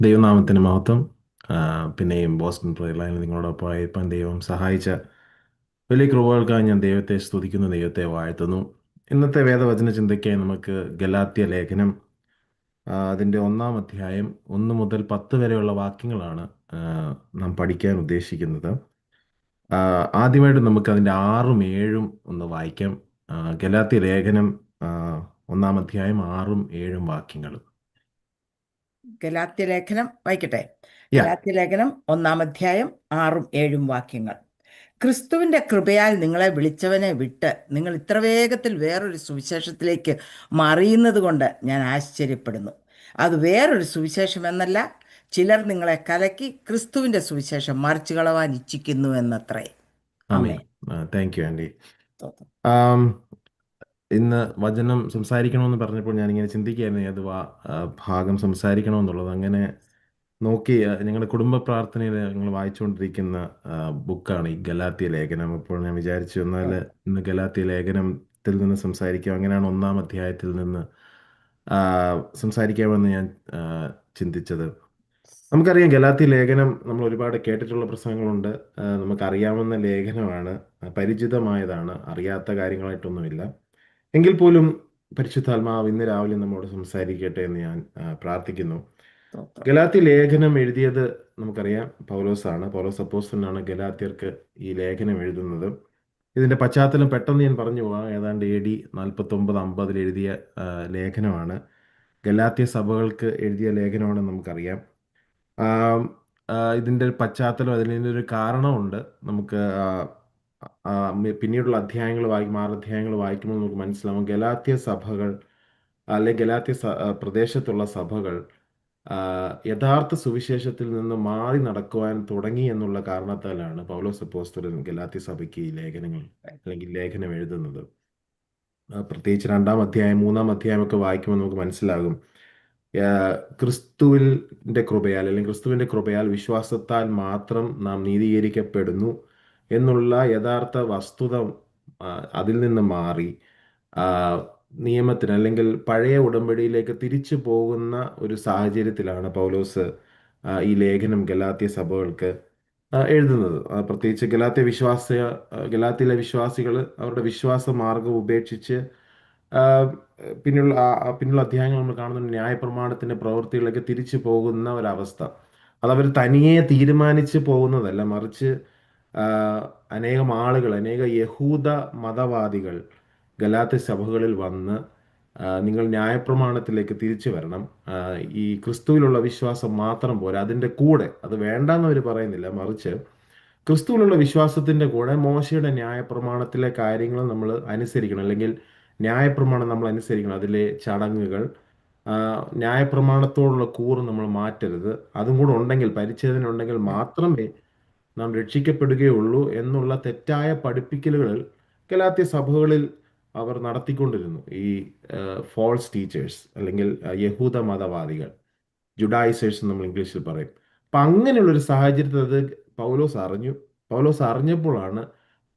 ദൈവനാമത്തിന് മഹത്വം. ആ, പിന്നെയും ബോസ്റ്റൺ പ്രയർ ലൈനിൽ നിങ്ങളോടൊപ്പം ആയിരിക്കാൻ ദൈവം സഹായിച്ച വലിയ കൃപകൾക്കായി ഞാൻ ദൈവത്തെ സ്തുതിക്കുന്നു, ദൈവത്തെ വാഴ്ത്തുന്നു. ഇന്നത്തെ വേദവചന ചിന്തയ്ക്കായി നമുക്ക് ഗലാത്യ ലേഖനം അതിൻ്റെ 1-ാം അധ്യായം 1 മുതൽ 10 വരെയുള്ള വാക്യങ്ങളാണ് ആ, നാം പഠിക്കാൻ ഉദ്ദേശിക്കുന്നത്. ആ, ആദ്യമായിട്ട് നമുക്ക് അതിൻ്റെ 6-ഉം 7-ഉം ഒന്ന് വായിക്കാം. ഗലാത്യ ലേഖനം ആ, 1-ാം അധ്യായം 6-ഉം 7-ഉം വാക്യങ്ങൾ. ഗലാത്യലേഖനം വായിക്കട്ടെ. യാ. ഗലാത്യലേഖനം 1-ാം അധ്യായം 6-ഉം 7-ഉം വാക്യങ്ങൾ. ക്രിസ്തുവിന്റെ കൃപയാൽ നിങ്ങളെ വിളിച്ചവനെ വിട്ട് നിങ്ങൾ ഇത്ര വേഗത്തിൽ വേറൊരു സുവിശേഷത്തിലേക്ക് മറിയുന്നത് കൊണ്ട് ഞാൻ ആശ്ചര്യപ്പെടുന്നു. അത് വേറൊരു സുവിശേഷം എന്നല്ല, ചിലർ നിങ്ങളെ കലക്കി ക്രിസ്തുവിന്റെ സുവിശേഷം മറിച്ചു കളവാൻ ഇച്ഛിക്കുന്നു എന്നത്രേ. ആമേൻ. അമ്മേ. Thank you aunty. ആം, ഇന്ന് വചനം സംസാരിക്കണമെന്ന് പറഞ്ഞപ്പോൾ ഞാനിങ്ങനെ ചിന്തിക്കുകയായിരുന്നു ഏത് ഭാഗം സംസാരിക്കണമെന്നുള്ളത്. അങ്ങനെ നോക്കി ഞങ്ങളുടെ കുടുംബ പ്രാർത്ഥനയിൽ ഞങ്ങൾ വായിച്ചുകൊണ്ടിരിക്കുന്ന ബുക്കാണ് ഈ ഗലാത്യ ലേഖനം. അപ്പോൾ ഞാൻ വിചാരിച്ചു എന്നാൽ ഇന്ന് ഗലാത്യ ലേഖനത്തിൽ നിന്ന് സംസാരിക്കാം. അങ്ങനെയാണ് 1-ാം അധ്യായത്തിൽ നിന്ന് ആ, സംസാരിക്കാമെന്ന് ഞാൻ ആ, ചിന്തിച്ചത്. നമുക്കറിയാം ഗലാത്യ ലേഖനം നമ്മൾ ഒരുപാട് കേട്ടിട്ടുള്ള പ്രസംഗങ്ങളുണ്ട്. നമുക്കറിയാവുന്ന ലേഖനമാണ്, പരിചിതമായതാണ്, അറിയാത്ത കാര്യങ്ങളായിട്ടൊന്നുമില്ല. എങ്കിൽ പോലും പരിശുദ്ധാത്മാവ് ഇന്ന് രാവിലെ നമ്മോട് സംസാരിക്കട്ടെ എന്ന് ഞാൻ പ്രാർത്ഥിക്കുന്നു. സ്തോത്രം. ഗലാത്യ ലേഖനം എഴുതിയത് നമുക്കറിയാം പൗലോസാണ്. പൗലോസ് അപ്പോസ്തലനാണ് ഗലാത്യർക്ക് ഈ ലേഖനം എഴുതുന്നത്. ഇതിന്റെ പശ്ചാത്തലം പെട്ടെന്ന് ഞാൻ പറഞ്ഞു പോവാം. ഏതാണ്ട് AD 49-50 എഴുതിയ ലേഖനമാണ്. ഗലാത്യ സഭകൾക്ക് എഴുതിയ ലേഖനമാണെന്ന് നമുക്കറിയാം. ആം, ഇതിന്റെ ഒരു പശ്ചാത്തലം, അതിൻ്റെ ഒരു കാരണമുണ്ട്. നമുക്ക് പിന്നീടുള്ള അധ്യായങ്ങൾ 6 അധ്യായങ്ങൾ വായിക്കുമ്പോൾ നമുക്ക് മനസ്സിലാവും ഗലാത്യ സഭകൾ അല്ലെ ഗലാത്യ പ്രദേശത്തുള്ള സഭകൾ ആ, യഥാർത്ഥ സുവിശേഷത്തിൽ നിന്ന് മാറി നടക്കുവാൻ തുടങ്ങി എന്നുള്ള കാരണത്താലാണ് പൗലോസ് അപ്പോസ്തലൻ ഗലാത്യ സഭയ്ക്ക് ഈ ലേഖനങ്ങൾ അല്ലെങ്കിൽ ലേഖനം എഴുതുന്നത്. പ്രത്യേകിച്ച് 2-ാം അധ്യായം 3-ാം അധ്യായം ഒക്കെ വായിക്കുമ്പോൾ നമുക്ക് മനസ്സിലാകും ക്രിസ്തുവിൻ്റെ കൃപയാൽ അല്ലെങ്കിൽ ക്രിസ്തുവിൻ്റെ കൃപയാൽ വിശ്വാസത്താൽ മാത്രം നാം നീതീകരിക്കപ്പെടുന്നു എന്നുള്ള യഥാർത്ഥ വസ്തുത ആ, അതിൽ നിന്ന് മാറി ആ, നിയമത്തിന് അല്ലെങ്കിൽ പഴയ ഉടമ്പടിയിലേക്ക് തിരിച്ചു പോകുന്ന ഒരു സാഹചര്യത്തിലാണ് പൗലോസ് ഈ ലേഖനം ഗലാത്യ സഭകൾക്ക് എഴുതുന്നത്. പ്രത്യേകിച്ച് ഗലാത്യയിലെ വിശ്വാസികൾ അവരുടെ വിശ്വാസ മാർഗം ഉപേക്ഷിച്ച് ആ, പിന്നുള്ള അധ്യായങ്ങൾ നമ്മൾ കാണുന്ന ന്യായപ്രമാണത്തിന്റെ പ്രവൃത്തികളിലേക്ക് തിരിച്ചു പോകുന്ന ഒരവസ്ഥ. അതവർ തനിയെ തീരുമാനിച്ച് പോകുന്നതല്ല, മറിച്ച് ആ, അനേകം ആളുകൾ, അനേക യഹൂദ മതവാദികൾ ഗലാത്യ സഭകളിൽ വന്ന് നിങ്ങൾ ന്യായപ്രമാണത്തിലേക്ക് തിരിച്ചു വരണം, ഈ ക്രിസ്തുവിലുള്ള വിശ്വാസം മാത്രം പോരാ, അതിൻ്റെ കൂടെ അത് വേണ്ടെന്ന് അവർ പറയുന്നില്ല, മറിച്ച് ക്രിസ്തുവിലുള്ള വിശ്വാസത്തിൻ്റെ കൂടെ മോശയുടെ ന്യായപ്രമാണത്തിലെ കാര്യങ്ങൾ നമ്മൾ അനുസരിക്കണം, അല്ലെങ്കിൽ ന്യായപ്രമാണം നമ്മൾ അനുസരിക്കണം. അതിലെ ചടങ്ങുകൾ, ആ, ന്യായപ്രമാണത്തോടുള്ള കൂറ് നമ്മൾ മാറ്റരുത്. അതും കൂടെ ഉണ്ടെങ്കിൽ, പരിച്ഛേദന ഉണ്ടെങ്കിൽ മാത്രമേ നാം രക്ഷിക്കപ്പെടുകയുള്ളൂ എന്നുള്ള തെറ്റായ പഠിപ്പിക്കലുകൾ ഗലാത്യ സഭകളിൽ അവർ നടത്തിക്കൊണ്ടിരുന്നു. ഈ ഫോൾസ് ടീച്ചേഴ്സ് അല്ലെങ്കിൽ യഹൂദ മതവാദികൾ, ജുഡായിസേഴ്സ് നമ്മൾ ഇംഗ്ലീഷിൽ പറയും. അപ്പം അങ്ങനെയുള്ളൊരു സാഹചര്യത്തിൽ അത് പൗലോസ് അറിഞ്ഞു. പൗലോസ് അറിഞ്ഞപ്പോഴാണ്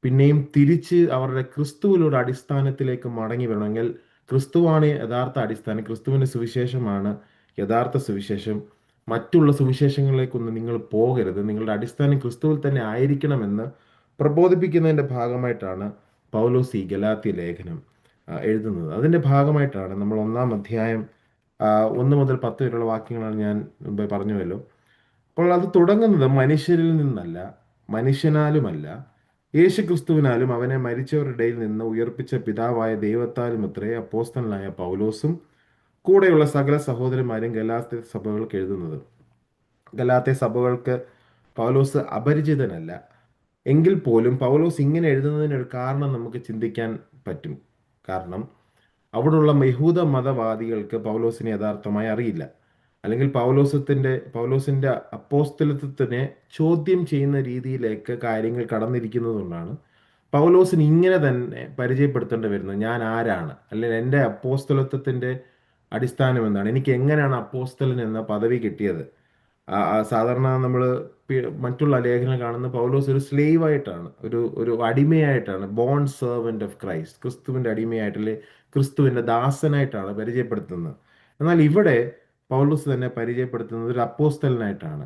പിന്നെയും തിരിച്ച് അവരുടെ ക്രിസ്തുവിലൊരു അടിസ്ഥാനത്തിലേക്ക് മടങ്ങി വരണമെങ്കിൽ ക്രിസ്തുവാണ് യഥാർത്ഥ അടിസ്ഥാനം, ക്രിസ്തുവിൻ്റെ സുവിശേഷമാണ് യഥാർത്ഥ സുവിശേഷം, മറ്റുള്ള സുവിശേഷങ്ങളിലേക്കൊന്നും നിങ്ങൾ പോകരുത്, നിങ്ങളുടെ അടിസ്ഥാനം ക്രിസ്തുവിൽ തന്നെ ആയിരിക്കണമെന്ന് പ്രബോധിപ്പിക്കുന്നതിൻ്റെ ഭാഗമായിട്ടാണ് പൗലോസ് ഈ ഗലാത്യ ലേഖനം എഴുതുന്നത്. അതിൻ്റെ ഭാഗമായിട്ടാണ് നമ്മൾ 1-ാം അധ്യായം 1 മുതൽ 10 വരെയുള്ള വാക്യങ്ങളാണ് ഞാൻ മുമ്പേ പറഞ്ഞുവല്ലോ. അപ്പോൾ അത് തുടങ്ങുന്നത് മനുഷ്യരിൽ നിന്നല്ല, മനുഷ്യനാലുമല്ല, യേശുക്രിസ്തുവിനാലും അവനെ മരിച്ചവരുടെ ഇടയിൽ നിന്ന് ഉയർപ്പിച്ച പിതാവായ ദൈവത്താലും അത്രേ അപ്പോസ്തലനായ പൗലോസും കൂടെയുള്ള സകല സഹോദരന്മാരും ഗലാത്യ സഭകൾക്ക് എഴുതുന്നത്. ഗലാത്യ സഭകൾക്ക് പൗലോസ് അപരിചിതനല്ല. എങ്കിൽ പോലും പൗലോസ് ഇങ്ങനെ എഴുതുന്നതിനൊരു കാരണം നമുക്ക് ചിന്തിക്കാൻ പറ്റും. കാരണം അവിടെയുള്ള യഹൂദ മതവാദികൾക്ക് പൗലോസിനെ യഥാർത്ഥമായി അറിയില്ല, അല്ലെങ്കിൽ പൗലോസിന്റെ അപ്പോസ്തലത്വത്തിനെ ചോദ്യം ചെയ്യുന്ന രീതിയിലേക്ക് കാര്യങ്ങൾ കടന്നിരിക്കുന്നതുകൊണ്ടാണ് പൗലോസിന് ഇങ്ങനെ തന്നെ പരിചയപ്പെടുത്തേണ്ടി വരുന്നത്. ഞാൻ ആരാണ്, അല്ലെങ്കിൽ എൻ്റെ അപ്പോസ്തലത്വത്തിന്റെ അടിസ്ഥാനം എന്താണ്, എനിക്ക് എങ്ങനെയാണ് അപ്പോസ്തലൻ എന്ന പദവി കിട്ടിയത്. സാധാരണ നമ്മൾ മറ്റുള്ള ലേഖനം കാണുന്ന പൗലോസ് ഒരു സ്ലേവ് ആയിട്ടാണ്, ഒരു ഒരു അടിമയായിട്ടാണ്, ബോൺ സെർവന്റ് ഓഫ് ക്രൈസ്റ്റ്, ക്രിസ്തുവിന്റെ അടിമയായിട്ടല്ലേ, ക്രിസ്തുവിന്റെ ദാസനായിട്ടാണ് പരിചയപ്പെടുത്തുന്നത്. എന്നാൽ ഇവിടെ പൗലോസ് തന്നെ പരിചയപ്പെടുത്തുന്നത് ഒരു അപ്പോസ്തലനായിട്ടാണ്.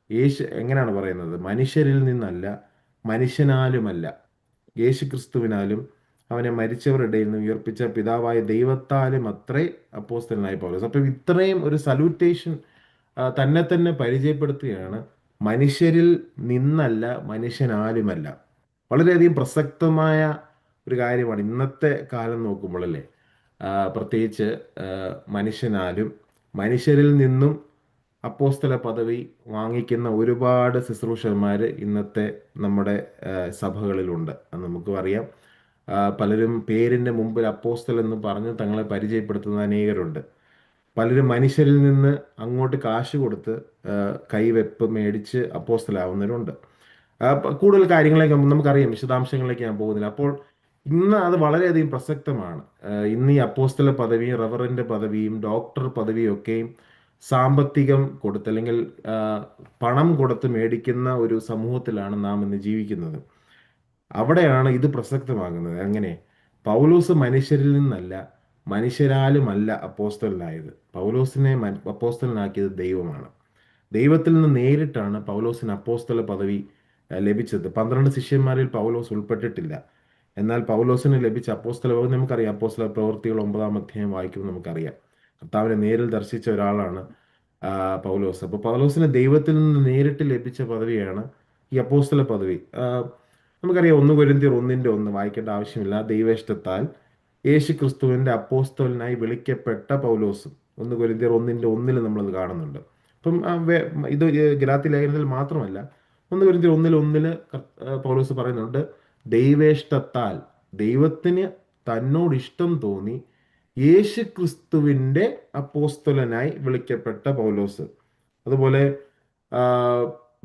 യേശു എങ്ങനെയാണ് പറയുന്നത്? മനുഷ്യരിൽ നിന്നല്ല, മനുഷ്യനാലുമല്ല, യേശു ക്രിസ്തുവിനാലും അവനെ മരിച്ചവരുടെ ഇടയിൽ നിന്ന് ഉയർപ്പിച്ച പിതാവായ ദൈവത്താലും അത്രേ അപ്പോസ്തലനായി പൗലോസ്. അപ്പം ഇത്രയും ഒരു സല്യൂട്ടേഷൻ തന്നെ തന്നെ പരിചയപ്പെടുത്തുകയാണ്. മനുഷ്യരിൽ നിന്നല്ല, മനുഷ്യനാലുമല്ല. വളരെയധികം പ്രസക്തമായ ഒരു കാര്യമാണ് ഇന്നത്തെ കാലം നോക്കുമ്പോൾ, അല്ലേ? പ്രത്യേകിച്ച് മനുഷ്യനാലും മനുഷ്യരിൽ നിന്നും അപ്പോസ്തല പദവി വാങ്ങിക്കുന്ന ഒരുപാട് ശുശ്രൂഷകന്മാർ ഇന്നത്തെ നമ്മുടെ സഭകളിലുണ്ട്. അത് നമുക്കും അറിയാം. പലരും പേരിൻ്റെ മുമ്പിൽ അപ്പോസ്തൽ എന്ന് പറഞ്ഞ് തങ്ങളെ പരിചയപ്പെടുത്തുന്ന അനേകരുണ്ട്. പലരും മനുഷ്യരിൽ നിന്ന് അങ്ങോട്ട് കാശ് കൊടുത്ത് കൈവെപ്പ് മേടിച്ച് അപ്പോസ്തലാവുന്നവരുണ്ട്. കൂടുതൽ കാര്യങ്ങളൊക്കെ നമുക്കറിയാം, വിശദാംശങ്ങളിലേക്ക് ഞാൻ പോകുന്നില്ല. അപ്പോൾ ഇന്ന് അത് വളരെയധികം പ്രസക്തമാണ്. ഇന്ന് ഈ അപ്പോസ്തല പദവിയും റവറന്റ് പദവിയും ഡോക്ടർ പദവിയും ഒക്കെയും സാമ്പത്തികം കൊടുത്ത്, അല്ലെങ്കിൽ പണം കൊടുത്ത് മേടിക്കുന്ന ഒരു സമൂഹത്തിലാണ് നാം ഇന്ന് ജീവിക്കുന്നത്. അവിടെയാണ് ഇത് പ്രസക്തമാകുന്നത്. എങ്ങനെ? പൗലോസ് മനുഷ്യരിൽ നിന്നല്ല, മനുഷ്യരാലുമല്ല അപ്പോസ്തലനായത്. പൗലോസിനെ അപ്പോസ്തലനാക്കിയത് ദൈവമാണ്. ദൈവത്തിൽ നിന്ന് നേരിട്ടാണ് പൗലോസിന് അപ്പോസ്തല പദവി ലഭിച്ചത്. 12 ശിഷ്യന്മാരിൽ പൗലോസ് ഉൾപ്പെട്ടിട്ടില്ല. എന്നാൽ പൗലോസിന് ലഭിച്ച അപ്പോസ്തല പദവി നമുക്കറിയാം. അപ്പോസ്തല പ്രവൃത്തികൾ 9-ാം അധ്യായം വായിക്കുമ്പോൾ നമുക്കറിയാം. കർത്താവിനെ നേരിൽ ദർശിച്ച ഒരാളാണ് പൗലോസ്. അപ്പോൾ പൗലോസിന് ദൈവത്തിൽ നിന്ന് നേരിട്ട് ലഭിച്ച പദവിയാണ് ഈ അപ്പോസ്തല പദവി. നമുക്കറിയാം, 1 കൊരിന്ത്യർ 1:1 വായിക്കേണ്ട ആവശ്യമില്ല. ദൈവേഷ്ടത്താൽ യേശു ക്രിസ്തുവിൻ്റെ അപ്പോസ്തലനായി വിളിക്കപ്പെട്ട പൗലോസും. 1 കൊരിന്ത്യർ 1:1 നമ്മളത് കാണുന്നുണ്ട്. അപ്പം ഇത് ഗലാത്യ ലേഖനത്തിൽ മാത്രമല്ല, 1 കൊരിന്ത്യർ 1:1 പൗലോസ് പറയുന്നുണ്ട്, ദൈവേഷ്ടത്താൽ, ദൈവത്തിന് തന്നോട് ഇഷ്ടം തോന്നി യേശു ക്രിസ്തുവിൻ്റെ അപ്പോസ്തലനായി വിളിക്കപ്പെട്ട പൗലോസ്. അതുപോലെ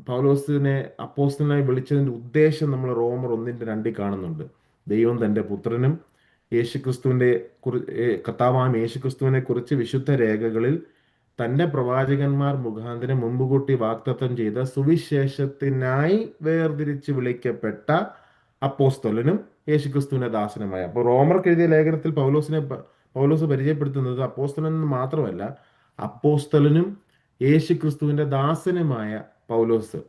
പൗലോസിനെ അപ്പോസ്തലനായി വിളിച്ചതിൻ്റെ ഉദ്ദേശം നമ്മൾ റോമർ 1:2 കാണുന്നുണ്ട്. ദൈവം തൻ്റെ പുത്രനും യേശുക്രിസ്തുവിൻ്റെ കർത്താവാം യേശുക്രിസ്തുവിനെ കുറിച്ച് വിശുദ്ധ രേഖകളിൽ തൻ്റെ പ്രവാചകന്മാർ മുഖാന്തരം മുമ്പുകൂട്ടി വാഗ്ദത്തം ചെയ്ത സുവിശേഷത്തിനായി വേർതിരിച്ച് വിളിക്കപ്പെട്ട അപ്പോസ്തലനും യേശുക്രിസ്തുവിൻ്റെ ദാസനുമായ. അപ്പോൾ റോമർക്ക് എഴുതിയ ലേഖനത്തിൽ പൗലോസ് പരിചയപ്പെടുത്തുന്നത് അപ്പോസ്തലൻ മാത്രമല്ല, അപ്പോസ്തലനും യേശുക്രിസ്തുവിൻ്റെ ദാസനുമായ പൗലോസ്.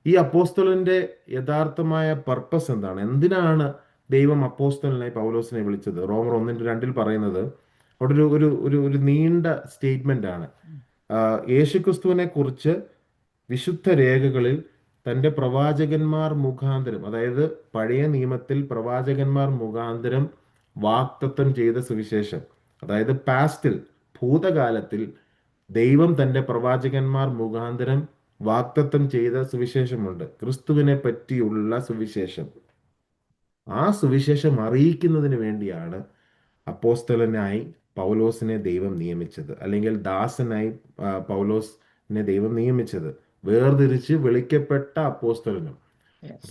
ഈ അപ്പോസ്തലന്റെ യഥാർത്ഥമായ പർപ്പസ് എന്താണ്? എന്തിനാണ് ദൈവം അപ്പോസ്തലനായി പൗലോസിനെ വിളിച്ചത്? റോമർ 1:2 പറയുന്നത് അവിടെ ഒരു നീണ്ട സ്റ്റേറ്റ്മെന്റ് ആണ്. യേശുക്രിസ്തുവിനെ കുറിച്ച് വിശുദ്ധ രേഖകളിൽ തൻ്റെ പ്രവാചകന്മാർ മുഖാന്തരം, അതായത് പഴയ നിയമത്തിൽ പ്രവാചകന്മാർ മുഖാന്തരം വാഗ്ദത്തം ചെയ്ത സുവിശേഷം, അതായത് പാസ്റ്റിൽ, ഭൂതകാലത്തിൽ ദൈവം തൻ്റെ പ്രവാചകന്മാർ മുഖാന്തരം വാഗ്ദത്തം ചെയ്ത സുവിശേഷമുണ്ട്, ക്രിസ്തുവിനെ പറ്റിയുള്ള സുവിശേഷം. ആ സുവിശേഷം അറിയിക്കുന്നതിന് വേണ്ടിയാണ് അപ്പോസ്തലനായി പൗലോസിനെ ദൈവം നിയമിച്ചത്, അല്ലെങ്കിൽ ദാസനായി പൗലോസിനെ ദൈവം നിയമിച്ചത്, വേർതിരിച്ച് വിളിക്കപ്പെട്ട അപ്പോസ്തലനും.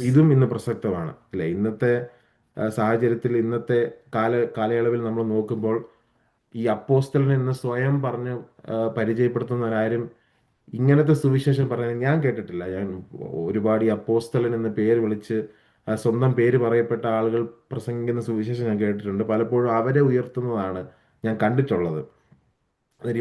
ഇതും ഇന്ന് പ്രസക്തമാണ്, അല്ലെ? ഇന്നത്തെ സാഹചര്യത്തിൽ, ഇന്നത്തെ കാലയളവിൽ നമ്മൾ നോക്കുമ്പോൾ ഈ അപ്പോസ്തലൻ എന്ന് സ്വയം പറഞ്ഞ് പരിചയപ്പെടുത്തുന്നവരാരും ഇങ്ങനത്തെ സുവിശേഷം പറയുന്നത് ഞാൻ കേട്ടിട്ടില്ല. ഞാൻ ഒരുപാട് ഈ അപ്പോസ്തലൻ എന്ന പേര് വിളിച്ച് സ്വന്തം പേര് പറയപ്പെട്ട ആളുകൾ പ്രസംഗിക്കുന്ന സുവിശേഷം ഞാൻ കേട്ടിട്ടുണ്ട്. പലപ്പോഴും അവരെ ഉയർത്തുന്നതാണ് ഞാൻ കണ്ടിട്ടുള്ളത്.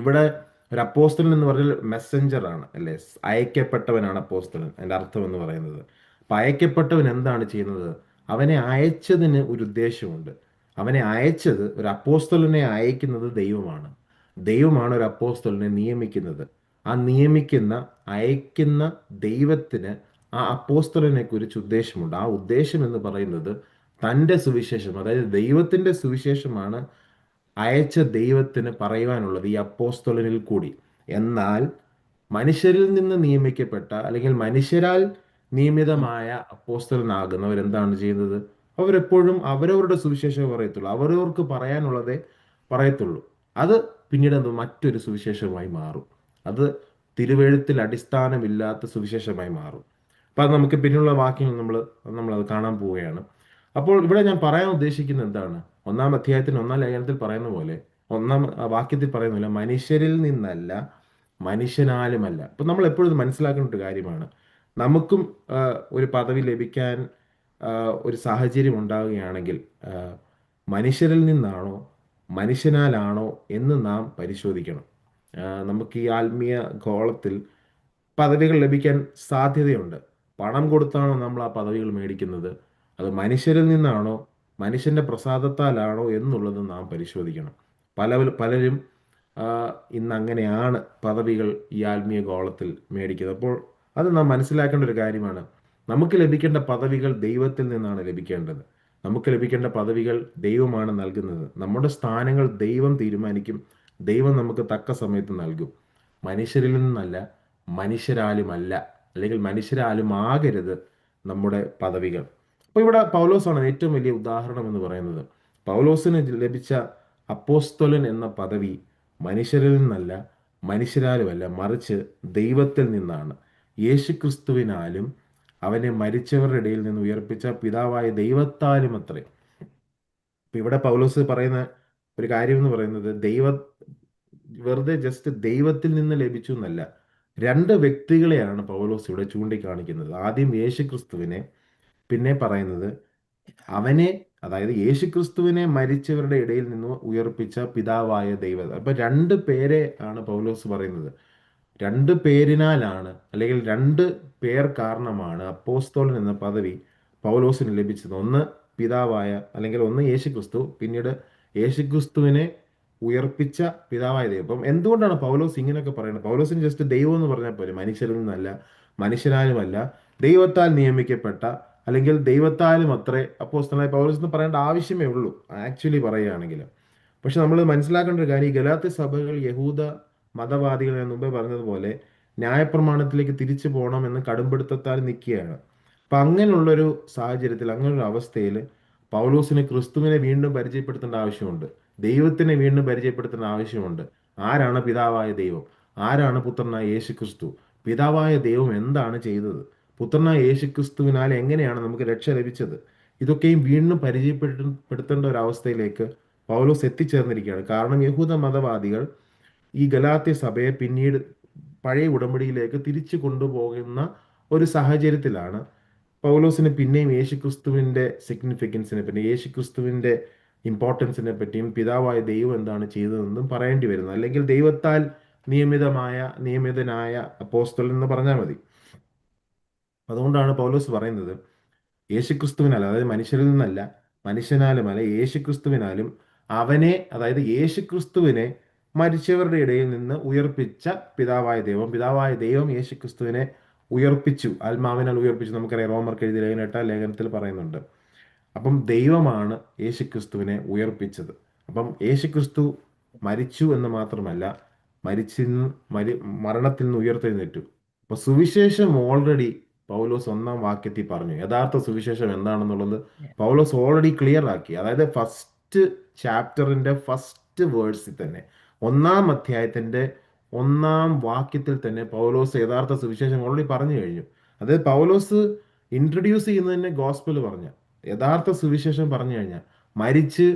ഇവിടെ ഒരു അപ്പോസ്തലൻ എന്ന് പറഞ്ഞാൽ മെസ്സഞ്ചർ ആണ്, അല്ലേ? അയക്കപ്പെട്ടവനാണ് അപ്പോസ്തലൻ, അതിൻ്റെ അർത്ഥം എന്ന് പറയുന്നത്. അപ്പം അയക്കപ്പെട്ടവൻ എന്താണ് ചെയ്യുന്നത്? അവനെ അയച്ചതിന് ഒരു ഉദ്ദേശമുണ്ട്. അവനെ അയച്ചത്, ഒരു അപ്പോസ്തലനെ അയക്കുന്നത് ദൈവമാണ്. ദൈവമാണ് ഒരു അപ്പോസ്തലനെ നിയമിക്കുന്നത്. ആ നിയമിക്കുന്ന, അയക്കുന്ന ദൈവത്തിന് ആ അപ്പോസ്തലനെ കുറിച്ച് ഉദ്ദേശമുണ്ട്. ആ ഉദ്ദേശം എന്ന് പറയുന്നത് തൻ്റെ സുവിശേഷം, അതായത് ദൈവത്തിൻ്റെ സുവിശേഷമാണ് അയച്ച ദൈവത്തിന് പറയുവാനുള്ളത് ഈ അപ്പോസ്തലനിൽ കൂടി. എന്നാൽ മനുഷ്യരിൽ നിന്ന് നിയമിക്കപ്പെട്ട, അല്ലെങ്കിൽ മനുഷ്യരാൽ നിയമിതമായ അപ്പോസ്തലനാകുന്നവരെന്താണ് ചെയ്യുന്നത്? അവരെപ്പോഴും അവരവരുടെ സുവിശേഷം പറയത്തുള്ളൂ, അവരവർക്ക് പറയാനുള്ളതേ പറയത്തുള്ളൂ. അത് പിന്നീട് മറ്റൊരു സുവിശേഷമായി മാറും. അത് തിരുവെഴുത്തിൽ അടിസ്ഥാനമില്ലാത്ത സുവിശേഷമായി മാറും. അപ്പം അത് നമുക്ക് പിന്നെയുള്ള വാക്യങ്ങൾ നമ്മളത് കാണാൻ പോവുകയാണ്. അപ്പോൾ ഇവിടെ ഞാൻ പറയാൻ ഉദ്ദേശിക്കുന്നത് എന്താണ്? 1-ാം അധ്യായത്തിന് 1-ാം ലേഖനത്തിൽ പറയുന്ന പോലെ, 1-ാം വാക്യത്തിൽ പറയുന്ന പോലെ, മനുഷ്യരിൽ നിന്നല്ല, മനുഷ്യനാലുമല്ല. അപ്പം നമ്മൾ എപ്പോഴും ഇത് മനസ്സിലാക്കേണ്ട ഒരു കാര്യമാണ്. നമുക്കും ഒരു പദവി ലഭിക്കാൻ ഒരു സാഹചര്യം ഉണ്ടാവുകയാണെങ്കിൽ മനുഷ്യരിൽ നിന്നാണോ മനുഷ്യനാലാണോ എന്ന് നാം പരിശോധിക്കണം. നമുക്ക് ഈ ആത്മീയ ഗോളത്തിൽ പദവികൾ ലഭിക്കാൻ സാധ്യതയുണ്ട്. പണം കൊടുത്താണോ നമ്മൾ ആ പദവികൾ മേടിക്കുന്നത്? അത് മനുഷ്യരിൽ നിന്നാണോ, മനുഷ്യന്റെ പ്രസാദത്താലാണോ എന്നുള്ളത് നാം പരിശോധിക്കണം. പലരും ആ, ഇന്ന് അങ്ങനെയാണ് പദവികൾ ഈ ആത്മീയ ഗോളത്തിൽ മേടിക്കുന്നത്. അപ്പോൾ അത് നാം മനസ്സിലാക്കേണ്ട ഒരു കാര്യമാണ്. നമുക്ക് ലഭിക്കേണ്ട പദവികൾ ദൈവത്തിൽ നിന്നാണ് ലഭിക്കേണ്ടത്. നമുക്ക് ലഭിക്കേണ്ട പദവികൾ ദൈവമാണ് നൽകുന്നത്. നമ്മുടെ സ്ഥാനങ്ങൾ ദൈവം തീരുമാനിക്കും. ദൈവം നമുക്ക് തക്ക സമയത്ത് നൽകും. മനുഷ്യരിൽ നിന്നല്ല, മനുഷ്യരാലുമല്ല, അല്ലെങ്കിൽ മനുഷ്യരാലും ആകരുത് നമ്മുടെ പദവികൾ. അപ്പോൾ ഇവിടെ പൗലോസാണ് ഏറ്റവും വലിയ ഉദാഹരണം എന്ന് പറയുന്നത്. പൗലോസിന് ലഭിച്ച അപ്പോസ്തലൻ എന്ന പദവി മനുഷ്യരിൽ നിന്നല്ല, മനുഷ്യരാലുമല്ല, മറിച്ച് ദൈവത്തിൽ നിന്നാണ്. യേശുക്രിസ്തുവിനാലും അവനെ മരിച്ചവരുടെ ഇടയിൽ നിന്ന് ഉയർപ്പിച്ച പിതാവായ ദൈവത്താലും അത്രേ. ഇപ്പൊ ഇവിടെ പൗലോസ് പറയുന്ന ഒരു കാര്യം എന്ന് പറയുന്നത്, വെറുതെ ജസ്റ്റ് ദൈവത്തിൽ നിന്ന് ലഭിച്ചു എന്നല്ല. രണ്ട് വ്യക്തികളെയാണ് പൗലോസ് ഇവിടെ ചൂണ്ടിക്കാണിക്കുന്നത്. ആദ്യം യേശുക്രിസ്തുവിനെ, പിന്നെ പറയുന്നത് അവനെ, അതായത് യേശുക്രിസ്തുവിനെ മരിച്ചവരുടെ ഇടയിൽ നിന്ന് ഉയർപ്പിച്ച പിതാവായ ദൈവം. അപ്പൊ രണ്ട് പേരെ ആണ് പൗലോസ് പറയുന്നത്. രണ്ട് പേരിനാലാണ്, അല്ലെങ്കിൽ രണ്ട് പേർ കാരണമാണ് അപ്പോസ്തലൻ എന്ന പദവി പൗലോസിന് ലഭിച്ചത്. ഒന്ന് പിതാവായ, അല്ലെങ്കിൽ ഒന്ന് യേശുക്രിസ്തു, പിന്നീട് യേശുക്രിസ്തുവിനെ ഉയർപ്പിച്ച പിതാവായ ദൈവം. അപ്പം എന്തുകൊണ്ടാണ് പൗലോസ് ഇങ്ങനെയൊക്കെ പറയുന്നത്? പൗലോസിന് ജസ്റ്റ് ദൈവം എന്ന് പറഞ്ഞാൽ പോലെ, മനുഷ്യരിൽ നിന്നല്ല, മനുഷ്യരാലുമല്ല, ദൈവത്താൽ നിയമിക്കപ്പെട്ട, അല്ലെങ്കിൽ ദൈവത്താലും അത്രേ അപ്പോസ്തലനായ പൗലോസ് എന്ന് പറയേണ്ട ആവശ്യമേ ഉള്ളൂ ആക്ച്വലി പറയുകയാണെങ്കിൽ. പക്ഷെ നമ്മൾ മനസ്സിലാക്കേണ്ട ഒരു കാര്യം, ഈ ഗലാത്യ സഭകൾ യഹൂദ മതവാദികൾ ഞാൻ മുമ്പേ പറഞ്ഞതുപോലെ ന്യായപ്രമാണത്തിലേക്ക് തിരിച്ചു പോകണമെന്ന് കടുംപിടുത്തത്താൽ നിൽക്കുകയാണ്. അപ്പം അങ്ങനെയുള്ളൊരു സാഹചര്യത്തിൽ, അങ്ങനെയൊരു അവസ്ഥയിൽ പൗലോസിന് ക്രിസ്തുവിനെ വീണ്ടും പരിചയപ്പെടുത്തേണ്ട ആവശ്യമുണ്ട്. ദൈവത്തിനെ വീണ്ടും പരിചയപ്പെടുത്തേണ്ട ആവശ്യമുണ്ട്. ആരാണ് പിതാവായ ദൈവം? ആരാണ് പുത്രനായ യേശു ക്രിസ്തു? പിതാവായ ദൈവം എന്താണ് ചെയ്തത്? പുത്രനായ യേശു ക്രിസ്തുവിനാൽ എങ്ങനെയാണ് നമുക്ക് രക്ഷ ലഭിച്ചത്? ഇതൊക്കെയും വീണ്ടും പരിചയപ്പെടുത്തേണ്ട ഒരു അവസ്ഥയിലേക്ക് പൗലോസ് എത്തിച്ചേർന്നിരിക്കുകയാണ്. കാരണം യഹൂദ മതവാദികൾ ഈ ഗലാത്യ സഭയെ പിന്നീട് പഴയ ഉടമ്പടിയിലേക്ക് തിരിച്ചു കൊണ്ടുപോകുന്ന ഒരു സാഹചര്യത്തിലാണ് പൗലോസിന് പിന്നെയും യേശുക്രിസ്തുവിൻ്റെ സിഗ്നിഫിക്കൻസിനെ പറ്റി, യേശുക്രിസ്തുവിൻ്റെ ഇമ്പോർട്ടൻസിനെ പറ്റിയും പിതാവായ ദൈവം എന്താണ് ചെയ്തതെന്നും പറയേണ്ടി വരുന്നത്. അല്ലെങ്കിൽ ദൈവത്താൽ നിയമിതനായ അപ്പോസ്തലൻ എന്ന് പറഞ്ഞാൽ മതി. അതുകൊണ്ടാണ് പൗലോസ് പറയുന്നത്, യേശുക്രിസ്തുവിനാൽ, അതായത് മനുഷ്യരിൽ നിന്നല്ല, മനുഷ്യനാലുമല്ല, യേശുക്രിസ്തുവിനാലും അവനെ, അതായത് യേശുക്രിസ്തുവിനെ മരിച്ചവരുടെ ഇടയിൽ നിന്ന് ഉയർപ്പിച്ച പിതാവായ ദൈവം യേശുക്രിസ്തുവിനെ ഉയർപ്പിച്ചു, ആത്മാവിനാൽ ഉയർപ്പിച്ചു. നമുക്കറിയാം, റോമർക്ക് എഴുതിയ ലേഖനം 8-ാം ലേഖനത്തിൽ പറയുന്നുണ്ട്. അപ്പം ദൈവമാണ് യേശുക്രിസ്തുവിനെ ഉയർപ്പിച്ചത്. അപ്പം യേശുക്രിസ്തു മരിച്ചു എന്ന് മാത്രമല്ല, മരിച്ചിൽ നിന്ന് മരണത്തിൽ നിന്ന് ഉയർത്തെഴുന്നേറ്റു. അപ്പൊ സുവിശേഷം ഓൾറെഡി പൗലോസ് 1-ാം വാക്യത്തിൽ പറഞ്ഞു. യഥാർത്ഥ സുവിശേഷം എന്താണെന്നുള്ളത് പൗലോസ് ഓൾറെഡി ക്ലിയർ ആക്കി. അതായത് ഫസ്റ്റ് ചാപ്റ്ററിന്റെ ഫസ്റ്റ് വേഴ്സിൽ തന്നെ, 1-ാം അധ്യായത്തിന്റെ 1-ാം വാക്യത്തിൽ തന്നെ പൗലോസ് യഥാർത്ഥ സുവിശേഷം ഓൾറെഡി പറഞ്ഞു കഴിഞ്ഞു. അതായത് പൗലോസ് ഇൻട്രൊഡ്യൂസ് ചെയ്യുന്നതിന് ഗോസ്പൽ പറഞ്ഞ യഥാർത്ഥ സുവിശേഷം പറഞ്ഞു കഴിഞ്ഞാൽ മരിച്ച്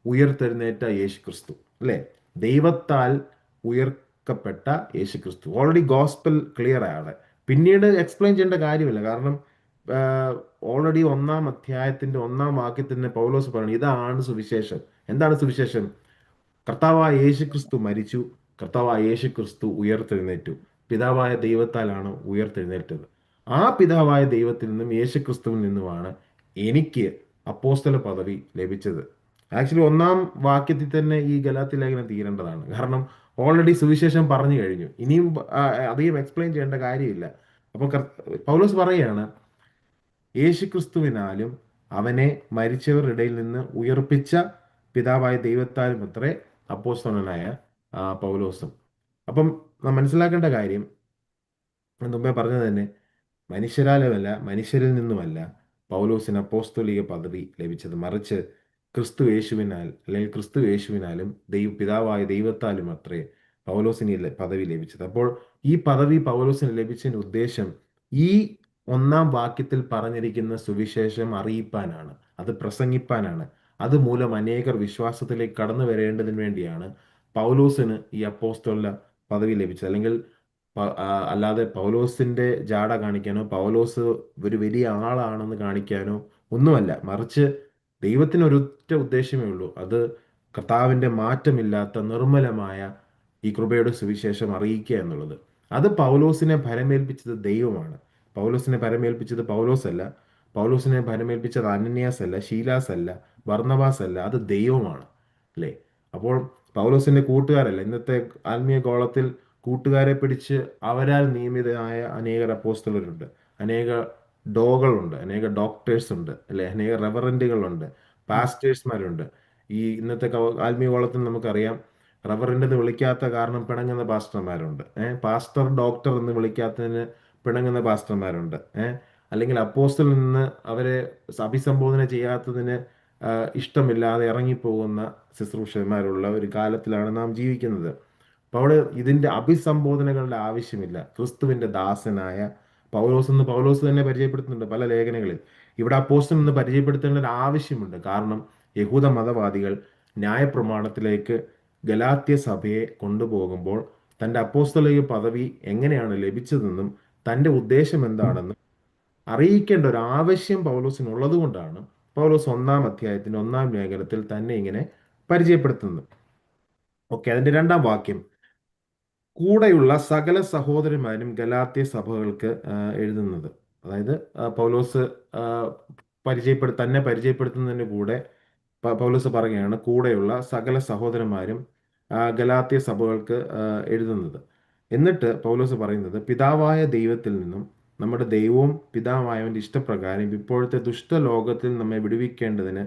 ഉയർത്തെഴുന്നേറ്റ യേശു ക്രിസ്തു, അല്ലേ? ദൈവത്താൽ ഉയർക്കപ്പെട്ട യേശു ക്രിസ്തു. ഓൾറെഡി ഗോസ്പൽ ക്ലിയർ ആണ്. പിന്നീട് എക്സ്പ്ലെയിൻ ചെയ്യേണ്ട കാര്യമില്ല. കാരണം ഓൾറെഡി 1-ാം അധ്യായത്തിന്റെ 1-ാം വാക്യത്തിന് പൗലോസ് പറഞ്ഞു, ഇതാണ് സുവിശേഷം. എന്താണ് സുവിശേഷം? കർത്താവായ യേശു ക്രിസ്തു മരിച്ചു, കർത്താവായ യേശു ക്രിസ്തു ഉയർത്തെഴുന്നേറ്റു. പിതാവായ ദൈവത്താലാണ് ഉയർത്തെഴുന്നേറ്റത്. ആ പിതാവായ ദൈവത്തിൽ നിന്നും യേശു ക്രിസ്തുവിൽ നിന്നുമാണ് എനിക്ക് അപ്പോസ്തല പദവി ലഭിച്ചത്. ആക്ച്വലി 1-ാം വാക്യത്തിൽ തന്നെ ഈ ഗലാത്യ ലേഖനം തീരേണ്ടതാണ്. കാരണം ഓൾറെഡി സുവിശേഷം പറഞ്ഞു കഴിഞ്ഞു. ഇനിയും അധികം എക്സ്പ്ലെയിൻ ചെയ്യേണ്ട കാര്യമില്ല. അപ്പം പൗലോസ് പറയുകയാണ്, യേശുക്രിസ്തുവിനാലും അവനെ മരിച്ചവരുടെ ഇടയിൽ നിന്ന് ഉയർപ്പിച്ച പിതാവായ ദൈവത്താലും അത്രേ അപ്പോസ്തലനായ പൗലോസും. അപ്പം നാം മനസ്സിലാക്കേണ്ട കാര്യം, മുമ്പേ പറഞ്ഞത് തന്നെ, മനുഷ്യരാലുമല്ല, മനുഷ്യരിൽ നിന്നുമല്ല പൗലോസിന് അപ്പോസ്തോലിക പദവി ലഭിച്ചത്, മറിച്ച് ക്രിസ്തു യേശുവിനാൽ, അല്ലെങ്കിൽ ക്രിസ്തു യേശുവിനാലും പിതാവായ ദൈവത്താലും അത്രേ പൗലോസിന് പദവി ലഭിച്ചത്. അപ്പോൾ ഈ പദവി പൗലോസിന് ലഭിച്ചതിന്റെ ഉദ്ദേശം ഈ 1-ാം വാക്യത്തിൽ പറഞ്ഞിരിക്കുന്ന സുവിശേഷം അറിയിപ്പാനാണ്, അത് പ്രസംഗിപ്പാനാണ്. അതുമൂലം അനേകർ വിശ്വാസത്തിലേക്ക് കടന്നു വരേണ്ടതിന് വേണ്ടിയാണ് പൗലോസിന് ഈ അപ്പോസ്തല പദവി ലഭിച്ചത്. അല്ലെങ്കിൽ അല്ലാതെ പൗലോസിന്റെ ജാട കാണിക്കാനോ പൗലോസ് ഒരു വലിയ ആളാണെന്ന് കാണിക്കാനോ ഒന്നുമല്ല, മറിച്ച് ദൈവത്തിന് ഒരൊറ്റ ഉദ്ദേശമേ ഉള്ളൂ. അത് കർത്താവിന്റെ മാറ്റമില്ലാത്ത നിർമ്മലമായ ഈ കൃപയുടെ സുവിശേഷം അറിയിക്കുക എന്നുള്ളത്. അത് പൗലോസിനെ ഭരമേൽപ്പിച്ചത് ദൈവമാണ്. പൗലോസിനെ ഭരമേൽപ്പിച്ചത് പൗലോസ് അല്ല. പൗലോസിനെ ഭരമേൽപ്പിച്ചത് അനന്യാസ് അല്ല, ശീലാസ് അല്ല, ബർന്നബാസ് അല്ല, അത് ദൈവമാണ്. അല്ലേ? അപ്പോൾ പൗലോസിന്റെ കൂട്ടുകാരല്ല. ഇന്നത്തെ ആത്മീയ ഗോളത്തിൽ കൂട്ടുകാരെ പിടിച്ച് അവരാൽ നിയമിതരായ അനേകർ അപ്പോസ്തലരുണ്ട്, അനേക ഡോകളുണ്ട്, അനേക ഡോക്ടേഴ്സ് ഉണ്ട്, അല്ലെ? അനേക റെവറൻറ്റുകളുണ്ട്, പാസ്റ്റേഴ്സ്മാരുണ്ട്. ഈ ഇന്നത്തെ ആത്മീയ ഗോളത്തിൽ നമുക്കറിയാം, റവറൻ്റ് എന്ന് വിളിക്കാത്ത കാരണം പിണങ്ങുന്ന പാസ്റ്റർമാരുണ്ട്. പാസ്റ്റർ ഡോക്ടർ എന്ന് വിളിക്കാത്തതിന് പിണങ്ങുന്ന പാസ്റ്റർമാരുണ്ട്. അല്ലെങ്കിൽ അപ്പോസ്റ്റൽ നിന്ന് അവരെ അഭിസംബോധന ചെയ്യാത്തതിന് ഇഷ്ടമില്ലാതെ ഇറങ്ങിപ്പോകുന്ന ശുശ്രൂഷകന്മാരുള്ള ഒരു കാലത്തിലാണ് നാം ജീവിക്കുന്നത്. അപ്പോൾ അവിടെ ഇതിൻ്റെ അഭിസംബോധനകളുടെ ആവശ്യമില്ല. ക്രിസ്തുവിൻ്റെ ദാസനായ പൗലോസ് എന്ന് പൗലോസ് തന്നെ പരിചയപ്പെടുത്തുന്നുണ്ട് പല ലേഖനങ്ങളിൽ. ഇവിടെ അപ്പോസ്തലൻ എന്ന് പരിചയപ്പെടുത്തേണ്ട ഒരു ആവശ്യമുണ്ട്. കാരണം യഹൂദ മതവാദികൾ ന്യായപ്രമാണത്തിലേക്ക് ഗലാത്യ സഭയെ കൊണ്ടുപോകുമ്പോൾ തൻ്റെ അപ്പോസ്തലിക പദവി എങ്ങനെയാണ് ലഭിച്ചതെന്നും തൻ്റെ ഉദ്ദേശം എന്താണെന്നും അറിയിക്കേണ്ട ഒരു ആവശ്യം പൗലോസിനുള്ളത് കൊണ്ടാണ് പൗലോസ് 1-ാം അധ്യായത്തിൻ്റെ 1-ാം ലേഖനത്തിൽ തന്നെ ഇങ്ങനെ പരിചയപ്പെടുത്തുന്നത്. ഓക്കെ, അതിൻ്റെ 2-ാം വാക്യം, കൂടെയുള്ള സകല സഹോദരന്മാരും ഗലാത്യ സഭകൾക്ക് എഴുതുന്നത്. അതായത് പൗലോസ് ആ, തന്നെ പരിചയപ്പെടുത്തുന്നതിന് കൂടെ പൗലോസ് പറയുകയാണ് കൂടെയുള്ള സകല സഹോദരന്മാരും ഗലാത്യ സഭകൾക്ക് എഴുതുന്നത്. എന്നിട്ട് പൗലോസ് പറയുന്നത്, പിതാവായ ദൈവത്തിൽ നിന്നും നമ്മുടെ ദൈവവും പിതാവായവൻ്റെ ഇഷ്ടപ്രകാരം ഇപ്പോഴത്തെ ദുഷ്ടലോകത്തിൽ നമ്മെ വിടുവിക്കേണ്ടതിന്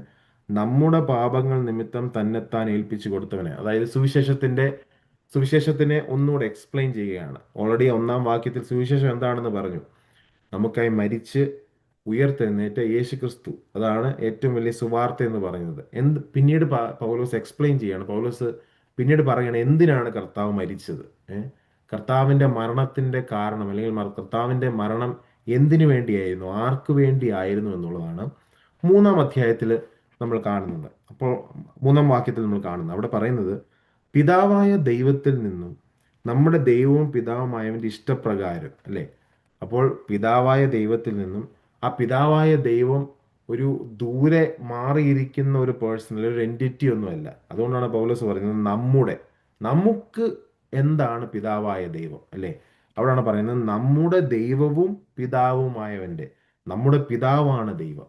നമ്മുടെ പാപങ്ങൾ നിമിത്തം തന്നെത്താൻ ഏൽപ്പിച്ചു കൊടുത്തവനെ. അതായത് സുവിശേഷത്തിനെ ഒന്നുകൂടെ എക്സ്പ്ലെയിൻ ചെയ്യുകയാണ്. ഓൾറെഡി 1-ാം വാക്യത്തിൽ സുവിശേഷം എന്താണെന്ന് പറഞ്ഞു. നമുക്കായി മരിച്ച് ഉയർത്തെഴുന്നേറ്റ യേശു ക്രിസ്തു, അതാണ് ഏറ്റവും വലിയ സുവാർത്ത എന്ന് പറയുന്നത്. പിന്നീട് പൗലോസ് എക്സ്പ്ലെയിൻ ചെയ്യാണ്. പൗലോസ് പിന്നീട് പറയണം എന്തിനാണ് കർത്താവ് മരിച്ചത്. കർത്താവിൻ്റെ മരണത്തിൻ്റെ കാരണം, അല്ലെങ്കിൽ കർത്താവിൻ്റെ മരണം എന്തിനു വേണ്ടിയായിരുന്നു, ആർക്ക് വേണ്ടിയായിരുന്നു എന്നുള്ളതാണ് 3-ാം അധ്യായത്തിൽ നമ്മൾ കാണുന്നത്. അപ്പോൾ 3-ാം വാക്യത്തിൽ നമ്മൾ കാണുന്നത്, അവിടെ പറയുന്നത്, പിതാവായ ദൈവത്തിൽ നിന്നും നമ്മുടെ ദൈവവും പിതാവുമായവൻ്റെ ഇഷ്ടപ്രകാരം, അല്ലേ? അപ്പോൾ പിതാവായ ദൈവത്തിൽ നിന്നും, ആ പിതാവായ ദൈവം ഒരു ദൂരെ മാറിയിരിക്കുന്ന ഒരു പേഴ്സൺ, ഒരു എൻറ്റിറ്റി ഒന്നുമല്ല. അതുകൊണ്ടാണ് പൗലോസ് പറയുന്നത് നമുക്ക് എന്താണ് പിതാവായ ദൈവം, അല്ലേ? അവിടെയാണ് പറയുന്നത് നമ്മുടെ ദൈവവും പിതാവുമായവൻ്റെ. നമ്മുടെ പിതാവാണ് ദൈവം.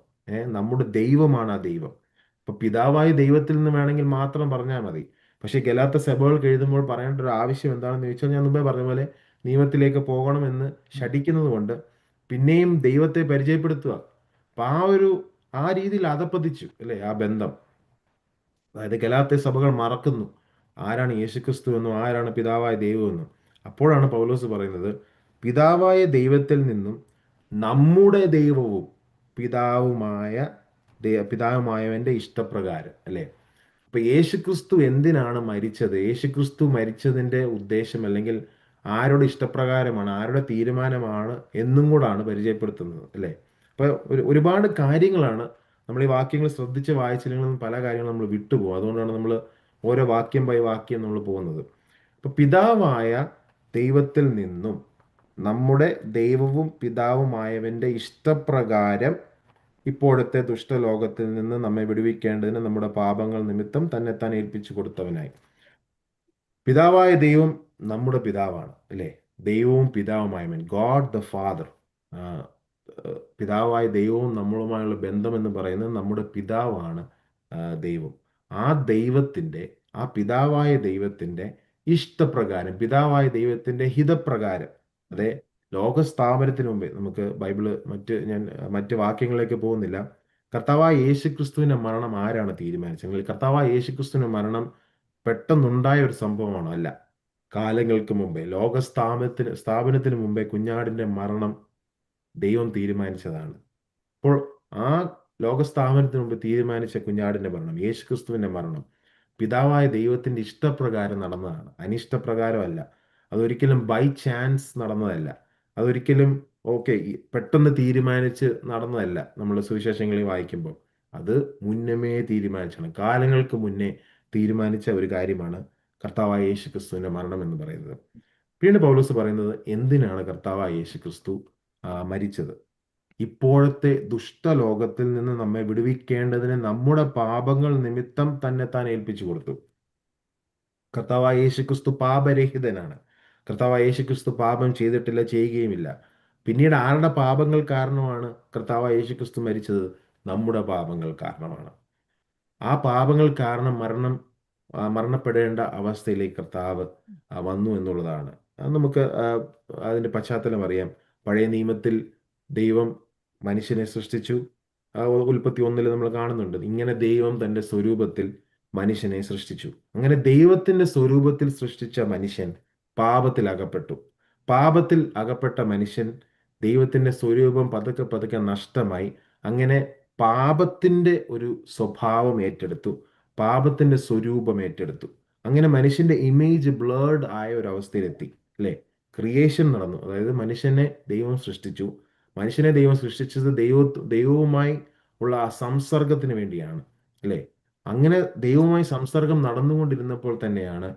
നമ്മുടെ ദൈവമാണ് ആ ദൈവം. അപ്പൊ പിതാവായ ദൈവത്തിൽ നിന്ന് വേണമെങ്കിൽ മാത്രം പറഞ്ഞാൽ മതി. പക്ഷേ ഗലാത്യ സഭകൾക്ക് എഴുതുമ്പോൾ പറയേണ്ട ഒരു ആവശ്യം എന്താണെന്ന് ചോദിച്ചാൽ, ഞാൻ മുമ്പേ പറഞ്ഞ പോലെ നിയമത്തിലേക്ക് പോകണമെന്ന് ശഠിക്കുന്നത് കൊണ്ട് പിന്നെയും ദൈവത്തെ പരിചയപ്പെടുത്തുക. അപ്പൊ ആ രീതിയിൽ അധപ്പതിച്ചു, അല്ലേ, ആ ബന്ധം. അതായത് ഗലാത്യ സഭകൾ മറക്കുന്നു ആരാണ് യേശുക്രിസ്തു എന്നും ആരാണ് പിതാവായ ദൈവമെന്നും. അപ്പോഴാണ് പൗലോസ് പറയുന്നത്, പിതാവായ ദൈവത്തിൽ നിന്നും നമ്മുടെ ദൈവവും പിതാവുമായവൻ്റെ ഇഷ്ടപ്രകാരം, അല്ലേ? അപ്പൊ യേശുക്രിസ്തു എന്തിനാണ് മരിച്ചത്, യേശുക്രിസ്തു മരിച്ചതിൻ്റെ ഉദ്ദേശം, അല്ലെങ്കിൽ ആരുടെ ഇഷ്ടപ്രകാരമാണ്, ആരുടെ തീരുമാനമാണ് എന്നും കൂടാണ് പരിചയപ്പെടുത്തുന്നത്, അല്ലേ? അപ്പൊ ഒരുപാട് കാര്യങ്ങളാണ് നമ്മൾ ഈ വാക്യങ്ങൾ ശ്രദ്ധിച്ച് വായിച്ചില്ലെങ്കിൽ പല കാര്യങ്ങളും നമ്മൾ വിട്ടുപോകും. അതുകൊണ്ടാണ് നമ്മൾ ഓരോ വാക്യം ബൈ വാക്യം നമ്മൾ പോകുന്നത്. അപ്പൊ പിതാവായ ദൈവത്തിൽ നിന്നും നമ്മുടെ ദൈവവും പിതാവുമായവൻ്റെ ഇഷ്ടപ്രകാരം ഇപ്പോഴത്തെ ദുഷ്ടലോകത്തിൽ നിന്ന് നമ്മെ വിടുവിക്കേണ്ടതിന് നമ്മുടെ പാപങ്ങൾ നിമിത്തം തന്നെത്താൻ ഏൽപ്പിച്ചു കൊടുത്തവനായി. പിതാവായ ദൈവം നമ്മുടെ പിതാവാണ്, അല്ലേ? ദൈവവും പിതാവുമായവൻ, ഗോഡ് ദ ഫാദർ. പിതാവായ ദൈവവും നമ്മളുമായുള്ള ബന്ധം എന്ന് പറയുന്നത് നമ്മുടെ പിതാവാണ് ദൈവം. ആ പിതാവായ ദൈവത്തിൻ്റെ ഇഷ്ടപ്രകാരം, പിതാവായ ദൈവത്തിൻ്റെ ഹിതപ്രകാരം, അതെ, ലോകസ്ഥാപനത്തിന് മുമ്പേ, നമുക്ക് ബൈബിള് ഞാൻ മറ്റ് വാക്യങ്ങളിലേക്ക് പോകുന്നില്ല, കർത്താവായ യേശുക്രിസ്തുവിന്റെ മരണം ആരാണ് തീരുമാനിച്ചത്? അല്ലെങ്കിൽ കർത്താവായ യേശുക്രിസ്തുവിന്റെ മരണം പെട്ടെന്നുണ്ടായ ഒരു സംഭവമാണോ? അല്ല. കാലങ്ങൾക്ക് മുമ്പേ, സ്ഥാപനത്തിന് മുമ്പേ കുഞ്ഞാടിന്റെ മരണം ദൈവം തീരുമാനിച്ചതാണ്. അപ്പോൾ ആ ലോകസ്ഥാപനത്തിന് മുമ്പ് തീരുമാനിച്ച കുഞ്ഞാടിന്റെ മരണം, യേശുക്രിസ്തുവിന്റെ മരണം, പിതാവായ ദൈവത്തിന്റെ ഇഷ്ടപ്രകാരം നടന്നതാണ്, അനിഷ്ടപ്രകാരമല്ല. അതൊരിക്കലും ബൈ ചാൻസ് നടന്നതല്ല. അതൊരിക്കലും പെട്ടെന്ന് തീരുമാനിച്ച് നടന്നതല്ല. നമ്മൾ സുവിശേഷങ്ങളിൽ വായിക്കുമ്പോൾ അത് മുന്നമേ തീരുമാനിച്ചാണ്, കാലങ്ങൾക്ക് മുന്നേ തീരുമാനിച്ച ഒരു കാര്യമാണ് കർത്താവായ യേശു ക്രിസ്തുവിന്റെ മരണം എന്ന് പറയുന്നത്. പിന്നീട് പൗലോസ് പറയുന്നത്, എന്തിനാണ് കർത്താവായ യേശു ക്രിസ്തു മരിച്ചത്? ഇപ്പോഴത്തെ ദുഷ്ടലോകത്തിൽ നിന്ന് നമ്മെ വിടുവിക്കേണ്ടതിന് നമ്മുടെ പാപങ്ങൾ നിമിത്തം തന്നെ താൻ ഏൽപ്പിച്ചു കൊടുത്തു. കർത്താവായ യേശുക്രിസ്തു പാപരഹിതനാണ്. കർത്താവായ യേശുക്രിസ്തു പാപം ചെയ്തിട്ടില്ല, ചെയ്യുകയുമില്ല. പിന്നീട് ആരുടെ പാപങ്ങൾ കാരണമാണ് കർത്താവായ യേശുക്രിസ്തു മരിച്ചത്? നമ്മുടെ പാപങ്ങൾ കാരണമാണ്. ആ പാപങ്ങൾ കാരണം മരണപ്പെടേണ്ട അവസ്ഥയിലേക്ക് കർത്താവ് വന്നു എന്നുള്ളതാണ്. അത് നമുക്ക് അതിൻ്റെ പശ്ചാത്തലം അറിയാം. പഴയ നിയമത്തിൽ ദൈവം മനുഷ്യനെ സൃഷ്ടിച്ചു. ഉൽപ്പത്തി 1 നമ്മൾ കാണുന്നുണ്ട്, ഇങ്ങനെ ദൈവം തൻ്റെ സ്വരൂപത്തിൽ മനുഷ്യനെ സൃഷ്ടിച്ചു. അങ്ങനെ ദൈവത്തിൻ്റെ സ്വരൂപത്തിൽ സൃഷ്ടിച്ച മനുഷ്യൻ പാപത്തിൽ അകപ്പെട്ടു. പാപത്തിൽ അകപ്പെട്ട മനുഷ്യൻ ദൈവത്തിൻ്റെ സ്വരൂപം പതുക്കെ പതുക്കെ നഷ്ടമായി. അങ്ങനെ പാപത്തിൻ്റെ ഒരു സ്വഭാവം ഏറ്റെടുത്തു, പാപത്തിൻ്റെ സ്വരൂപം ഏറ്റെടുത്തു. അങ്ങനെ മനുഷ്യന്റെ ഇമേജ് ബ്ലേർഡ് ആയ ഒരു അവസ്ഥയിലെത്തി, അല്ലേ? ക്രിയേഷൻ നടന്നു. അതായത് മനുഷ്യനെ ദൈവം സൃഷ്ടിച്ചു. മനുഷ്യനെ ദൈവം സൃഷ്ടിച്ചത് ദൈവവുമായി ഉള്ള ആ സംസർഗത്തിന് വേണ്ടിയാണ്, അല്ലേ? അങ്ങനെ ദൈവവുമായി സംസർഗം നടന്നുകൊണ്ടിരുന്നപ്പോൾ തന്നെയാണ്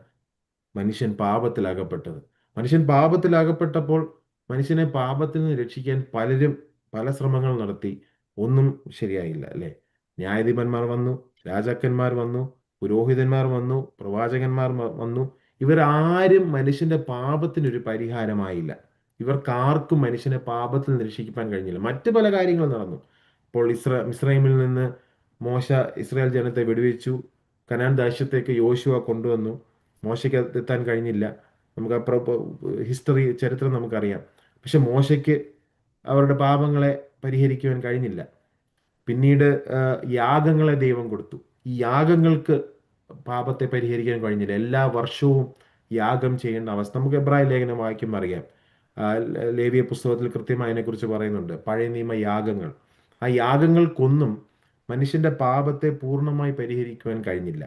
മനുഷ്യൻ പാപത്തിലകപ്പെട്ടത്. മനുഷ്യൻ പാപത്തിലകപ്പെട്ടപ്പോൾ മനുഷ്യനെ പാപത്തിൽ നിന്ന് രക്ഷിക്കാൻ പലരും പല ശ്രമങ്ങൾ നടത്തി. ഒന്നും ശരിയായില്ല, അല്ലേ? ന്യായാധിപന്മാർ വന്നു, രാജാക്കന്മാർ വന്നു, പുരോഹിതന്മാർ വന്നു, പ്രവാചകന്മാർ വന്നു. ഇവരാരും മനുഷ്യന്റെ പാപത്തിനൊരു പരിഹാരമായില്ല. ഇവർക്കാർക്കും മനുഷ്യനെ പാപത്തിൽ നിന്ന് രക്ഷിക്കാൻ കഴിഞ്ഞില്ല. മറ്റു പല കാര്യങ്ങളും നടന്നു. ഇപ്പോൾ മിസ്രൈമിൽ നിന്ന് മോശ ഇസ്രായേൽ ജനത്തെ വെടിവെച്ചു. കനാൻ ദേശത്തേക്ക് യോശുവ കൊണ്ടുവന്നു. മോശയ്ക്ക് എത്താൻ കഴിഞ്ഞില്ല. നമുക്ക് ഹിസ്റ്ററി, ചരിത്രം നമുക്കറിയാം. പക്ഷെ മോശയ്ക്ക് അവരുടെ പാപങ്ങളെ പരിഹരിക്കുവാൻ കഴിഞ്ഞില്ല. പിന്നീട് യാഗങ്ങളെ ദൈവം കൊടുത്തു. ഈ യാഗങ്ങൾക്ക് പാപത്തെ പരിഹരിക്കാൻ കഴിഞ്ഞില്ല. എല്ലാ വർഷവും യാഗം ചെയ്യേണ്ട അവസ്ഥ നമുക്ക് എബ്രായ ലേഖനം വായിക്കുമ്പോൾ അറിയാം. ലേവിയ പുസ്തകത്തിൽ കൃത്യമായി അതിനെക്കുറിച്ച് പറയുന്നുണ്ട്. പഴയ നിയമ യാഗങ്ങൾ, ആ യാഗങ്ങൾക്കൊന്നും മനുഷ്യന്റെ പാപത്തെ പൂർണ്ണമായി പരിഹരിക്കുവാൻ കഴിഞ്ഞില്ല.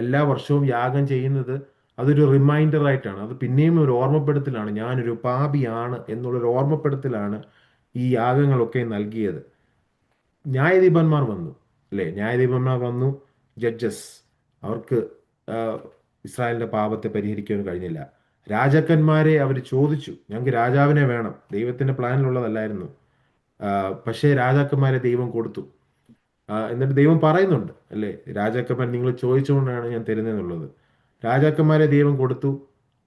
എല്ലാ വർഷവും യാഗം ചെയ്യുന്നത് അതൊരു റിമൈൻഡർ ആയിട്ടാണ്. അത് പിന്നെയും ഒരു ഓർമ്മപ്പെടുത്തലാണ്, ഞാനൊരു പാപിയാണ് എന്നുള്ളൊരു ഓർമ്മപ്പെടുത്തലാണ് ഈ യാഗങ്ങളൊക്കെ നൽകിയത്. ന്യായാധിപന്മാർ വന്നു, അല്ലേ? ന്യായാധിപന്മാർ വന്നു, ജഡ്ജസ്. അവർക്ക് ഇസ്രായേലിന്റെ പാപത്തെ പരിഹരിക്കാൻ കഴിഞ്ഞില്ല. രാജാക്കന്മാരെ അവർ ചോദിച്ചു, ഞങ്ങൾക്ക് രാജാവിനെ വേണം. ദൈവത്തിന്റെ പ്ലാനിലുള്ളതല്ലായിരുന്നു. പക്ഷേ രാജാക്കന്മാരെ ദൈവം കൊടുത്തു. എന്നിട്ട് ദൈവം പറയുന്നുണ്ട്, അല്ലേ? രാജാക്കന്മാർ നിങ്ങൾ ചോദിച്ചുകൊണ്ടാണ് ഞാൻ തരുന്നതെന്നുള്ളത്. രാജാക്കന്മാരെ ദൈവം കൊടുത്തു.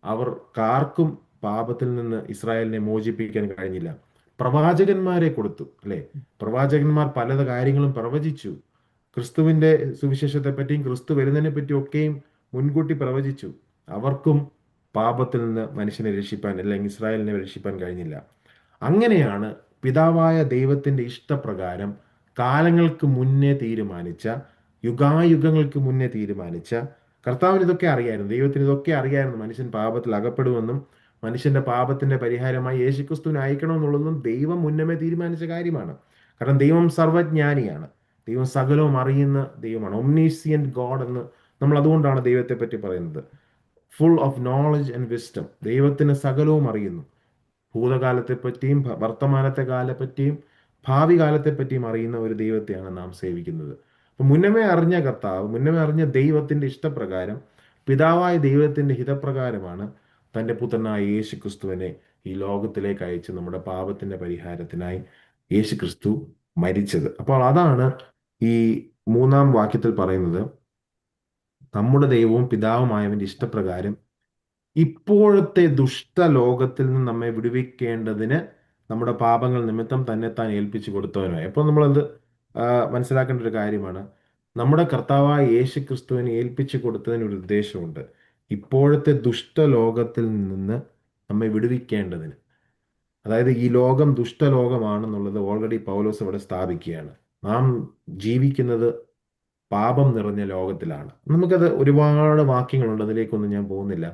അവർക്കാർക്കും പാപത്തിൽ നിന്ന് ഇസ്രായേലിനെ മോചിപ്പിക്കാൻ കഴിഞ്ഞില്ല. പ്രവാചകന്മാരെ കൊടുത്തു, അല്ലേ? പ്രവാചകന്മാർ പല കാര്യങ്ങളും പ്രവചിച്ചു. ക്രിസ്തുവിന്റെ സുവിശേഷത്തെ പറ്റിയും ക്രിസ്തു വരുന്നതിനെ പറ്റിയും ഒക്കെയും മുൻകൂട്ടി പ്രവചിച്ചു. അവർക്കും പാപത്തിൽ നിന്ന് മനുഷ്യനെ രക്ഷിപ്പാൻ, അല്ലെങ്കിൽ ഇസ്രായേലിനെ രക്ഷിപ്പാൻ കഴിഞ്ഞില്ല. അങ്ങനെയാണ് പിതാവായ ദൈവത്തിന്റെ ഇഷ്ടപ്രകാരം കാലങ്ങൾക്ക് മുന്നേ തീരുമാനിച്ച, യുഗായുഗങ്ങൾക്ക് മുന്നേ തീരുമാനിച്ച, കർത്താവിന് ഇതൊക്കെ അറിയായിരുന്നു, ദൈവത്തിന് ഇതൊക്കെ അറിയായിരുന്നു, മനുഷ്യൻ പാപത്തിൽ അകപ്പെടുമെന്നും മനുഷ്യന്റെ പാപത്തിന്റെ പരിഹാരമായി യേശുക്രിസ്തുവിനെ അയക്കണമെന്നുള്ളതും ദൈവം മുന്നമേ തീരുമാനിച്ച കാര്യമാണ്. കാരണം ദൈവം സർവജ്ഞാനിയാണ്, ദൈവം സകലവും അറിയുന്ന ദൈവമാണ്. ഒംനീസിയന്റ് ഗോഡ് എന്ന് നമ്മൾ അതുകൊണ്ടാണ് ദൈവത്തെ പറ്റി പറയുന്നത്, full of knowledge and wisdom. ദൈവത്തിന് സകലവും അറിയുന്നു. ഭൂതകാലത്തെ പറ്റിയും വർത്തമാനത്തെ കാലത്തെപ്പറ്റിയും ഭാവി കാലത്തെപ്പറ്റിയും അറിയുന്ന ഒരു ദൈവത്തെയാണ് നാം സേവിക്കുന്നത്. അപ്പൊ മുന്നമേ അറിഞ്ഞ കർത്താവ്, മുന്നമേ അറിഞ്ഞ ദൈവത്തിന്റെ ഇഷ്ടപ്രകാരം, പിതാവായ ദൈവത്തിന്റെ ഹിതപ്രകാരമാണ് തൻ്റെ പുത്രനായ യേശു ക്രിസ്തുവിനെ ഈ ലോകത്തിലേക്ക് അയച്ച് നമ്മുടെ പാപത്തിന്റെ പരിഹാരത്തിനായി യേശു ക്രിസ്തു മരിച്ചത്. അപ്പോൾ അതാണ് ഈ 3-ാം വാക്യത്തിൽ പറയുന്നത്, നമ്മുടെ ദൈവവും പിതാവുമായവന്റെ ഇഷ്ടപ്രകാരം ഇപ്പോഴത്തെ ദുഷ്ടലോകത്തിൽ നിന്ന് നമ്മെ വിടുവിക്കേണ്ടതിന് നമ്മുടെ പാപങ്ങൾ നിമിത്തം തന്നെ താൻ ഏൽപ്പിച്ചു കൊടുത്തവനായി. അപ്പോൾ നമ്മളത് മനസ്സിലാക്കേണ്ട ഒരു കാര്യമാണ്. നമ്മുടെ കർത്താവായ യേശു ക്രിസ്തുവിനെ ഏൽപ്പിച്ചു കൊടുത്തതിന് ഒരു ഉദ്ദേശമുണ്ട്. ഇപ്പോഴത്തെ ദുഷ്ടലോകത്തിൽ നിന്ന് നമ്മെ വിടുവിക്കേണ്ടതിന്. അതായത് ഈ ലോകം ദുഷ്ടലോകമാണെന്നുള്ളത് ഓൾറെഡി പൗലോസ് ഇവിടെ സ്ഥാപിക്കുകയാണ്. നാം ജീവിക്കുന്നത് പാപം നിറഞ്ഞ ലോകത്തിലാണ്. നമുക്കത് ഒരുപാട് വാക്യങ്ങളുണ്ട്, അതിലേക്കൊന്നും ഞാൻ പോകുന്നില്ല.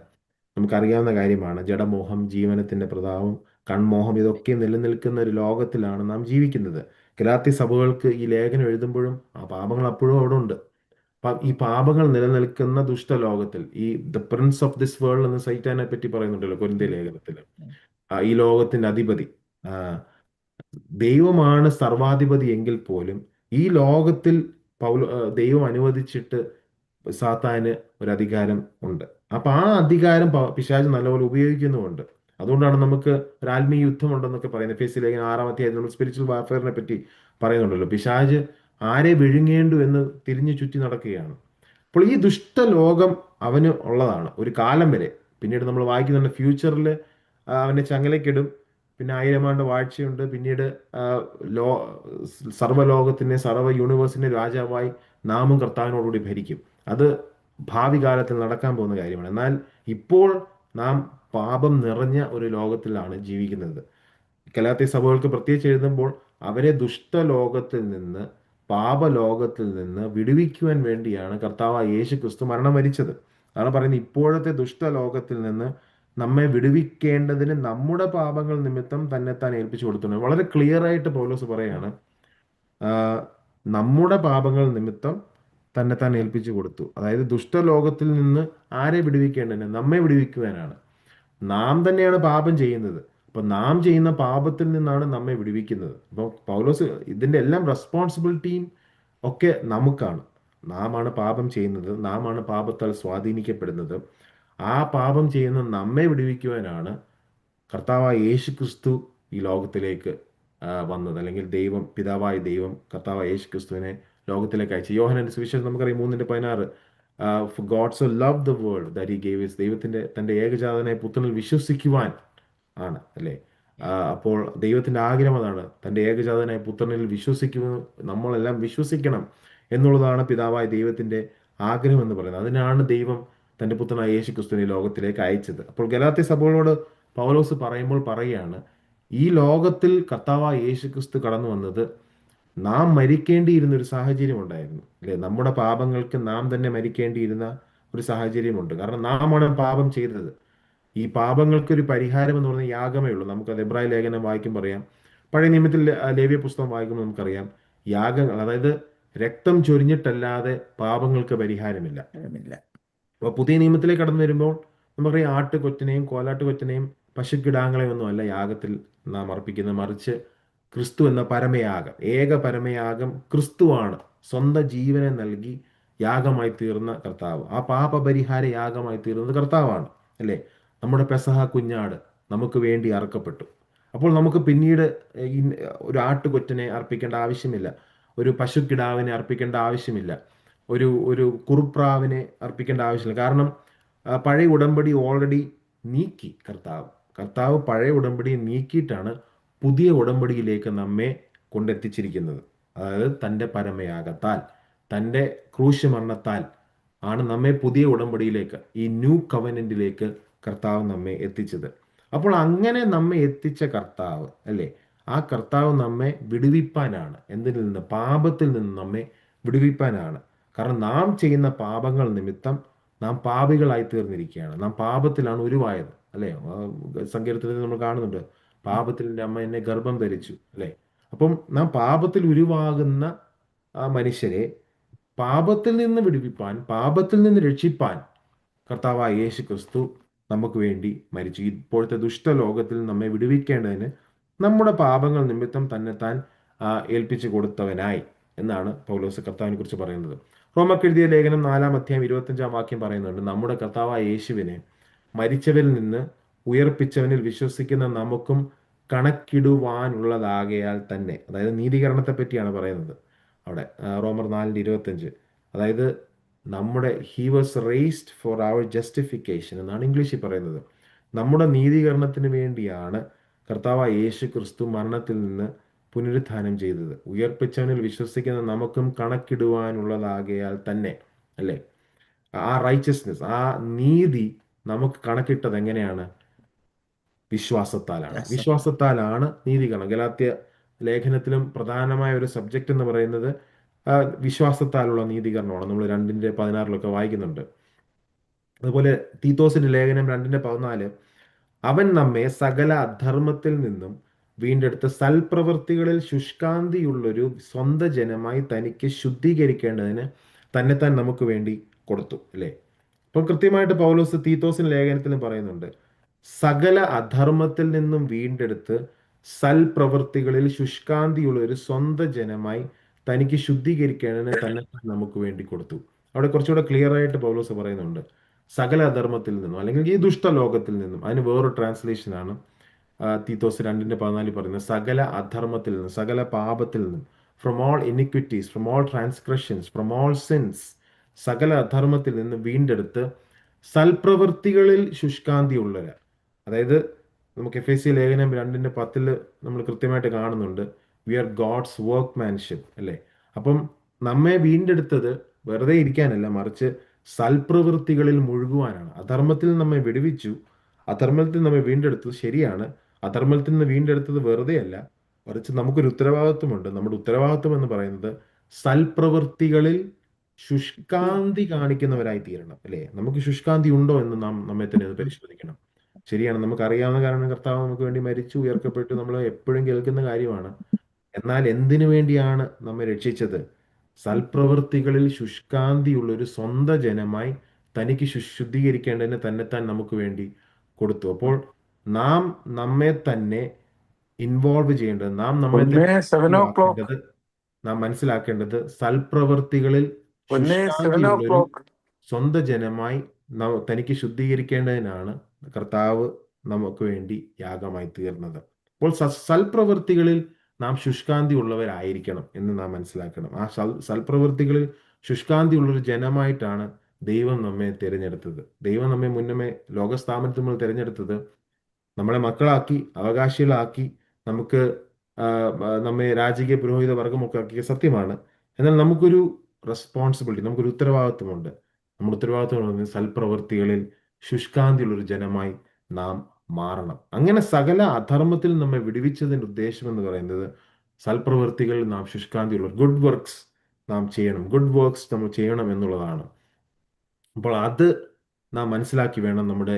നമുക്കറിയാവുന്ന കാര്യമാണ്. ജഡമോഹം, ജീവനത്തിന്റെ പ്രതാപം, കൺമോഹം, ഇതൊക്കെ നിലനിൽക്കുന്ന ഒരു ലോകത്തിലാണ് നാം ജീവിക്കുന്നത്. ഗലാത്യ സഭകൾക്ക് ഈ ലേഖനം എഴുതുമ്പോഴും ആ പാപങ്ങൾ അപ്പോഴും അവിടെ ഉണ്ട്. ഈ പാപങ്ങൾ നിലനിൽക്കുന്ന ദുഷ്ടലോകത്തിൽ, ഈ the Prince of this world എന്ന് സൈറ്റാനെ പറ്റി പറയുന്നുണ്ടല്ലോ കൊരിന്ത്യ ലേഖനത്തിൽ. ഈ ലോകത്തിന്റെ അധിപതി ദൈവമാണ് സർവാധിപതി എങ്കിൽ പോലും ഈ ലോകത്തിൽ ദൈവം അനുവദിച്ചിട്ട് സാത്താന് ഒരു അധികാരം ഉണ്ട്. അപ്പൊ ആ അധികാരം പിശാച് നല്ലപോലെ ഉപയോഗിക്കുന്നുമുണ്ട്. അതുകൊണ്ടാണ് നമുക്ക് ഒരു ആത്മീയ യുദ്ധം ഉണ്ടെന്നൊക്കെ പറയുന്നത്. എഫേസ്യ ലേഖനം 6-ാം അധ്യായത്തിൽ നമ്മൾ സ്പിരിച്വൽ വാർഫെയറിനെ പറ്റി പറയുന്നുണ്ടല്ലോ. പിശാച് ആരെ വിഴുങ്ങേണ്ടു എന്ന് തിരിഞ്ഞു ചുറ്റി നടക്കുകയാണ്. അപ്പോൾ ഈ ദുഷ്ടലോകം അവന് ഉള്ളതാണ് ഒരു കാലം വരെ. പിന്നീട് നമ്മൾ വായിക്കുന്നുണ്ട് ഫ്യൂച്ചറിൽ അവനെ ചങ്ങലയ്ക്കിടും, പിന്നെ 1000 ആണ്ട് വാഴ്ചയുണ്ട്, പിന്നീട് ആ, ലോ സർവ്വലോകത്തിൻ്റെ സർവ്വ യൂണിവേഴ്സിൻ്റെ രാജാവായി നാമും കർത്താവിനോടുകൂടി ഭരിക്കും. അത് ഭാവി കാലത്തിൽ നടക്കാൻ പോകുന്ന കാര്യമാണ്. എന്നാൽ ഇപ്പോൾ നാം പാപം നിറഞ്ഞ ഒരു ലോകത്തിലാണ് ജീവിക്കുന്നത്. ഗലാത്യ സഭകൾക്ക് പ്രത്യേകിച്ച് എഴുതുമ്പോൾ അവരെ ദുഷ്ടലോകത്തിൽ നിന്ന്, പാപലോകത്തിൽ നിന്ന് വിടുവിക്കുവാൻ വേണ്ടിയാണ് കർത്താവായ യേശു ക്രിസ്തു മരണം വരിച്ചത്. അതാണ് പറയുന്നത്, ഇപ്പോഴത്തെ ദുഷ്ടലോകത്തിൽ നിന്ന് നമ്മെ വിടുവിക്കേണ്ടതിന് നമ്മുടെ പാപങ്ങൾ നിമിത്തം തന്നെത്താൻ ഏൽപ്പിച്ചു കൊടുത്തിട്ടുണ്ട്. വളരെ ക്ലിയർ ആയിട്ട് പൗലോസ് പറയാണ്, ആ, നമ്മുടെ പാപങ്ങൾ നിമിത്തം തന്നെത്താൻ ഏൽപ്പിച്ചു കൊടുത്തു. അതായത് ദുഷ്ടലോകത്തിൽ നിന്ന് ആരെ വിടുവിക്കേണ്ടതിന്? നമ്മെ വിടുവിക്കുവാനാണ്. നാം തന്നെയാണ് പാപം ചെയ്യുന്നത്. അപ്പൊ നാം ചെയ്യുന്ന പാപത്തിൽ നിന്നാണ് നമ്മെ വിടുവിക്കുന്നത്. അപ്പോൾ പൗലോസ് ഇതിന്റെ എല്ലാം റെസ്പോൺസിബിലിറ്റിയും ഒക്കെ നമുക്കാണ്. നാം ആണ് പാപം ചെയ്യുന്നത്, നാം ആണ് പാപത്താൽ സ്വാധീനിക്കപ്പെടുന്നത്. ആ പാപം ചെയ്യുന്ന നമ്മെ വിടുവിക്കുവാനാണ് കർത്താവായ യേശു ക്രിസ്തു ഈ ലോകത്തിലേക്ക് വന്നത്. അല്ലെങ്കിൽ ദൈവം, പിതാവായ ദൈവം കർത്താവായ യേശു ക്രിസ്തുവിനെ ലോകത്തിലേക്ക് അയച്ചു. യോഹന്നാന്റെ സുവിശേഷം നമുക്കറിയാം 3:16, For God so loved the world that he gave his, ദൈവത്തിന്റെ തന്റെ ഏകജാതനായ പുത്രനിൽ വിശ്വസിക്കുവാൻ ആണ് അല്ലേ. അപ്പോൾ ദൈവത്തിന്റെ ആഗ്രഹം അതാണ്, തന്റെ ഏകജാതനായ പുത്രനിൽ വിശ്വസിക്കുന്ന നമ്മളെല്ലാം വിശ്വസിക്കണം എന്നുള്ളതാണ് പിതാവായ ദൈവത്തിന്റെ ആഗ്രഹം എന്ന് പറയുന്നത്. അതിനാണ് ദൈവം തന്റെ പുത്രനായ യേശു ക്രിസ്തുവിനെ ലോകത്തിലേക്ക് അയച്ചത്. അപ്പോൾ ഗലാത്യ സഭകളോട് പൗലോസ് പറയുമ്പോൾ പറയുകയാണ്, ഈ ലോകത്തിൽ കർത്താവായ യേശു ക്രിസ്തു കടന്നു വന്നത് നാം മരിക്കേണ്ടിയിരുന്ന ഒരു സാഹചര്യം ഉണ്ടായിരുന്നു അല്ലെ. നമ്മുടെ പാപങ്ങൾക്ക് നാം തന്നെ മരിക്കേണ്ടിയിരുന്ന ഒരു സാഹചര്യമുണ്ട്. കാരണം നാമാണ് പാപം ചെയ്തത്. ഈ പാപങ്ങൾക്ക് ഒരു പരിഹാരം എന്ന് പറയുന്ന യാഗമേ ഉള്ളൂ. നമുക്കത് എബ്രായ ലേഖനം വായിക്കും പറയാം, പഴയ നിയമത്തിൽ ലേവ്യ പുസ്തകം വായിക്കുമ്പോൾ നമുക്കറിയാം, യാഗങ്ങൾ, അതായത് രക്തം ചൊരിഞ്ഞിട്ടല്ലാതെ പാപങ്ങൾക്ക് പരിഹാരമില്ല. ഇല്ല. അപ്പോൾ പുതിയ നിയമത്തിലേക്ക് കടന്നു വരുമ്പോൾ നമുക്കറിയാം, ആട്ടുകൊറ്റനെയും കോലാട്ടുകൊറ്റനെയും പശുക്കിടാങ്ങളെയും ഒന്നും അല്ല യാഗത്തിൽ നാം അർപ്പിക്കുന്നത്, മറിച്ച് ക്രിസ്തു എന്ന പരമയാഗം, ഏക പരമയാഗം ക്രിസ്തുവാണ്. സ്വന്തം ജീവനെ നൽകി യാഗമായി തീർന്ന കർത്താവ്, ആ പാപപരിഹാര യാഗമായി തീർന്നത് കർത്താവാണ് അല്ലേ. നമ്മുടെ പെസഹ കുഞ്ഞാട് നമുക്ക് വേണ്ടി അറുക്കപ്പെട്ടു. അപ്പോൾ നമുക്ക് പിന്നീട് ഈ ഒരു ആട്ടുകൊറ്റനെ അർപ്പിക്കേണ്ട ആവശ്യമില്ല, ഒരു പശുക്കിടാവിനെ അർപ്പിക്കേണ്ട ആവശ്യമില്ല, ഒരു ഒരു കുറുപ്രാവിനെ അർപ്പിക്കേണ്ട ആവശ്യമില്ല. കാരണം പഴയ ഉടമ്പടി ഓൾറെഡി നീക്കി കർത്താവ്. കർത്താവ് പഴയ ഉടമ്പടി നീക്കിയിട്ടാണ് പുതിയ ഉടമ്പടിയിലേക്ക് നമ്മെ കൊണ്ടെത്തിച്ചിരിക്കുന്നത്. അതായത് തൻ്റെ പരമയാഗത്താൽ, തൻ്റെ ക്രൂശ് മരണത്താൽ ആണ് നമ്മെ പുതിയ ഉടമ്പടിയിലേക്ക്, ഈ ന്യൂ കവനന്റിലേക്ക് കർത്താവ് നമ്മെ എത്തിച്ചത്. അപ്പോൾ അങ്ങനെ നമ്മെ എത്തിച്ച കർത്താവ് അല്ലേ, ആ കർത്താവ് നമ്മെ വിടുവിപ്പാനാണ്. എന്തിൽ നിന്ന്? പാപത്തിൽ നിന്ന് നമ്മെ വിടുവിപ്പാനാണ്. കാരണം നാം ചെയ്യുന്ന പാപങ്ങൾ നിമിത്തം നാം പാപികളായി തീർന്നിരിക്കുകയാണ്. നാം പാപത്തിലാണ് ഉരുവായത് അല്ലേ. സങ്കീർത്തനത്തിൽ നമ്മൾ കാണുന്നുണ്ട്, പാപത്തിൽ എൻ്റെ അമ്മ എന്നെ ഗർഭം ധരിച്ചു അല്ലേ. അപ്പം നാം പാപത്തിൽ ഉരുവാകുന്ന ആ മനുഷ്യരെ പാപത്തിൽ നിന്ന് വിടുവിപ്പാൻ, പാപത്തിൽ നിന്ന് രക്ഷിപ്പാൻ കർത്താവായ യേശു ക്രിസ്തു നമുക്ക് വേണ്ടി മരിച്ചു. ഇപ്പോഴത്തെ ദുഷ്ടലോകത്തിൽ നമ്മെ വിടുവിക്കേണ്ടതിന് നമ്മുടെ പാപങ്ങൾ നിമിത്തം തന്നെത്താൻ ഏൽപ്പിച്ചു കൊടുത്തവനായി എന്നാണ് പൗലോസ് കർത്താവിനെ കുറിച്ച് പറയുന്നത്. റോമക്കെഴുതിയ ലേഖനം 4-ാം അധ്യായം 25-ാം വാക്യം പറയുന്നുണ്ട്, നമ്മുടെ കർത്താവായ യേശുവിനെ മരിച്ചവരിൽ നിന്ന് ഉയർപ്പിച്ചവനിൽ വിശ്വസിക്കുന്ന നമുക്കും കണക്കിടുവാനുള്ളതാകയാൽ തന്നെ. അതായത് നീതീകരണത്തെ പറ്റിയാണ് പറയുന്നത് അവിടെ, റോമർ 4:25. അതായത് നമ്മുടെ he was raised for our justification എന്നാണ് ഇംഗ്ലീഷിൽ പറയുന്നത്. നമ്മുടെ നീതീകരണത്തിന് വേണ്ടിയാണ് കർത്താവായ യേശു ക്രിസ്തു മരണത്തിൽ നിന്ന് പുനരുത്ഥാനം ചെയ്തത്. ഉയർപ്പിച്ചവനിൽ വിശ്വസിക്കുന്ന നമുക്കും കണക്കിടുവാനുള്ളതാകയാൽ തന്നെ അല്ലേ. ആ റൈച്ചസ്നെസ്, ആ നീതി നമുക്ക് കണക്കിട്ടത് എങ്ങനെയാണ്? വിശ്വാസത്താലാണ്. വിശ്വാസത്താലാണ് നീതീകരണം. ഗലാത്യ ലേഖനത്തിലും പ്രധാനമായ ഒരു സബ്ജക്റ്റ് എന്ന് പറയുന്നത് വിശ്വാസത്താലുള്ള നീതീകരണമാണ്. നമ്മൾ 2:16 വായിക്കുന്നുണ്ട്. അതുപോലെ തീത്തോസിന്റെ ലേഖനം 2:14, അവൻ നമ്മെ സകല അധർമ്മത്തിൽ നിന്നും വീണ്ടെടുത്ത് സൽപ്രവൃത്തികളിൽ ശുഷ്കാന്തിയുള്ളൊരു സ്വന്തം ജനമായി തനിക്ക് ശുദ്ധീകരിക്കേണ്ടതിന് തന്നെത്താൻ നമുക്ക് വേണ്ടി കൊടുത്തു അല്ലേ. അപ്പം കൃത്യമായിട്ട് പൗലോസ് തീത്തോസിന്റെ ലേഖനത്തിലും പറയുന്നുണ്ട്, സകല അധർമ്മത്തിൽ നിന്നും വീണ്ടെടുത്ത് സൽപ്രവൃത്തികളിൽ ശുഷ്കാന്തിയുള്ള ഒരു സ്വന്തം ജനമായി തനിക്ക് ശുദ്ധീകരിക്കേണ്ടതിന് തന്നെ നമുക്ക് വേണ്ടി കൊടുത്തു. അവിടെ കുറച്ചുകൂടെ ക്ലിയർ ആയിട്ട് പൗലോസ് പറയുന്നുണ്ട്, സകല അധർമ്മത്തിൽ നിന്നും, അല്ലെങ്കിൽ ഈ ദുഷ്ടലോകത്തിൽ നിന്നും. അതിന് വേറൊരു ട്രാൻസ്ലേഷനാണ് തീത്തോസ് 2:14 പറയുന്നത്, സകല അധർമ്മത്തിൽ നിന്നും, സകല പാപത്തിൽ നിന്നും, from all iniquities, from all transgressions, from all since, സകല അധർമ്മത്തിൽ നിന്ന് വീണ്ടെടുത്ത് സൽപ്രവൃത്തികളിൽ ശുഷ്കാന്തിയുള്ളവർ. അതായത് നമുക്ക് എഫ് ലേഖനം 2:10 നമ്മൾ കൃത്യമായിട്ട് കാണുന്നുണ്ട്, വി ആർ ഗോഡ്സ് വർക്ക്മാൻഷിപ്പ് അല്ലേ. അപ്പം നമ്മെ വീണ്ടെടുത്തത് വെറുതെ ഇരിക്കാനല്ല, മറിച്ച് സൽപ്രവൃത്തികളിൽ മുഴുകുവാനാണ്. അധർമ്മത്തിൽ നമ്മെ വിടുവിച്ചു, അധർമ്മത്തിൽ നമ്മെ വീണ്ടെടുത്തു, ശരിയാണ്. അധർമ്മത്തിൽ നിന്ന് വീണ്ടെടുത്തത് വെറുതെ അല്ല, മറിച്ച് നമുക്കൊരു ഉത്തരവാദിത്വമുണ്ട്. നമ്മുടെ ഉത്തരവാദിത്വം എന്ന് പറയുന്നത് സൽപ്രവൃത്തികളിൽ ശുഷ്കാന്തി കാണിക്കുന്നവരായി തീരണം അല്ലേ. നമുക്ക് ശുഷ്കാന്തി ഉണ്ടോ എന്ന് നാം നമ്മെ തന്നെ ഒന്ന് പരിശോധിക്കണം. ശരിയാണ്, നമുക്കറിയാവുന്ന കാരണം കർത്താവ് നമുക്ക് വേണ്ടി മരിച്ചു ഉയർക്കപ്പെട്ടു, നമ്മൾ എപ്പോഴും കേൾക്കുന്ന കാര്യമാണ്. എന്നാൽ എന്തിനു വേണ്ടിയാണ് നമ്മെ രക്ഷിച്ചത്? സൽപ്രവൃത്തികളിൽ ശുഷ്കാന്തിയുള്ള ഒരു സ്വന്തം ജനമായി തനിക്ക് ശുദ്ധീകരിക്കേണ്ടതിന് തന്നെത്താൻ നമുക്ക് വേണ്ടി കൊടുത്തു. അപ്പോൾ നാം നമ്മെ തന്നെ ഇൻവോൾവ് ചെയ്യേണ്ടത്, നാം നമ്മെ പൊന്നെ തന്നെ സെവൻ active ഓ ക്ലോക്ക് ആക്കേണ്ടത്, നാം മനസ്സിലാക്കേണ്ടത് സൽപ്രവൃത്തികളിൽ പൊന്നെ 7 ശുഷ്കാന്തിയുള്ളൊരു o'clock. സ്വന്തം ജനമായി തനിക്ക് ശുദ്ധീകരിക്കേണ്ടതിനാണ് കർത്താവ് നമുക്ക് വേണ്ടി യാഗമായി തീർന്നത്. അപ്പോൾ സൽപ്രവൃത്തികളിൽ നാം ശുഷ്കാന്തി ഉള്ളവരായിരിക്കണം എന്ന് നാം മനസ്സിലാക്കണം. ആ സൽപ്രവൃത്തികളിൽ ശുഷ്കാന്തി ഉള്ളൊരു ജനമായിട്ടാണ് ദൈവം നമ്മെ തിരഞ്ഞെടുത്തത്. ദൈവം നമ്മെ മുന്നമേ ലോകസ്ഥാപനത്തിൽ നമ്മൾ തിരഞ്ഞെടുത്തത് നമ്മളെ മക്കളാക്കി, അവകാശികളാക്കി, നമുക്ക് നമ്മെ രാജകീയ പുരോഹിത വർഗമൊക്കെ ആക്കിയ സത്യമാണ്. എന്നാൽ നമുക്കൊരു റെസ്പോൺസിബിലിറ്റി, നമുക്കൊരു ഉത്തരവാദിത്വമുണ്ട്. നമ്മുടെ ഉത്തരവാദിത്വം എന്ന് പറയുന്നത് സൽപ്രവൃത്തികളിൽ ശുഷ്കാന്തിയുള്ളൊരു ജനമായി നാം മാറണം. അങ്ങനെ സകല അധർമ്മത്തിൽ നമ്മെ വിടുവിച്ചതിൻ്റെ ഉദ്ദേശം എന്ന് പറയുന്നത് സൽപ്രവൃത്തികളിൽ നാം ശുഷ്കാന്തിയുള്ള ഗുഡ് വർക്ക്സ് നാം ചെയ്യണം, ഗുഡ് വർക്ക്സ് നമ്മൾ ചെയ്യണം എന്നുള്ളതാണ്. അപ്പോൾ അത് നാം മനസ്സിലാക്കി വേണം നമ്മുടെ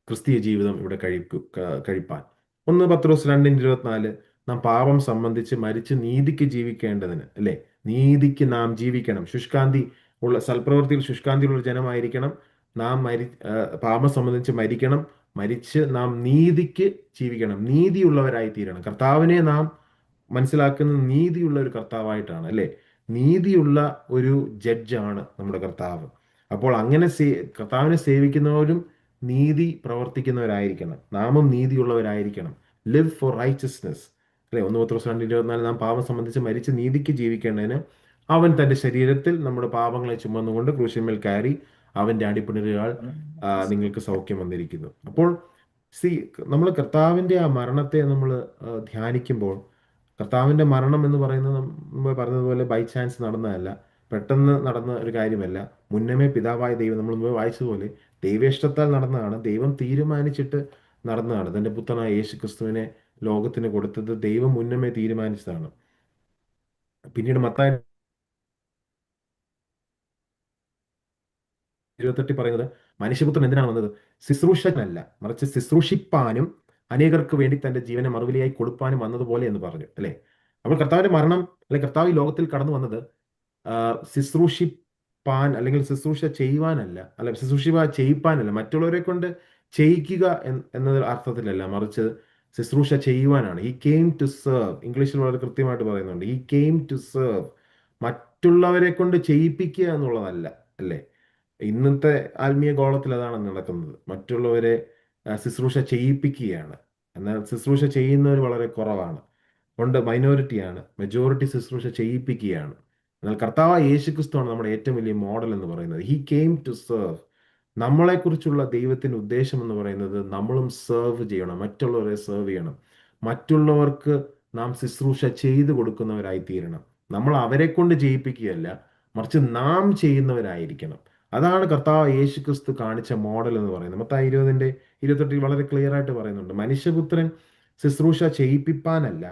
ക്രിസ്തീയ ജീവിതം ഇവിടെ കഴിപ്പാൻ. 1 പത്രോസ് 2:24, നാം പാപം സംബന്ധിച്ച് മരിച്ച് നീതിക്ക് ജീവിക്കേണ്ടതിന് അല്ലേ. നീതിക്ക് നാം ജീവിക്കണം. ശുഷ്കാന്തി ഉള്ള സൽപ്രവൃത്തിയിൽ ശുഷ്കാന്തിയുള്ള ജനമായിരിക്കണം. നാം പാപം സംബന്ധിച്ച് മരിക്കണം, മരിച്ച് നാം നീതിക്ക് ജീവിക്കണം, നീതിയുള്ളവരായി തീരണം. കർത്താവിനെ നാം മനസ്സിലാക്കുന്നത് നീതിയുള്ള ഒരു കർത്താവായിട്ടാണ് അല്ലേ. നീതിയുള്ള ഒരു ജഡ്ജാണ് നമ്മുടെ കർത്താവ്. അപ്പോൾ അങ്ങനെ കർത്താവിനെ സേവിക്കുന്നവരും നീതി പ്രവർത്തിക്കുന്നവരായിരിക്കണം, നാമും നീതിയുള്ളവരായിരിക്കണം. ലിവ് ഫോർ റൈച്ചസ്നെസ് അല്ലെ. 1 പത്രോസ് 2:24, നാം പാപം സംബന്ധിച്ച് മരിച്ച് നീതിക്ക് ജീവിക്കേണ്ടതിന് അവൻ തന്റെ ശരീരത്തിൽ നമ്മുടെ പാപങ്ങളെ ചുമന്നുകൊണ്ട് ക്രൂശിന്മേൽ കയറി അവന്റെ അടിപ്പിണരുകൾ നിങ്ങൾക്ക് സൗഖ്യം വന്നിരിക്കുന്നു. അപ്പോൾ നമ്മൾ കർത്താവിന്റെ ആ മരണത്തെ നമ്മൾ ധ്യാനിക്കുമ്പോൾ, കർത്താവിന്റെ മരണം എന്ന് പറയുന്നത് നമ്മൾ പറഞ്ഞതുപോലെ ബൈ ചാൻസ് നടന്നതല്ല, പെട്ടെന്ന് നടന്ന ഒരു കാര്യമല്ല. മുന്നമേ പിതാവായ ദൈവം, നമ്മൾ മുമ്പ് വായിച്ചതുപോലെ ദൈവേഷ്ടത്താൽ നടന്നതാണ്. ദൈവം തീരുമാനിച്ചിട്ട് നടന്നതാണ്. തന്റെ പുത്രനായ യേശു ക്രിസ്തുവിനെ ലോകത്തിന് കൊടുത്തത് ദൈവം മുന്നമേ തീരുമാനിച്ചതാണ്. പിന്നീട് മത്തായി 28 പറയുന്നത്, മനുഷ്യപുത്രൻ എന്തിനാണ് വന്നത്? ശുശ്രൂഷനല്ല, മറിച്ച് ശുശ്രൂഷിപ്പാനും അനേകർക്ക് വേണ്ടി തന്റെ ജീവനെ മറുവിലയായി കൊടുപ്പാനും വന്നതുപോലെ എന്ന് പറഞ്ഞു അല്ലെ. അപ്പോൾ കർത്താവിന്റെ മരണം, അല്ലെ കർത്താവ് ഈ ലോകത്തിൽ കടന്നു വന്നത് ശുശ്രൂഷിപ്പാൻ അല്ലെങ്കിൽ ശുശ്രൂഷ ചെയ്യുവാനല്ല, അല്ല ശുശ്രൂഷ ചെയ്യിപ്പാനല്ല, മറ്റുള്ളവരെ കൊണ്ട് ചെയ്യിക്കുക എന്ന അർത്ഥത്തിലല്ല, മറിച്ച് ശുശ്രൂഷ ചെയ്യുവാനാണ്. He came to serve. ഇംഗ്ലീഷിൽ വളരെ കൃത്യമായിട്ട് പറയുന്നുണ്ട്, ഹി കെയിം ടു സെർവ്. മറ്റുള്ളവരെ കൊണ്ട് ചെയ്യിപ്പിക്കുക എന്നുള്ളതല്ല അല്ലേ. ഇന്നത്തെ ആത്മീയ ഗോളത്തിൽ അതാണ് നടക്കുന്നത്. മറ്റുള്ളവരെ ശുശ്രൂഷ ചെയ്യിപ്പിക്കുകയാണ്. എന്നാൽ ശുശ്രൂഷ ചെയ്യുന്നവർ വളരെ കുറവാണ്, കൊണ്ട് മൈനോറിറ്റിയാണ്. മെജോറിറ്റി ശുശ്രൂഷ ചെയ്യിപ്പിക്കുകയാണ്. എന്നാൽ കർത്താവ് യേശുക്രിസ്തുവാണ് നമ്മുടെ ഏറ്റവും വലിയ മോഡൽ എന്ന് പറയുന്നത്. He came to serve. നമ്മളെക്കുറിച്ചുള്ള ദൈവത്തിൻ്റെ ഉദ്ദേശം എന്ന് പറയുന്നത് നമ്മളും സെർവ് ചെയ്യണം, മറ്റുള്ളവരെ സെർവ് ചെയ്യണം, മറ്റുള്ളവർക്ക് നാം ശുശ്രൂഷ ചെയ്തു കൊടുക്കുന്നവരായി തീരണം. നമ്മൾ അവരെ കൊണ്ട് ചെയ്യിപ്പിക്കുകയല്ല, മറിച്ച് നാം ചെയ്യുന്നവരായിരിക്കണം. അതാണ് കർത്താവ് യേശുക്രിസ്തു കാണിച്ച മോഡൽ എന്ന് പറയുന്നത്. മത്തായി 20:28 വളരെ ക്ലിയർ ആയിട്ട് പറയുന്നുണ്ട്, മനുഷ്യപുത്രൻ ശുശ്രൂഷ ചെയ്യിപ്പിപ്പാനല്ല,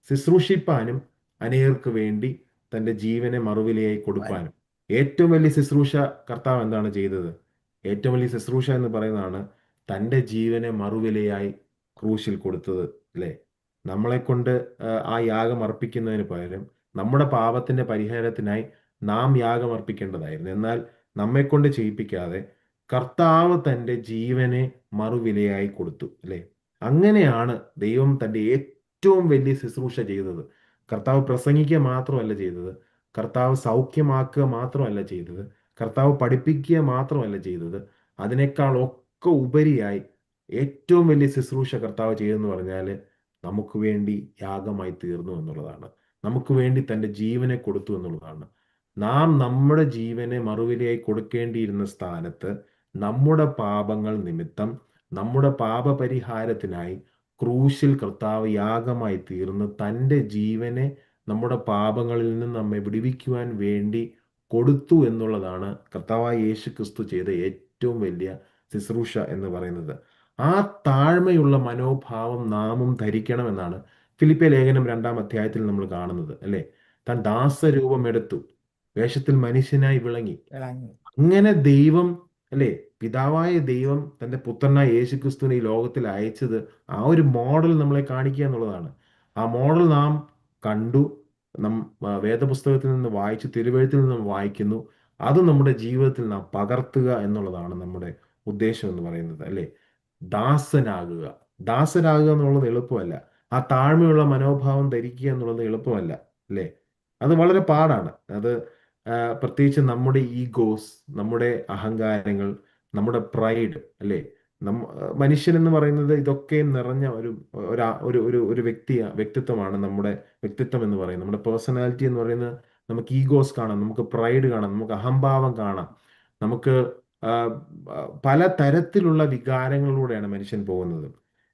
ശുശ്രൂഷിപ്പാനും അനേകർക്ക് വേണ്ടി തൻ്റെ ജീവനെ മറുവിലയായി കൊടുപ്പാനും. ഏറ്റവും വലിയ ശുശ്രൂഷ കർത്താവ് എന്താണ് ചെയ്തത്? ഏറ്റവും വലിയ ശുശ്രൂഷ എന്ന് പറയുന്നതാണ് തൻ്റെ ജീവനെ മറുവിലയായി ക്രൂശിൽ കൊടുത്തത് അല്ലേ. നമ്മളെ കൊണ്ട് ആ യാഗം അർപ്പിക്കുന്നതിന് പകരം നമ്മുടെ പാപത്തിന്റെ പരിഹാരത്തിനായി നാം യാഗം അർപ്പിക്കേണ്ടതായിരുന്നു. എന്നാൽ നമ്മെ കൊണ്ട് ചെയ്യിപ്പിക്കാതെ കർത്താവ് തൻ്റെ ജീവനെ മറുവിലയായി കൊടുത്തു അല്ലേ. അങ്ങനെയാണ് ദൈവം തൻ്റെ ഏറ്റവും വലിയ ശുശ്രൂഷ ചെയ്തത്. കർത്താവ് പ്രസംഗിക്കുക മാത്രമല്ല ചെയ്തത്, കർത്താവ് സൗഖ്യമാക്കുക മാത്രമല്ല ചെയ്തത്, കർത്താവ് പഠിപ്പിക്കുക മാത്രമല്ല ചെയ്തത്, അതിനേക്കാൾ ഒക്കെ ഉപരിയായി ഏറ്റവും വലിയ ശുശ്രൂഷ കർത്താവ് ചെയ്തെന്ന് പറഞ്ഞാൽ നമുക്ക് വേണ്ടി യാഗമായി തീർന്നു എന്നുള്ളതാണ്. നമുക്ക് വേണ്ടി തൻ്റെ ജീവനെ കൊടുത്തു എന്നുള്ളതാണ്. നാം നമ്മുടെ ജീവനെ മറുവിലയായി കൊടുക്കേണ്ടിയിരുന്ന സ്ഥാനത്ത് നമ്മുടെ പാപങ്ങൾ നിമിത്തം നമ്മുടെ പാപപരിഹാരത്തിനായി ക്രൂശിൽ കർത്താവ് യാഗമായി തീർന്ന് തൻ്റെ ജീവനെ നമ്മുടെ പാപങ്ങളിൽ നിന്ന് നമ്മെ വിടുവിക്കുവാൻ വേണ്ടി കൊടുത്തു എന്നുള്ളതാണ് കർത്താവായ യേശു ക്രിസ്തു ചെയ്ത ഏറ്റവും വലിയ ശുശ്രൂഷ എന്ന് പറയുന്നത്. ആ താഴ്മയുള്ള മനോഭാവം നാമും ധരിക്കണമെന്നാണ് ഫിലിപ്പിയ ലേഖനം 2-ാം അധ്യായത്തിൽ നമ്മൾ കാണുന്നത്, അല്ലേ? താൻ ദാസരൂപം എടുത്തു, വേഷത്തിൽ മനുഷ്യനായി വിളങ്ങി. വിളങ്ങി. അങ്ങനെ ദൈവം, അല്ലേ, പിതാവായ ദൈവം തൻ്റെ പുത്രനായ യേശുക്രിസ്തുവിനെ ഈ ലോകത്തിൽ അയച്ചത് ആ ഒരു മോഡൽ നമ്മളെ കാണിക്കുക എന്നുള്ളതാണ്. ആ മോഡൽ നാം കണ്ടു, നം വേദപുസ്തകത്തിൽ നിന്ന് വായിച്ചു, തിരുവെഴുത്തിൽ നിന്ന് വായിക്കുന്നു. അത് നമ്മുടെ ജീവിതത്തിൽ നാം പകർത്തുക എന്നുള്ളതാണ് നമ്മുടെ ഉദ്ദേശം എന്ന് പറയുന്നത്, അല്ലേ? ദാസനാകുക. ദാസനാകുക എന്നുള്ളത് എളുപ്പമല്ല. ആ താഴ്മയുള്ള മനോഭാവം ധരിക്കുക എന്നുള്ളത് എളുപ്പമല്ല, അല്ലേ? അത് വളരെ പാടാണ്. അത് പ്രത്യേകിച്ച് നമ്മുടെ ഈഗോസ്, നമ്മുടെ അഹങ്കാരങ്ങൾ, നമ്മുടെ പ്രൈഡ്, അല്ലേ? മനുഷ്യൻ എന്ന് പറയുന്നത് ഇതൊക്കെ നിറഞ്ഞ ഒരു വ്യക്തിത്വമാണ് നമ്മുടെ വ്യക്തിത്വം എന്ന് പറയുന്നത്. നമ്മുടെ പേഴ്സണാലിറ്റി എന്ന് പറയുന്നത്, നമുക്ക് ഈഗോസ് കാണാം, നമുക്ക് പ്രൈഡ് കാണാം, നമുക്ക് അഹംഭാവം കാണാം, നമുക്ക് ആ, പല തരത്തിലുള്ള വികാരങ്ങളിലൂടെയാണ് മനുഷ്യൻ പോകുന്നത്.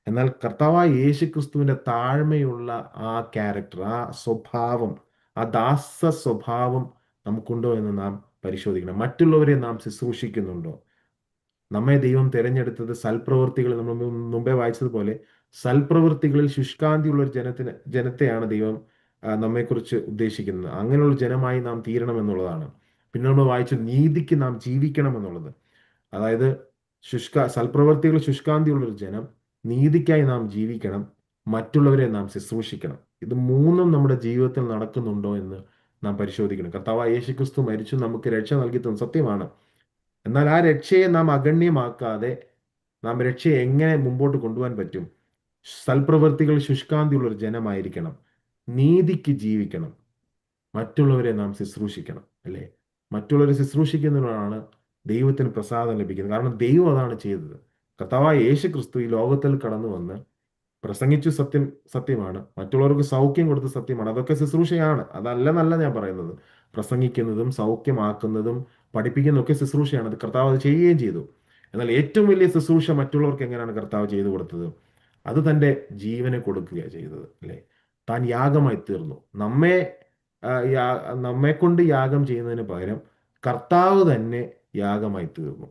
എന്നാൽ കർത്താവായ യേശു ക്രിസ്തുവിന്റെ താഴ്മയുള്ള ആ ക്യാരക്ടർ, ആ സ്വഭാവം, ആ ദാസ സ്വഭാവം നമുക്കുണ്ടോ എന്ന് നാം പരിശോധിക്കണം. മറ്റുള്ളവരെ നാം ശുശ്രൂഷിക്കുന്നുണ്ടോ? നമ്മെ ദൈവം തിരഞ്ഞെടുത്തത് സൽപ്രവൃത്തികൾ, നമ്മൾ മുമ്പേ വായിച്ചതുപോലെ സൽപ്രവൃത്തികളിൽ ശുഷ്കാന്തിയുള്ള ഒരു ജനത്തെയാണ് ദൈവം നമ്മെക്കുറിച്ച് ഉദ്ദേശിക്കുന്നത്. അങ്ങനെയുള്ള ജനമായി നാം തീരണം എന്നുള്ളതാണ്. പിന്നെ നമ്മൾ വായിച്ചു നീതിക്ക് നാം ജീവിക്കണം എന്നുള്ളത്. അതായത് സൽപ്രവൃത്തികൾ ശുഷ്കാന്തിയുള്ള ഒരു ജനം, നീതിക്കായി നാം ജീവിക്കണം, മറ്റുള്ളവരെ നാം ശുശ്രൂഷിക്കണം. ഇത് മൂന്നും നമ്മുടെ ജീവിതത്തിൽ നടക്കുന്നുണ്ടോ എന്ന് നാം പരിശോധിക്കണം. കർത്താവായ യേശുക്രിസ്തു മരിച്ചു നമുക്ക് രക്ഷ നൽകി തന്നു, സത്യമാണ്. എന്നാൽ ആ രക്ഷയെ നാം അഗണ്യമാക്കാതെ നാം രക്ഷയെ എങ്ങനെ മുമ്പോട്ട് കൊണ്ടുപോകാൻ പറ്റും? സൽപ്രവൃത്തികൾ ശുഷ്കാന്തിയുള്ള ഒരു ജനമായിരിക്കണം, നീതിക്ക് ജീവിക്കണം, മറ്റുള്ളവരെ നാം ശുശ്രൂഷിക്കണം, അല്ലേ? മറ്റുള്ളവരെ ശുശ്രൂഷിക്കുന്നതിനാണ് ദൈവത്തിന് പ്രസാദം ലഭിക്കുന്നത്. കാരണം ദൈവം അതാണ് ചെയ്തത്. കർത്താവായ യേശു ക്രിസ്തു ഈ ലോകത്തിൽ കടന്നു വന്ന് പ്രസംഗിച്ചു, സത്യമാണ്. മറ്റുള്ളവർക്ക് സൗഖ്യം കൊടുത്ത സത്യമാണ്. അതൊക്കെ ശുശ്രൂഷയാണ്, അതല്ലെന്നല്ല ഞാൻ പറയുന്നത്. പ്രസംഗിക്കുന്നതും സൗഖ്യമാക്കുന്നതും പഠിപ്പിക്കുന്നതൊക്കെ ശുശ്രൂഷയാണ്. അത് കർത്താവ് അത് ചെയ്യുകയും ചെയ്തു. എന്നാൽ ഏറ്റവും വലിയ ശുശ്രൂഷ മറ്റുള്ളവർക്ക് എങ്ങനെയാണ് കർത്താവ് ചെയ്തു കൊടുത്തത്? അത് തൻ്റെ ജീവനെ കൊടുക്കുകയാണ് ചെയ്തത്, അല്ലേ? താൻ യാഗമായി തീർന്നു. നമ്മെ കൊണ്ട് യാഗം ചെയ്യുന്നതിന് പകരം കർത്താവ് തന്നെ യാഗമായി തീർന്നു.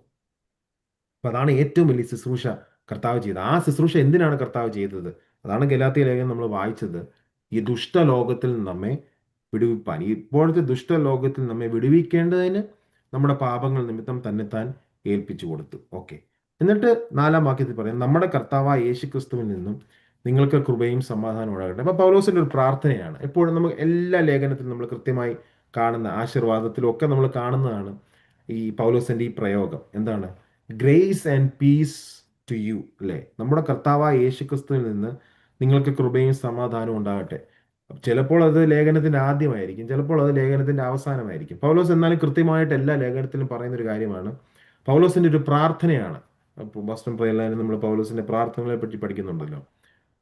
അപ്പൊ അതാണ് ഏറ്റവും വലിയ ശുശ്രൂഷ കർത്താവ് ചെയ്തത്. ആ ശുശ്രൂഷ എന്തിനാണ് കർത്താവ് ചെയ്തത്? അതാണ് ഗലാത്യ ലേഖനം നമ്മൾ വായിച്ചത്. ഈ ദുഷ്ടലോകത്തിൽ നമ്മെ വിടുവിപ്പാൻ, ഇപ്പോഴത്തെ ദുഷ്ടലോകത്തിൽ നമ്മെ വിടുവിക്കേണ്ടതിന് നമ്മുടെ പാപങ്ങൾ നിമിത്തം തന്നെത്താൻ ഏൽപ്പിച്ചു കൊടുത്തു. ഓക്കെ. എന്നിട്ട് 4-ാം വാക്യത്തിൽ പറയാം, നമ്മുടെ കർത്താവായ യേശു ക്രിസ്തുവിൽ നിന്നും നിങ്ങൾക്ക് കൃപയും സമാധാനവും ഉണ്ടാകട്ടെ. അപ്പൊ പൗലോസിന്റെ ഒരു പ്രാർത്ഥനയാണ്. എപ്പോഴും നമുക്ക് എല്ലാ ലേഖനത്തിലും നമ്മൾ കൃത്യമായി കാണുന്ന, ആശീർവാദത്തിലും ഒക്കെ നമ്മൾ കാണുന്നതാണ് ഈ പൗലോസിന്റെ ഈ പ്രയോഗം. എന്താണ്? Grace and peace to you, അല്ലേ? നമ്മുടെ കർത്താവായ യേശു ക്രിസ്തുവിൽ നിന്ന് നിങ്ങൾക്ക് കൃപയും സമാധാനവും ഉണ്ടാകട്ടെ. ചിലപ്പോൾ അത് ലേഖനത്തിന്റെ ആദ്യമായിരിക്കും, ചിലപ്പോൾ അത് ലേഖനത്തിന്റെ അവസാനമായിരിക്കും. പൗലോസ് എന്നാലും കൃത്യമായിട്ട് എല്ലാ ലേഖനത്തിലും പറയുന്ന ഒരു കാര്യമാണ്. പൗലോസിന്റെ ഒരു പ്രാർത്ഥനയാണ്. ബോസ്റ്റൺ പ്രയർ ലൈനിൽ നമ്മൾ പൗലോസിന്റെ പ്രാർത്ഥനകളെ പറ്റി പഠിക്കുന്നുണ്ടല്ലോ.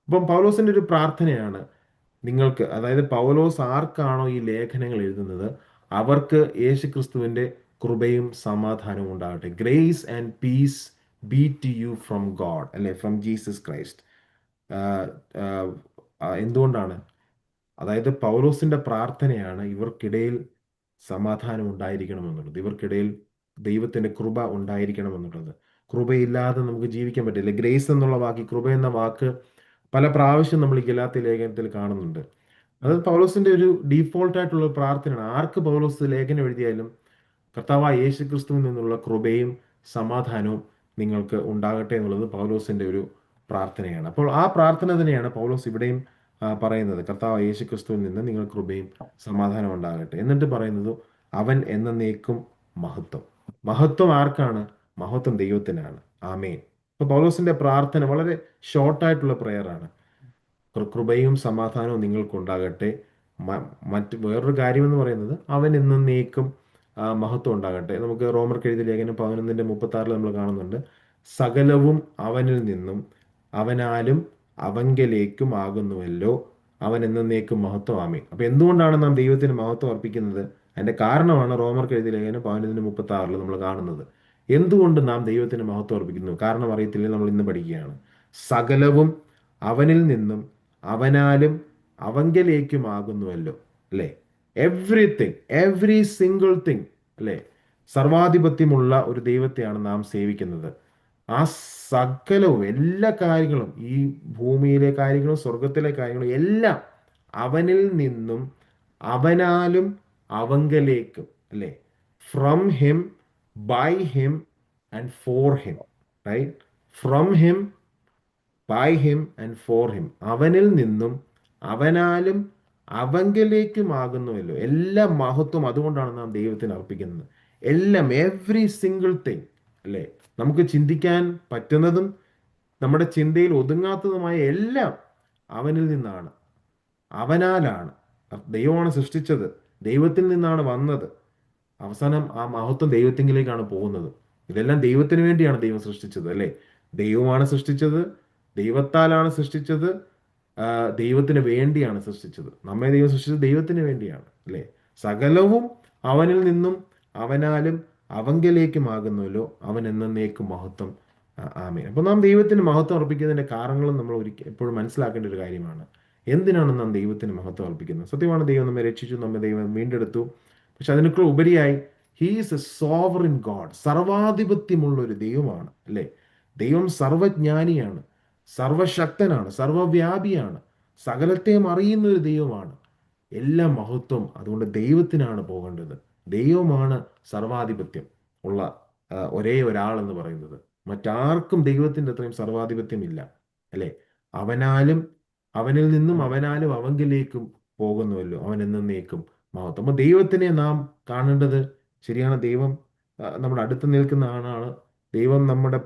അപ്പം പൗലോസിന്റെ ഒരു പ്രാർത്ഥനയാണ് നിങ്ങൾക്ക്, അതായത് പൗലോസ് ആർക്കാണോ ഈ ലേഖനങ്ങൾ എഴുതുന്നത് അവർക്ക് യേശു ക്രിസ്തുവിന്റെ കൃപയും സമാധാനവും ഉണ്ടാകട്ടെ. Grace and peace be to you from God, അല്ലെ, ഫ്രം ജീസസ് ക്രൈസ്റ്റ്. എന്തുകൊണ്ടാണ്? അതായത് പൗലോസിന്റെ പ്രാർത്ഥനയാണ് ഇവർക്കിടയിൽ സമാധാനം ഉണ്ടായിരിക്കണമെന്നുള്ളത്, ഇവർക്കിടയിൽ ദൈവത്തിന്റെ കൃപ ഉണ്ടായിരിക്കണമെന്നുള്ളത്. കൃപയില്ലാതെ നമുക്ക് ജീവിക്കാൻ പറ്റില്ല. ഗ്രേസ് എന്നുള്ള വാക്ക്, കൃപ എന്ന വാക്ക് പല പ്രാവശ്യം നമ്മൾ ഈ ഗലാത്യ ലേഖനത്തിൽ കാണുന്നുണ്ട്. അത് പൗലോസിന്റെ ഒരു ഡീഫോൾട്ട് ആയിട്ടുള്ള പ്രാർത്ഥനയാണ്. ആർക്ക് പൗലോസ് ലേഖനം എഴുതിയാലും കർത്താവായ യേശു ക്രിസ്തുവിൽ നിന്നുള്ള കൃപയും സമാധാനവും നിങ്ങൾക്ക് ഉണ്ടാകട്ടെ എന്നുള്ളത് പൗലോസിന്റെ ഒരു പ്രാർത്ഥനയാണ്. അപ്പോൾ ആ പ്രാർത്ഥന തന്നെയാണ് പൗലോസ് ഇവിടെയും പറയുന്നത്. കർത്താവായ യേശു ക്രിസ്തുവിൽ നിന്ന് നിങ്ങൾ കൃപയും സമാധാനം ഉണ്ടാകട്ടെ. എന്നിട്ട് പറയുന്നത് അവൻ എന്നേക്കും മഹത്വം. മഹത്വം ആർക്കാണ്? മഹത്വം ദൈവത്തിനാണ്. ആമേൻ. അപ്പൊ പൗലോസിന്റെ പ്രാർത്ഥന വളരെ ഷോർട്ടായിട്ടുള്ള പ്രെയറാണ്. കൃപയും സമാധാനവും നിങ്ങൾക്കുണ്ടാകട്ടെ. മറ്റ് വേറൊരു കാര്യമെന്ന് പറയുന്നത് അവൻ എന്നേക്കും മഹത്വം ഉണ്ടാകട്ടെ. നമുക്ക് റോമർക്ക് എഴുതിയ ലേഖനം 11:36 നമ്മൾ കാണുന്നുണ്ട്, സകലവും അവനിൽ നിന്നും അവനാലും അവങ്കലേക്കും ആകുന്നുവല്ലോ, അവൻ എന്നേക്കും മഹത്വം. ആമേൻ. അപ്പൊ എന്തുകൊണ്ടാണ് നാം ദൈവത്തിന് മഹത്വം അർപ്പിക്കുന്നത്? അതിന്റെ കാരണമാണ് റോമർക്ക് എഴുതിയ ലേഖനം 11:36 നമ്മൾ കാണുന്നത്. എന്തുകൊണ്ട് നാം ദൈവത്തിന് മഹത്വം അർപ്പിക്കുന്നു? കാരണം അറിയത്തില്ലേ, നമ്മൾ ഇന്ന് പഠിക്കുകയാണ്. സകലവും അവനിൽ നിന്നും അവനാലും അവങ്കലേക്കുമാകുന്നുവല്ലോ, അല്ലേ? എവ്രിതിങ്, എവ്രി സിംഗിൾ തിങ്, അല്ലേ? സർവാധിപത്യമുള്ള ഒരു ദൈവത്തെയാണ് നാം സേവിക്കുന്നത്. ആ സകലവും, എല്ലാ കാര്യങ്ങളും, ഈ ഭൂമിയിലെ കാര്യങ്ങളും സ്വർഗത്തിലെ കാര്യങ്ങളും എല്ലാം അവനിൽ നിന്നും അവനാലും അവങ്കലേക്കും, അല്ലേ? From him, by him and for him, right? From him, by him and for him. അവനിൽ നിന്നും അവനാലും അവങ്കലേക്കുമാകുന്നുവല്ലോ. എല്ലാ മഹത്വം അതുകൊണ്ടാണ് നാം ദൈവത്തിന് അർപ്പിക്കുന്നത്. എല്ലാം, എവ്രി സിംഗിൾ തിങ്, അല്ലേ? നമുക്ക് ചിന്തിക്കാൻ പറ്റുന്നതും നമ്മുടെ ചിന്തയിൽ ഒതുങ്ങാത്തതുമായ എല്ലാം അവനിൽ നിന്നാണ്, അവനാലാണ്. ദൈവമാണ് സൃഷ്ടിച്ചത്, ദൈവത്തിൽ നിന്നാണ് വന്നത്. അവസാനം ആ മഹത്വം ദൈവത്തിങ്കിലേക്കാണ് പോകുന്നത്. ഇതെല്ലാം ദൈവത്തിന് വേണ്ടിയാണ് ദൈവം സൃഷ്ടിച്ചത്, അല്ലേ? ദൈവമാണ് സൃഷ്ടിച്ചത്, ദൈവത്താലാണ് സൃഷ്ടിച്ചത്, ദൈവത്തിന് വേണ്ടിയാണ് സൃഷ്ടിച്ചത്. നമ്മെ ദൈവം സൃഷ്ടിച്ചത് ദൈവത്തിന് വേണ്ടിയാണ്, അല്ലേ? സകലവും അവനിൽ നിന്നും അവനാലും അവങ്കലേക്കുമാകുന്നുവല്ലോ, അവൻ എന്നേക്കും മഹത്വം. ആമേൻ. അപ്പോൾ നാം ദൈവത്തിന് മഹത്വം അർപ്പിക്കുന്നതിന്റെ കാരണങ്ങളും നമ്മൾ എപ്പോഴും മനസ്സിലാക്കേണ്ട ഒരു കാര്യമാണ്. എന്തിനാണ് നാം ദൈവത്തിന് മഹത്വം അർപ്പിക്കുന്നത്? സത്യമാണ്, ദൈവം നമ്മെ രക്ഷിച്ചു, നമ്മെ ദൈവം വീണ്ടെടുത്തു. പക്ഷെ അതിനൊക്കെ ഉപരിയായി ഹീസ് എ സോവറിൻ ഗോഡ്, സർവാധിപത്യമുള്ള ഒരു ദൈവമാണ്, അല്ലേ? ദൈവം സർവജ്ഞാനിയാണ്, സർവശക്തനാണ്, സർവവ്യാപിയാണ്, സകലത്തെയും അറിയുന്ന ഒരു ദൈവമാണ്. എല്ലാ മഹത്വം അതുകൊണ്ട് ദൈവത്തിനാണ് പോകേണ്ടത്. ദൈവമാണ് സർവാധിപത്യം ഉള്ള ഒരേ ഒരാൾ എന്ന് പറയുന്നത്. മറ്റാർക്കും ദൈവത്തിൻ്റെ അത്രയും സർവാധിപത്യം ഇല്ല, അല്ലേ? അവനാലും അവനിൽ നിന്നും അവനാലും അവങ്കിലേക്കും പോകുന്നുവല്ലോ, അവൻ എന്നേക്കും മഹത്വം. അപ്പൊ ദൈവത്തിനെ നാം കാണേണ്ടത് ശരിയാണ്. ദൈവം നമ്മുടെ അടുത്ത് നിൽക്കുന്ന ആളാണ്. ദൈവം നമ്മുടെ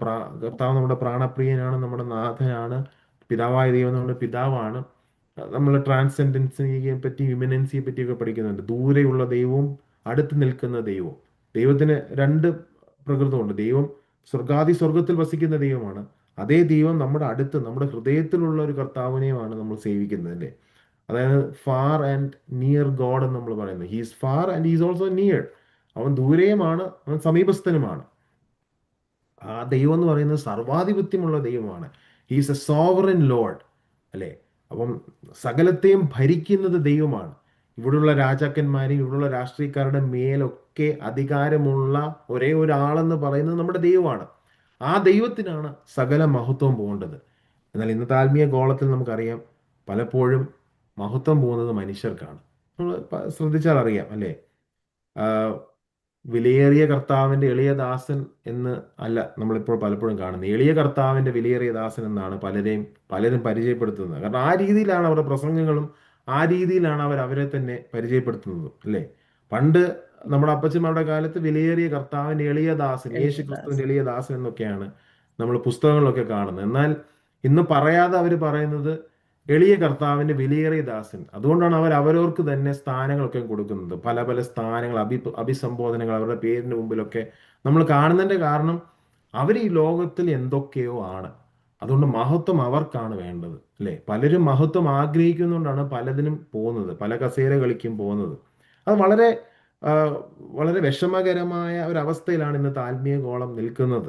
കർത്താവ് നമ്മുടെ പ്രാണപ്രിയനാണ്, നമ്മുടെ നാഥനാണ്. പിതാവായ ദൈവം നമ്മുടെ പിതാവാണ്. നമ്മൾ ട്രാൻസെൻഡൻസിനെ പറ്റി, ഇമിനൻസിയെ പറ്റിയൊക്കെ പഠിക്കുന്നുണ്ട്. ദൂരെയുള്ള ദൈവവും അടുത്ത് നിൽക്കുന്ന ദൈവവും. ദൈവത്തിന് രണ്ട് പ്രകൃതമുണ്ട്. ദൈവം സ്വർഗത്തിൽ വസിക്കുന്ന ദൈവമാണ്. അതേ ദൈവം നമ്മുടെ അടുത്ത്, നമ്മുടെ ഹൃദയത്തിലുള്ള ഒരു കർത്താവിനെയുമാണ് നമ്മൾ സേവിക്കുന്നത്, അല്ലേ? അതായത് ഫാർ ആൻഡ് നിയർ ഗോഡ് എന്ന് നമ്മൾ പറയുന്നത്. He's far and he's also near. അവൻ ദൂരെയുമാണ്, അവൻ സമീപസ്ഥനുമാണ്. ആ ദൈവം എന്ന് പറയുന്നത് സർവാധിപത്യമുള്ള ദൈവമാണ്. ഹീസ് എ സോവറിൻ ലോർഡ്, അല്ലേ? അപ്പം സകലത്തെയും ഭരിക്കുന്നത് ദൈവമാണ്. ഇവിടെയുള്ള രാജാക്കന്മാരെയും ഇവിടെയുള്ള രാഷ്ട്രീയക്കാരുടെ മേലൊക്കെ അധികാരമുള്ള ഒരേ ഒരാളെന്ന് പറയുന്നത് നമ്മുടെ ദൈവമാണ്. ആ ദൈവത്തിനാണ് സകല മഹത്വവും പോകേണ്ടത്. എന്നാൽ ഇന്നത്തെ ആത്മീയ ഗോളത്തിൽ നമുക്കറിയാം, പലപ്പോഴും മഹത്വം പോകുന്നത് മനുഷ്യർക്കാണ്. നമ്മൾ ശ്രദ്ധിച്ചാൽ അറിയാം, അല്ലേ? വിലയേറിയ കർത്താവിന്റെ എളിയ ദാസൻ എന്ന് അല്ല നമ്മളിപ്പോൾ പലപ്പോഴും കാണുന്നത്. എളിയ കർത്താവിന്റെ വിലയേറിയ ദാസൻ എന്നാണ് പലരും പരിചയപ്പെടുത്തുന്നത്. കാരണം ആ രീതിയിലാണ് അവരുടെ പ്രസംഗങ്ങളും, ആ രീതിയിലാണ് അവരെ തന്നെ പരിചയപ്പെടുത്തുന്നത്, അല്ലേ? പണ്ട് നമ്മുടെ അപ്പച്ചന്മാരുടെ കാലത്ത് വിലയേറിയ കർത്താവിന്റെ എളിയ ദാസൻ, യേശു ക്രിസ്തുവിന്റെ എളിയ ദാസൻ എന്നൊക്കെയാണ് നമ്മൾ പുസ്തകങ്ങളിലൊക്കെ കാണുന്നത്. എന്നാൽ ഇന്ന് പറയാതെ അവർ പറയുന്നത് എളിയ കർത്താവിന്റെ വിലയേറിയ ദാസൻ. അതുകൊണ്ടാണ് അവരവർക്ക് തന്നെ സ്ഥാനങ്ങളൊക്കെ കൊടുക്കുന്നത്. പല പല സ്ഥാനങ്ങൾ, അഭിസംബോധനകൾ അവരുടെ പേരിന് മുമ്പിലൊക്കെ നമ്മൾ കാണുന്നതിന്റെ കാരണം അവർ ഈ ലോകത്തിൽ എന്തൊക്കെയോ ആണ്. അതുകൊണ്ട് മഹത്വം അവർക്കാണ് വേണ്ടത്, അല്ലേ? പലരും മഹത്വം ആഗ്രഹിക്കുന്നതുകൊണ്ടാണ് പലതിനും പോകുന്നത്, പല കസേര കളിക്കും പോകുന്നത്. അത് വളരെ വളരെ വിഷമകരമായ ഒരവസ്ഥയിലാണ് ഇന്നത്തെ ആത്മീയ ഗോളം നിൽക്കുന്നത്.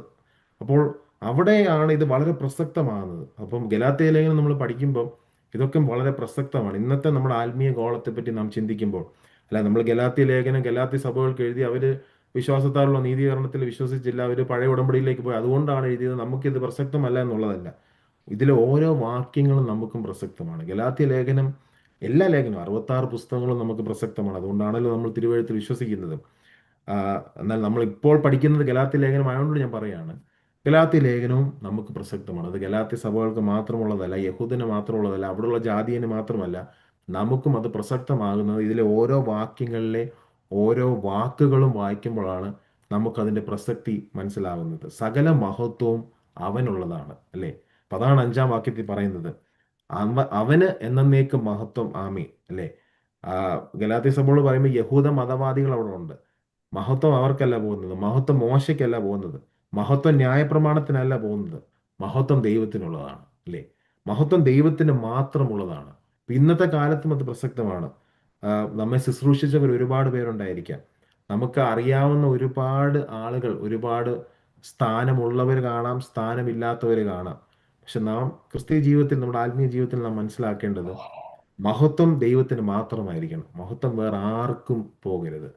അപ്പോൾ അവിടെയാണ് ഇത് വളരെ പ്രസക്തമാകുന്നത്. അപ്പം ഗലാത്യ ലേഖനം നമ്മൾ പഠിക്കുമ്പോൾ ഇതൊക്കെ വളരെ പ്രസക്തമാണ്. ഇന്നത്തെ നമ്മുടെ ആത്മീയ ഗോളത്തെ പറ്റി നാം ചിന്തിക്കുമ്പോൾ, അല്ല, നമ്മൾ ഗലാത്യ ലേഖനം ഗലാത്യ സഭകൾക്ക് എഴുതി അവര് വിശ്വാസത്താലുള്ള നീതീകരണത്തിൽ വിശ്വസിച്ചില്ല, അവർ പഴയ ഉടമ്പടിയിലേക്ക് പോയി, അതുകൊണ്ടാണ് എഴുതിയത്. നമുക്കിത് പ്രസക്തമല്ല എന്നുള്ളതല്ല. ഇതിലെ ഓരോ വാക്യങ്ങളും നമുക്കും പ്രസക്തമാണ്. ഗലാത്യ ലേഖനം, എല്ലാ ലേഖനവും 66 പുസ്തകങ്ങളും നമുക്ക് പ്രസക്തമാണ്. അതുകൊണ്ടാണല്ലോ നമ്മൾ തിരുവഴുത്തിൽ വിശ്വസിക്കുന്നത്. എന്നാൽ നമ്മൾ ഇപ്പോൾ പഠിക്കുന്നത് ഗലാത്യ ലേഖനമായതുകൊണ്ട് ഞാൻ പറയുകയാണ്, ഗലാത്യ ലേഖനവും നമുക്ക് പ്രസക്തമാണ്. അത് ഗലാത്യ സഭകൾക്ക് മാത്രമുള്ളതല്ല, യഹൂദന് മാത്രമുള്ളതല്ല, അവിടെയുള്ള ജാതിയന് മാത്രമല്ല, നമുക്കും അത് പ്രസക്തമാകുന്നത് ഇതിലെ ഓരോ വാക്യങ്ങളിലെ ഓരോ വാക്കുകളും വായിക്കുമ്പോഴാണ് നമുക്കതിൻ്റെ പ്രസക്തി മനസ്സിലാകുന്നത്. സകല മഹത്വവും അവനുള്ളതാണ്, അല്ലേ? അപ്പം അതാണ് 5-ാം വാക്യത്തിൽ പറയുന്നത്, അവന് എന്നേക്കും മഹത്വം, ആമീൻ, അല്ലേ? ഗലാത്യ സഭയോട് പറയുമ്പോൾ യഹൂദ മതവാദികൾ അവിടെ ഉണ്ട്. മഹത്വം അവർക്കല്ല പോകുന്നത്, മഹത്വം മോശയ്ക്കല്ല പോകുന്നത്, മഹത്വം ന്യായപ്രമാണത്തിനല്ല പോകുന്നത്, മഹത്വം ദൈവത്തിനുള്ളതാണ്, അല്ലേ? മഹത്വം ദൈവത്തിന് മാത്രമുള്ളതാണ്. ഇന്നത്തെ കാലത്തും അത് പ്രസക്തമാണ്. നമ്മെ ശുശ്രൂഷിച്ചവർ ഒരുപാട് പേരുണ്ടായിരിക്കാം. നമുക്ക് അറിയാവുന്ന ഒരുപാട് ആളുകൾ, ഒരുപാട് സ്ഥാനമുള്ളവർ കാണാം, സ്ഥാനമില്ലാത്തവർ കാണാം. പക്ഷെ നാം ക്രിസ്തീയ ജീവിതത്തിൽ, നമ്മുടെ ആത്മീയ ജീവിതത്തിൽ നാം മനസ്സിലാക്കേണ്ടത് മഹത്വം ദൈവത്തിന് മാത്രമായിരിക്കണം. മഹത്വം വേറെ ആർക്കും പോകരുത്.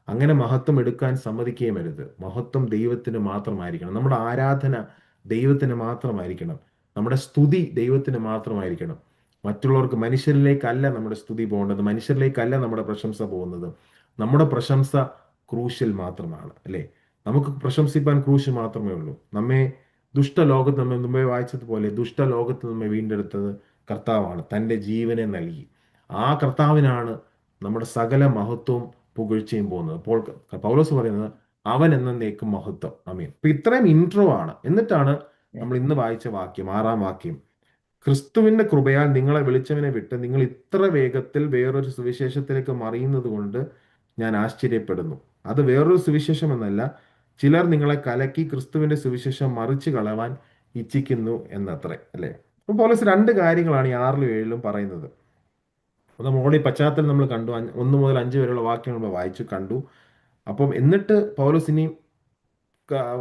അങ്ങനെ മഹത്വം എടുക്കാൻ സമ്മതിക്കുകയും അരുത്. മഹത്വം ദൈവത്തിന് മാത്രമായിരിക്കണം. നമ്മുടെ ആരാധന ദൈവത്തിന് മാത്രമായിരിക്കണം. നമ്മുടെ സ്തുതി ദൈവത്തിന് മാത്രമായിരിക്കണം. മറ്റുള്ളവർക്ക്, മനുഷ്യരിലേക്കല്ല നമ്മുടെ സ്തുതി പോകേണ്ടത്, മനുഷ്യരിലേക്കല്ല നമ്മുടെ പ്രശംസ പോകുന്നത്. നമ്മുടെ പ്രശംസ ക്രൂശിൽ മാത്രമാണ്, അല്ലേ? നമുക്ക് പ്രശംസിപ്പാൻ ക്രൂശ് മാത്രമേ ഉള്ളൂ. നമ്മെ ദുഷ്ടലോകത്ത്, നമ്മൾ മുമ്പേ വായിച്ചതുപോലെ, ദുഷ്ടലോകത്ത് നമ്മെ വീണ്ടെടുത്തത് കർത്താവാണ്. തൻ്റെ ജീവനെ നൽകി. ആ കർത്താവിനാണ് നമ്മുടെ സകല മഹത്വവും പുകഴ്ചയും പോകുന്നത്. അപ്പോൾ പൗലോസ് പറയുന്നത് അവൻ എന്നേക്കും മഹത്വം. ആമേൻ. അപ്പൊ ഇത്രയും ഇൻട്രോ ആണ്. എന്നിട്ടാണ് നമ്മൾ ഇന്ന് വായിച്ച വാക്യം, 6-ാം വാക്യം. ക്രിസ്തുവിന്റെ കൃപയാൽ നിങ്ങളെ വിളിച്ചവനെ വിട്ട് നിങ്ങൾ ഇത്ര വേഗത്തിൽ വേറൊരു സുവിശേഷത്തിലേക്ക് മറിയുന്നത് കൊണ്ട് ഞാൻ ആശ്ചര്യപ്പെടുന്നു. അത് വേറൊരു സുവിശേഷം എന്നല്ല, ചിലർ നിങ്ങളെ കലക്കി ക്രിസ്തുവിന്റെ സുവിശേഷം മറിച്ച് കളവാൻ ഇച്ഛിക്കുന്നു എന്നത്രേ, അല്ലേ? അപ്പോൾ പൗലോസ് രണ്ട് കാര്യങ്ങളാണ് ഈ 6-ലും 7-ലും പറയുന്നത്. അപ്പോൾ നമ്മൾ ഓൾറെഡി പശ്ചാത്തലം നമ്മൾ കണ്ടു. 1 മുതൽ 5 വരെയുള്ള വാക്യങ്ങൾ നമ്മൾ വായിച്ചു കണ്ടു. അപ്പം എന്നിട്ട് പൗലോസ് ഇനി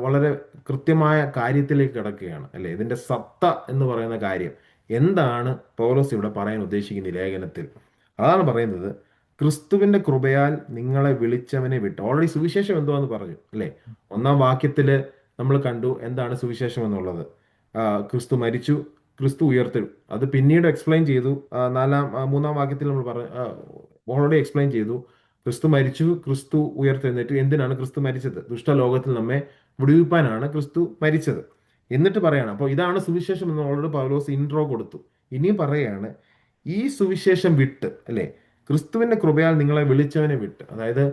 വളരെ കൃത്യമായ കാര്യത്തിലേക്ക് കിടക്കുകയാണ്, അല്ലെ? ഇതിന്റെ സത്ത എന്ന് പറയുന്ന കാര്യം എന്താണ് പൗലോസ് ഇവിടെ പറയാൻ ഉദ്ദേശിക്കുന്ന ഈ ലേഖനത്തിൽ? അതാണ് പറയുന്നത്, ക്രിസ്തുവിന്റെ കൃപയാൽ നിങ്ങളെ വിളിച്ചവനെ വിട്ട്. ഓൾറെഡി സുവിശേഷം എന്തുവാന്ന് പറഞ്ഞു, അല്ലെ? 1-ാം വാക്യത്തില് നമ്മൾ കണ്ടു എന്താണ് സുവിശേഷം എന്നുള്ളത്. ക്രിസ്തു മരിച്ചു, ക്രിസ്തു ഉയർത്തു. അത് പിന്നീട് എക്സ്പ്ലെയിൻ ചെയ്തു. 3-ാം വാക്യത്തിൽ നമ്മൾ ഓൾറെഡി എക്സ്പ്ലെയിൻ ചെയ്തു. ക്രിസ്തു മരിച്ചു, ക്രിസ്തു ഉയർത്തെഴുന്നേറ്റു. എന്തിനാണ് ക്രിസ്തു മരിച്ചത്? ദുഷ്ടലോകത്തിൽ നമ്മെ വിടുവിപ്പാനാണ് ക്രിസ്തു മരിച്ചത്. എന്നിട്ട് പറയാണ്, അപ്പോൾ ഇതാണ് സുവിശേഷം എന്ന് ഓൾറെഡി പൗലോസ് ഇൻട്രോ കൊടുത്തു. ഇനിയും പറയാണ്, ഈ സുവിശേഷം വിട്ട്, അല്ലെ? ക്രിസ്തുവിന്റെ കൃപയാൽ നിങ്ങളെ വിളിച്ചവനെ വിട്ട്. അതായത്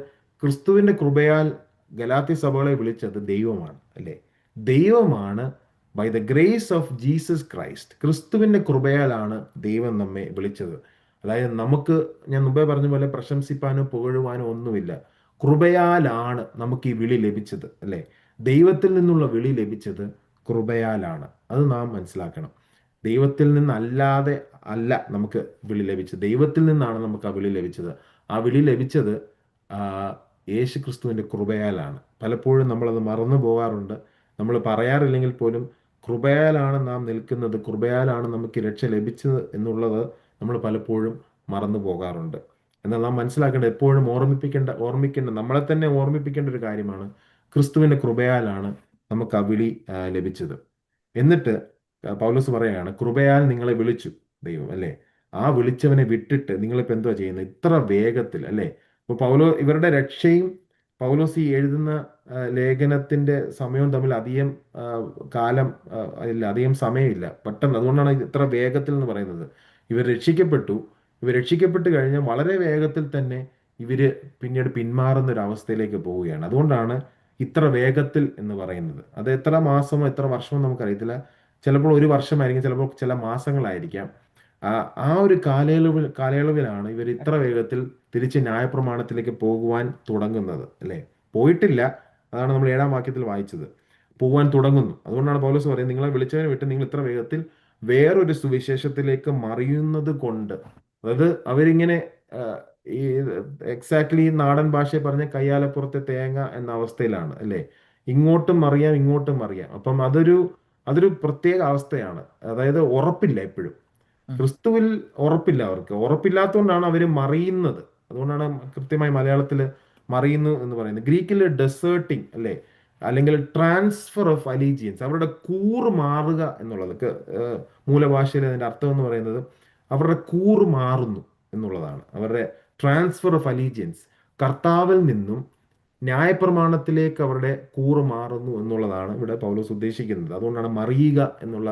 ക്രിസ്തുവിന്റെ കൃപയാൽ ഗലാത്യ സഭകളെ വിളിച്ചത് ദൈവമാണ്, അല്ലെ? ദൈവമാണ്. By the grace of Jesus Christ, ക്രിസ്തുവിന്റെ കൃപയാലാണ് ദൈവം നമ്മെ വിളിച്ചത്. അതായത് നമുക്ക്, ഞാൻ മുമ്പേ പറഞ്ഞ പോലെ, പ്രശംസിപ്പാനോ പുകഴുവാനോ ഒന്നുമില്ല. കൃപയാലാണ് നമുക്ക് ഈ വിളി ലഭിച്ചത്, അല്ലെ? ദൈവത്തിൽ നിന്നുള്ള വിളി ലഭിച്ചത് കൃപയാലാണ്. അത് നാം മനസ്സിലാക്കണം. ദൈവത്തിൽ നിന്നല്ലാതെ അല്ല നമുക്ക് വിളി ലഭിച്ചത്. ദൈവത്തിൽ നിന്നാണ് നമുക്ക് ആ വിളി ലഭിച്ചത്. ആ വിളി ലഭിച്ചത് യേശു ക്രിസ്തുവിന്റെ കൃപയാലാണ്. പലപ്പോഴും നമ്മളത് മറന്നു പോകാറുണ്ട്. നമ്മൾ പറയാറില്ലെങ്കിൽ പോലും കൃപയാലാണ് നാം നിൽക്കുന്നത്, കൃപയാലാണ് നമുക്ക് രക്ഷ ലഭിച്ചത് എന്നുള്ളത് നമ്മൾ പലപ്പോഴും മറന്നു പോകാറുണ്ട്. എന്നാൽ നാം മനസ്സിലാക്കേണ്ടത്, എപ്പോഴും ഓർമ്മിക്കേണ്ട, നമ്മളെ തന്നെ ഓർമ്മിപ്പിക്കേണ്ട ഒരു കാര്യമാണ്, ക്രിസ്തുവിന്റെ കൃപയാലാണ് നമുക്ക് ആ വിളി ലഭിച്ചത്. എന്നിട്ട് പൗലോസ് പറയാണ്, കൃപയാൽ നിങ്ങളെ വിളിച്ചു ദൈവം, അല്ലേ? ആ വിളിച്ചവനെ വിട്ടിട്ട് നിങ്ങളിപ്പോൾ എന്തുവാ ചെയ്യുന്നത് ഇത്ര വേഗത്തിൽ, അല്ലേ? അപ്പോൾ ഇവരുടെ രക്ഷയും പൗലോസ് ഈ എഴുതുന്ന ലേഖനത്തിന്റെ സമയവും തമ്മിൽ അധികം കാലം ഇല്ല, അധികം സമയമില്ല. പെട്ടെന്ന്, അതുകൊണ്ടാണ് ഇത്ര വേഗത്തിൽ എന്ന് പറയുന്നത്. ഇവർ രക്ഷിക്കപ്പെട്ടു. ഇവർ രക്ഷിക്കപ്പെട്ട് കഴിഞ്ഞാൽ വളരെ വേഗത്തിൽ തന്നെ ഇവര് പിന്നീട് പിന്മാറുന്ന ഒരു അവസ്ഥയിലേക്ക് പോവുകയാണ്. അതുകൊണ്ടാണ് ഇത്ര വേഗത്തിൽ എന്ന് പറയുന്നത്. അത് എത്ര മാസമോ എത്ര വർഷമോ നമുക്കറിയത്തില്ല. ചിലപ്പോൾ ഒരു വർഷമായിരിക്കും, ചിലപ്പോൾ ചില മാസങ്ങളായിരിക്കാം. ആ ഒരു കാലയളവിലാണ് ഇവർ ഇത്ര വേഗത്തിൽ തിരിച്ച് ന്യായപ്രമാണത്തിലേക്ക് പോകുവാൻ തുടങ്ങുന്നത്, അല്ലേ? പോയിട്ടില്ല, അതാണ് നമ്മൾ 7-ാം വാക്യത്തിൽ വായിച്ചത്. പോവാൻ തുടങ്ങുന്നു. അതുകൊണ്ടാണ് പൗലോസ് പറയുന്നത്, നിങ്ങളെ വിളിച്ചവനെ വിട്ട് നിങ്ങൾ ഇത്ര വേഗത്തിൽ വേറൊരു സുവിശേഷത്തിലേക്ക് മറിയുന്നത് കൊണ്ട്. അതായത് അവരിങ്ങനെ ഈ എക്സാക്ട്ലി നാടൻ ഭാഷയെ പറഞ്ഞ കയ്യാലപ്പുറത്തെ തേങ്ങ എന്ന അവസ്ഥയിലാണ്, അല്ലേ? ഇങ്ങോട്ടും മറിയാം, ഇങ്ങോട്ടും മറിയാം. അപ്പം അതൊരു പ്രത്യേക അവസ്ഥയാണ്. അതായത് ഉറപ്പില്ല എപ്പോഴും. ക്രിസ്തുവിൽ ഉറപ്പില്ല. അവർക്ക് ഉറപ്പില്ലാത്തതുകൊണ്ടാണ് അവർ മറിയുന്നത്. അതുകൊണ്ടാണ് കൃത്യമായി മലയാളത്തിൽ മറിയുന്നു എന്ന് പറയുന്നത്. ഗ്രീക്കിൽ ഡെസേർട്ടിങ്, അല്ലേ? അല്ലെങ്കിൽ ട്രാൻസ്ഫർ ഓഫ് അലീജിയൻസ്, അവരുടെ കൂറ് മാറുക എന്നുള്ളത്. മൂലഭാഷയിൽ അതിൻ്റെ അർത്ഥം എന്ന് പറയുന്നത് അവരുടെ കൂറ് മാറുന്നു എന്നുള്ളതാണ്. അവരുടെ ട്രാൻസ്ഫർ ഓഫ് അലീജിയൻസ്, കർത്താവിൽ നിന്നും ന്യായപ്രമാണത്തിലേക്ക് അവരുടെ കൂറ് മാറുന്നു എന്നുള്ളതാണ് ഇവിടെ പൗലോസ് ഉദ്ദേശിക്കുന്നത്. അതുകൊണ്ടാണ് മറിയുക എന്നുള്ള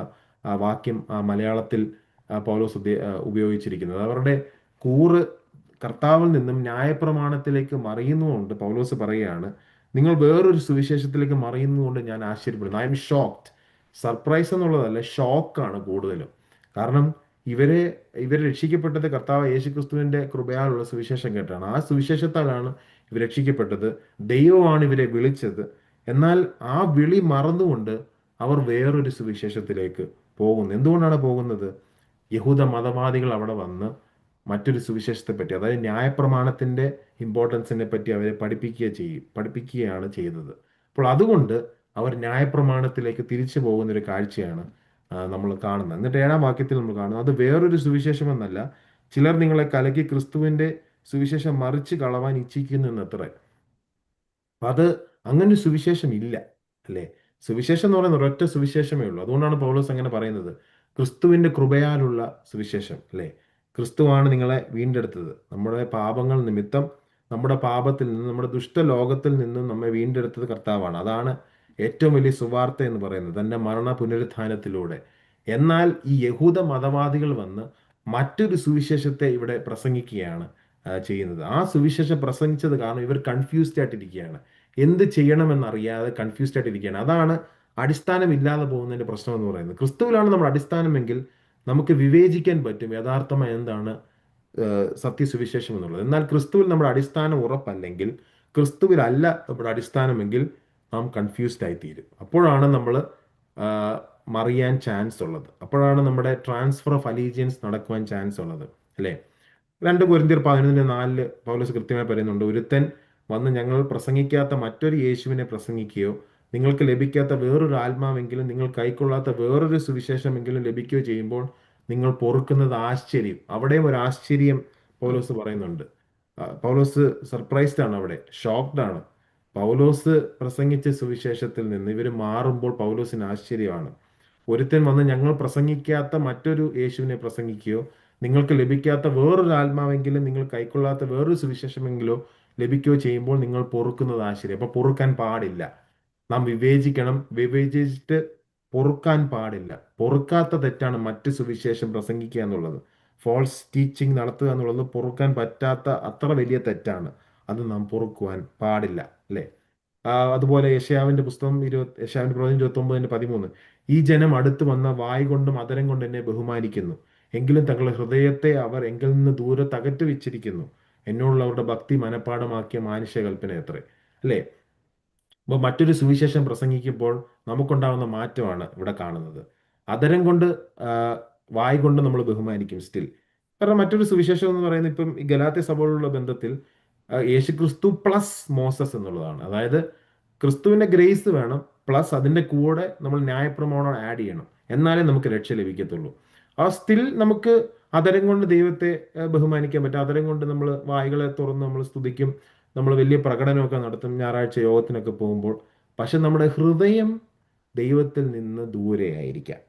വാക്യം മലയാളത്തിൽ പൗലോസ് ഉപയോഗിച്ചിരിക്കുന്നത്. അവരുടെ കൂറ് കർത്താവിൽ നിന്നും ന്യായപ്രമാണത്തിലേക്ക് മറിയുന്നതുകൊണ്ട് പൗലോസ് പറയുകയാണ്, നിങ്ങൾ വേറൊരു സുവിശേഷത്തിലേക്ക് മറിയുന്നതുകൊണ്ട് ഞാൻ ആശ്ചര്യപ്പെടുന്നു. I M shocked. സർപ്രൈസ് എന്നുള്ളതല്ല, ഷോക്കാണ് കൂടുതലും. കാരണം ഇവർ രക്ഷിക്കപ്പെട്ടത് കർത്താവ് യേശുക്രിസ്തുവിന്റെ കൃപയാലുള്ള സുവിശേഷം കേട്ടാണ്. ആ സുവിശേഷത്താലാണ് ഇവർ രക്ഷിക്കപ്പെട്ടത്. ദൈവമാണ് ഇവരെ വിളിച്ചത്. എന്നാൽ ആ വിളി മറന്നുകൊണ്ട് അവർ വേറൊരു സുവിശേഷത്തിലേക്ക് പോകുന്നു. എന്തുകൊണ്ടാണ് പോകുന്നത്? യഹൂദ മതവാദികൾ അവിടെ വന്ന് മറ്റൊരു സുവിശേഷത്തെ പറ്റി, അതായത് ന്യായപ്രമാണത്തിൻ്റെ ഇമ്പോർട്ടൻസിനെ പറ്റി അവരെ പഠിപ്പിക്കുകയാണ് ചെയ്തത്. അപ്പോൾ അതുകൊണ്ട് അവർ ന്യായപ്രമാണത്തിലേക്ക് തിരിച്ചു പോകുന്ന ഒരു കാഴ്ചയാണ് നമ്മൾ കാണുന്നത്. എന്നിട്ട് 7-ാം വാക്യത്തിൽ നമ്മൾ കാണുന്നത്, അത് വേറൊരു സുവിശേഷം എന്നല്ല, ചിലർ നിങ്ങളെ കലക്കി ക്രിസ്തുവിന്റെ സുവിശേഷം മറിച്ച് കളവാൻ ഇച്ഛിക്കുന്നു എന്നത്രേ. അപ്പൊ അത് അങ്ങനെ ഒരു സുവിശേഷം ഇല്ല, അല്ലേ? സുവിശേഷം എന്ന് പറയുന്നത് ഒരൊറ്റ സുവിശേഷമേ ഉള്ളൂ. അതുകൊണ്ടാണ് പൗലോസ് അങ്ങനെ പറയുന്നത്, ക്രിസ്തുവിന്റെ കൃപയാലുള്ള സുവിശേഷം, അല്ലേ? ക്രിസ്തുവാണ് നിങ്ങളെ വീണ്ടെടുത്തത്. നമ്മുടെ പാപങ്ങൾ നിമിത്തം, നമ്മുടെ പാപത്തിൽ നിന്ന്, നമ്മുടെ ദുഷ്ടലോകത്തിൽ നിന്നും നമ്മെ വീണ്ടെടുത്തത് കർത്താവാണ്. അതാണ് ഏറ്റവും വലിയ സുവാർത്ത എന്ന് പറയുന്നത്, തന്റെ മരണ പുനരുത്ഥാനത്തിലൂടെ. എന്നാൽ ഈ യഹൂദ മതവാദികൾ വന്ന് മറ്റൊരു സുവിശേഷത്തെ ഇവിടെ പ്രസംഗിക്കുകയാണ് ചെയ്യുന്നത്. ആ സുവിശേഷം പ്രസംഗിച്ചത് കാരണം ഇവർ കൺഫ്യൂസ്ഡ് ആയിട്ടിരിക്കുകയാണ്, എന്ത് ചെയ്യണമെന്നറിയാതെ കൺഫ്യൂസ്ഡ് ആയിട്ടിരിക്കുകയാണ്. അതാണ് അടിസ്ഥാനമില്ലാതെ പോകുന്നതിന്റെ പ്രശ്നം എന്ന് പറയുന്നത്. ക്രിസ്തുവിലാണ് നമ്മുടെ അടിസ്ഥാനമെങ്കിൽ നമുക്ക് വിവേചിക്കാൻ പറ്റും യഥാർത്ഥമായി എന്താണ് സത്യസുവിശേഷം എന്നുള്ളത്. എന്നാൽ ക്രിസ്തുവിൽ നമ്മുടെ അടിസ്ഥാനം ഉറപ്പല്ലെങ്കിൽ, ക്രിസ്തുവിലല്ല നമ്മുടെ അടിസ്ഥാനമെങ്കിൽ, നാം കൺഫ്യൂസ്ഡ് ആയിത്തീരും. അപ്പോഴാണ് നമ്മൾ മറിയാൻ ചാൻസ് ഉള്ളത്. അപ്പോഴാണ് നമ്മുടെ ട്രാൻസ്ഫർ ഓഫ് അലീജിയൻസ് നടക്കുവാൻ ചാൻസ് ഉള്ളത്, അല്ലേ? 2 കൊരിന്ത്യർ 11:4 പൗലോസ് കൃത്യമായി പറയുന്നുണ്ട്, ഒരുത്തൻ വന്ന് ഞങ്ങൾ പ്രസംഗിക്കാത്ത മറ്റൊരു യേശുവിനെ പ്രസംഗിക്കുകയോ നിങ്ങൾക്ക് ലഭിക്കാത്ത വേറൊരു ആത്മാവെങ്കിലും നിങ്ങൾ കൈക്കൊള്ളാത്ത വേറൊരു സുവിശേഷമെങ്കിലും ലഭിക്കുകയോ ചെയ്യുമ്പോൾ നിങ്ങൾ പൊറുക്കുന്നത് ആശ്ചര്യം. അവിടെയും ഒരു ആശ്ചര്യം പൗലോസ് പറയുന്നുണ്ട്. പൗലോസ് സർപ്രൈസ്ഡ് ആണ്, അവിടെ ഷോക്ക്ഡ് ആണ്. പൗലോസ് പ്രസംഗിച്ച സുവിശേഷത്തിൽ നിന്ന് ഇവർ മാറുമ്പോൾ പൗലോസിന് ആശ്ചര്യമാണ്. ഒരുത്തൻ വന്ന് ഞങ്ങൾ പ്രസംഗിക്കാത്ത മറ്റൊരു യേശുവിനെ പ്രസംഗിക്കുകയോ നിങ്ങൾക്ക് ലഭിക്കാത്ത വേറൊരു ആത്മാവെങ്കിലും നിങ്ങൾ കൈക്കൊള്ളാത്ത വേറൊരു സുവിശേഷമെങ്കിലോ ലഭിക്കുകയോ ചെയ്യുമ്പോൾ നിങ്ങൾ പൊറുക്കുന്നത് ആശ്ചര്യം. അപ്പൊ പൊറുക്കാൻ പാടില്ല. നാം വിവേചിക്കണം. വിവേചിച്ചിട്ട് പൊറുക്കാൻ പാടില്ല. പൊറുക്കാത്ത തെറ്റാണ് മറ്റ് സുവിശേഷം പ്രസംഗിക്കുക എന്നുള്ളത്. ഫോൾസ് ടീച്ചിങ് നടത്തുക എന്നുള്ളത് പൊറുക്കാൻ പറ്റാത്ത അത്ര വലിയ തെറ്റാണ്. അത് നാം പൊറുക്കുവാൻ പാടില്ല, അല്ലേ? അതുപോലെ യശയാവിന്റെ പുസ്തകം യശയാവിന്റെ പ്രവചനം 29:13, ഈ ജനം അടുത്ത് വന്ന വായ് കൊണ്ടും അതരം കൊണ്ട് എന്നെ ബഹുമാനിക്കുന്നു, എങ്കിലും തങ്ങളുടെ ഹൃദയത്തെ അവർ എങ്കിൽ നിന്ന് ദൂരത്ത് അകറ്റി വെച്ചിരിക്കുന്നു. എന്നോടുള്ള അവരുടെ ഭക്തി മനഃപ്പാടമാക്കിയ മാനുഷ്യകൽപ്പന എത്രേ, അല്ലേ? അപ്പോൾ മറ്റൊരു സുവിശേഷം പ്രസംഗിക്കുമ്പോൾ നമുക്കുണ്ടാകുന്ന മാറ്റമാണ് ഇവിടെ കാണുന്നത്. അതരം കൊണ്ട് വായ് കൊണ്ട് നമ്മൾ ബഹുമാനിക്കും സ്റ്റിൽ. കാരണം മറ്റൊരു സുവിശേഷം എന്ന് പറയുന്നത് ഇപ്പം ഈ ഗലാത്യ സഭയോടുള്ള ബന്ധത്തിൽ യേശു ക്രിസ്തു പ്ലസ് മോസസ് എന്നുള്ളതാണ്. അതായത് ക്രിസ്തുവിന്റെ ഗ്രേസ് വേണം, പ്ലസ് അതിൻ്റെ കൂടെ നമ്മൾ ന്യായപ്രമാണം ആഡ് ചെയ്യണം, എന്നാലേ നമുക്ക് രക്ഷ ലഭിക്കത്തുള്ളൂ. ആ സ്റ്റിൽ നമുക്ക് അതരം കൊണ്ട് ദൈവത്തെ ബഹുമാനിക്കാൻ പറ്റും. അതരം കൊണ്ട് നമ്മൾ വായുകളെ തുറന്ന് നമ്മൾ സ്തുതിക്കും, നമ്മൾ വലിയ പ്രകടനമൊക്കെ നടത്തും ഞായറാഴ്ച യോഗത്തിനൊക്കെ പോകുമ്പോൾ. പക്ഷെ നമ്മുടെ ഹൃദയം ദൈവത്തിൽ നിന്ന് ദൂരെയായിരിക്കാം,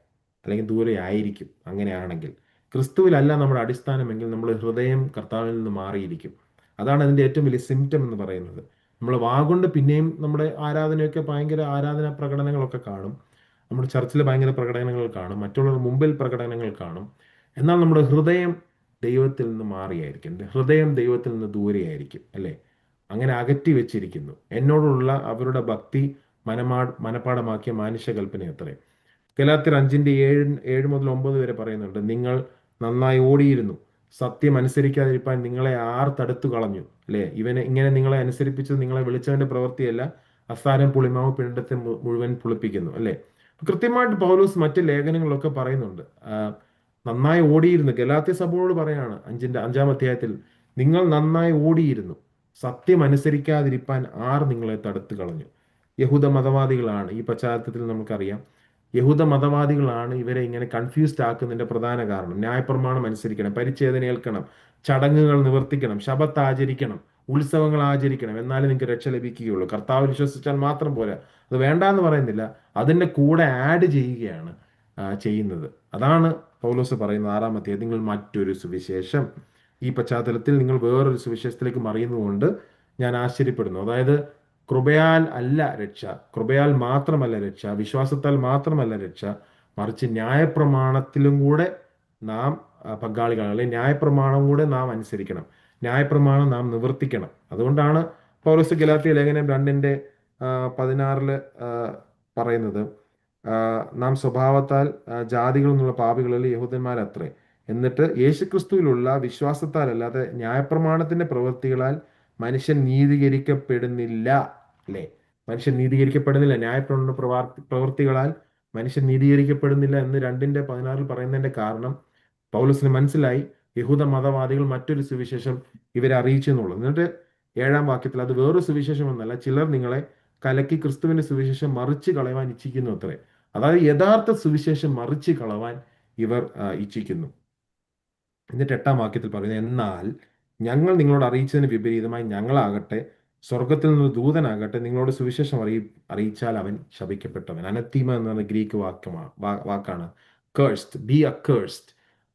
അല്ലെങ്കിൽ ദൂരെ ആയിരിക്കും. അങ്ങനെയാണെങ്കിൽ ക്രിസ്തുവിലല്ല നമ്മുടെ അടിസ്ഥാനമെങ്കിൽ നമ്മുടെ ഹൃദയം കർത്താവിൽ നിന്ന് മാറിയിരിക്കും. അതാണ് അതിൻ്റെ ഏറ്റവും വലിയ സിംറ്റം എന്ന് പറയുന്നത്. നമ്മൾ വാഗൊണ്ട് പിന്നെയും നമ്മുടെ ആരാധനയൊക്കെ ഭയങ്കര ആരാധനാ പ്രകടനങ്ങളൊക്കെ കാണും, നമ്മുടെ ചർച്ചിൽ ഭയങ്കര പ്രകടനങ്ങൾ കാണും, മറ്റുള്ളവർ മുമ്പിൽ പ്രകടനങ്ങൾ കാണും. എന്നാൽ നമ്മുടെ ഹൃദയം ദൈവത്തിൽ നിന്ന് മാറിയായിരിക്കും, ഹൃദയം ദൈവത്തിൽ നിന്ന് ദൂരെയായിരിക്കും, അല്ലേ? അങ്ങനെ അകറ്റി വെച്ചിരിക്കുന്നു. എന്നോടുള്ള അവരുടെ ഭക്തി മനപാഠമാക്കിയ മാനുഷ്യകൽപ്പന എത്രേ. ഗലാത്യർ 5:7-9 വരെ പറയുന്നുണ്ട്, നിങ്ങൾ നന്നായി ഓടിയിരുന്നു, സത്യം അനുസരിക്കാതിരിക്കാൻ നിങ്ങളെ ആർ തടുത്തു കളഞ്ഞു, അല്ലേ? ഇങ്ങനെ നിങ്ങളെ അനുസരിപ്പിച്ചത് നിങ്ങളെ വിളിച്ചവന്റെ പ്രവൃത്തിയല്ല, അസാരം പുളിമാവ് പിണ്ടത്തെ മുഴുവൻ പുളിപ്പിക്കുന്നു, അല്ലേ? കൃത്യമായിട്ട് പൗലോസ് മറ്റ് ലേഖനങ്ങളിലൊക്കെ പറയുന്നുണ്ട്, നന്നായി ഓടിയിരുന്നു. ഗലാത്യ സഭയോട് പറയാണ് 5-ാം അധ്യായത്തിൽ, നിങ്ങൾ നന്നായി ഓടിയിരുന്നു, സത്യം അനുസരിക്കാതിരിക്കാൻ ആർ നിങ്ങളെ തടുത്തു കളഞ്ഞു. യഹൂദ മതവാദികളാണ് ഈ പശ്ചാത്തലത്തിൽ നമുക്കറിയാം. യഹൂദ മതവാദികളാണ് ഇവരെ ഇങ്ങനെ കൺഫ്യൂസ്ഡ് ആക്കുന്നതിന്റെ പ്രധാന കാരണം. ന്യായപ്രമാണം അനുസരിക്കണം, പരിച്ഛേദന ഏൽക്കണം, ചടങ്ങുകൾ നിവർത്തിക്കണം, ശബത്ത് ആചരിക്കണം, ഉത്സവങ്ങൾ ആചരിക്കണം, എന്നാലേ നിങ്ങൾക്ക് രക്ഷ ലഭിക്കുകയുള്ളൂ. കർത്താവ് വിശ്വസിച്ചാൽ മാത്രം പോരാ. അത് വേണ്ട എന്ന് പറയുന്നില്ല, അതിൻ്റെ കൂടെ ആഡ് ചെയ്യുകയാണ് ചെയ്യുന്നത്. അതാണ് പൗലോസ് പറയുന്നത് 6-ാം അധ്യായത്തിൽ, നിങ്ങൾ മറ്റൊരു സുവിശേഷം, ഈ പശ്ചാത്തലത്തിൽ നിങ്ങൾ വേറൊരു സുവിശേഷത്തിലേക്ക് മറിയുന്നതുകൊണ്ട് ഞാൻ ആശ്ചര്യപ്പെടുന്നു. അതായത് കൃപയാൽ അല്ല രക്ഷ, കൃപയാൽ മാത്രമല്ല രക്ഷ, വിശ്വാസത്താൽ മാത്രമല്ല രക്ഷ, മറിച്ച് ന്യായപ്രമാണത്തിലും കൂടെ നാം പങ്കാളികളാണ്, അല്ലെങ്കിൽ ന്യായപ്രമാണം കൂടെ നാം അനുസരിക്കണം, ന്യായപ്രമാണം നാം നിവർത്തിക്കണം. അതുകൊണ്ടാണ് പൗലോസ് ഗലാത്യ ലേഖനം 2:16 പറയുന്നത്, നാം സ്വഭാവത്താൽ ജാതികളിൽ നിന്നുള്ള പാപികളിൽ യഹൂദന്മാരത്രേ, എന്നിട്ട് യേശുക്രിസ്തുവിലുള്ള വിശ്വാസത്താൽ അല്ലാതെ ന്യായപ്രമാണത്തിന്റെ പ്രവൃത്തികളാൽ മനുഷ്യൻ നീതീകരിക്കപ്പെടുന്നില്ല, അല്ലേ? മനുഷ്യൻ നീതീകരിക്കപ്പെടുന്നില്ല, ന്യായപ്രമാണ പ്രവൃത്തികളാൽ മനുഷ്യൻ നീതീകരിക്കപ്പെടുന്നില്ല എന്ന് 2:16 പറയുന്നതിന്റെ കാരണം പൗലോസിന് മനസ്സിലായി, യഹൂദ മതവാദികൾ മറ്റൊരു സുവിശേഷം ഇവരെ അറിയിച്ചു എന്നുള്ളത്. എന്നിട്ട് 7-ാം വാക്യത്തിൽ അത് വേറൊരു സുവിശേഷം എന്നല്ല, ചിലർ നിങ്ങളെ കലക്കി ക്രിസ്തുവിന്റെ സുവിശേഷം മറിച്ച് കളയുവാൻ ഇച്ഛിക്കുന്നു അത്രേ. അതായത് യഥാർത്ഥ സുവിശേഷം മറിച്ച് കളവാൻ ഇവർ ഇച്ഛിക്കുന്നു. എന്നിട്ട് 8-ാം വാക്യത്തിൽ പറയുന്നത്, എന്നാൽ ഞങ്ങൾ നിങ്ങളോട് അറിയിച്ചതിന് വിപരീതമായി ഞങ്ങളാകട്ടെ, സ്വർഗത്തിൽ നിന്ന് ദൂതനാകട്ടെ, നിങ്ങളോട് സുവിശേഷം അറിയിച്ചാൽ അവൻ ശപിക്കപ്പെട്ടവൻ. അനത്തീമ എന്ന് പറഞ്ഞ ഗ്രീക്ക് വാക്കാണ്. Cursed, be accursed.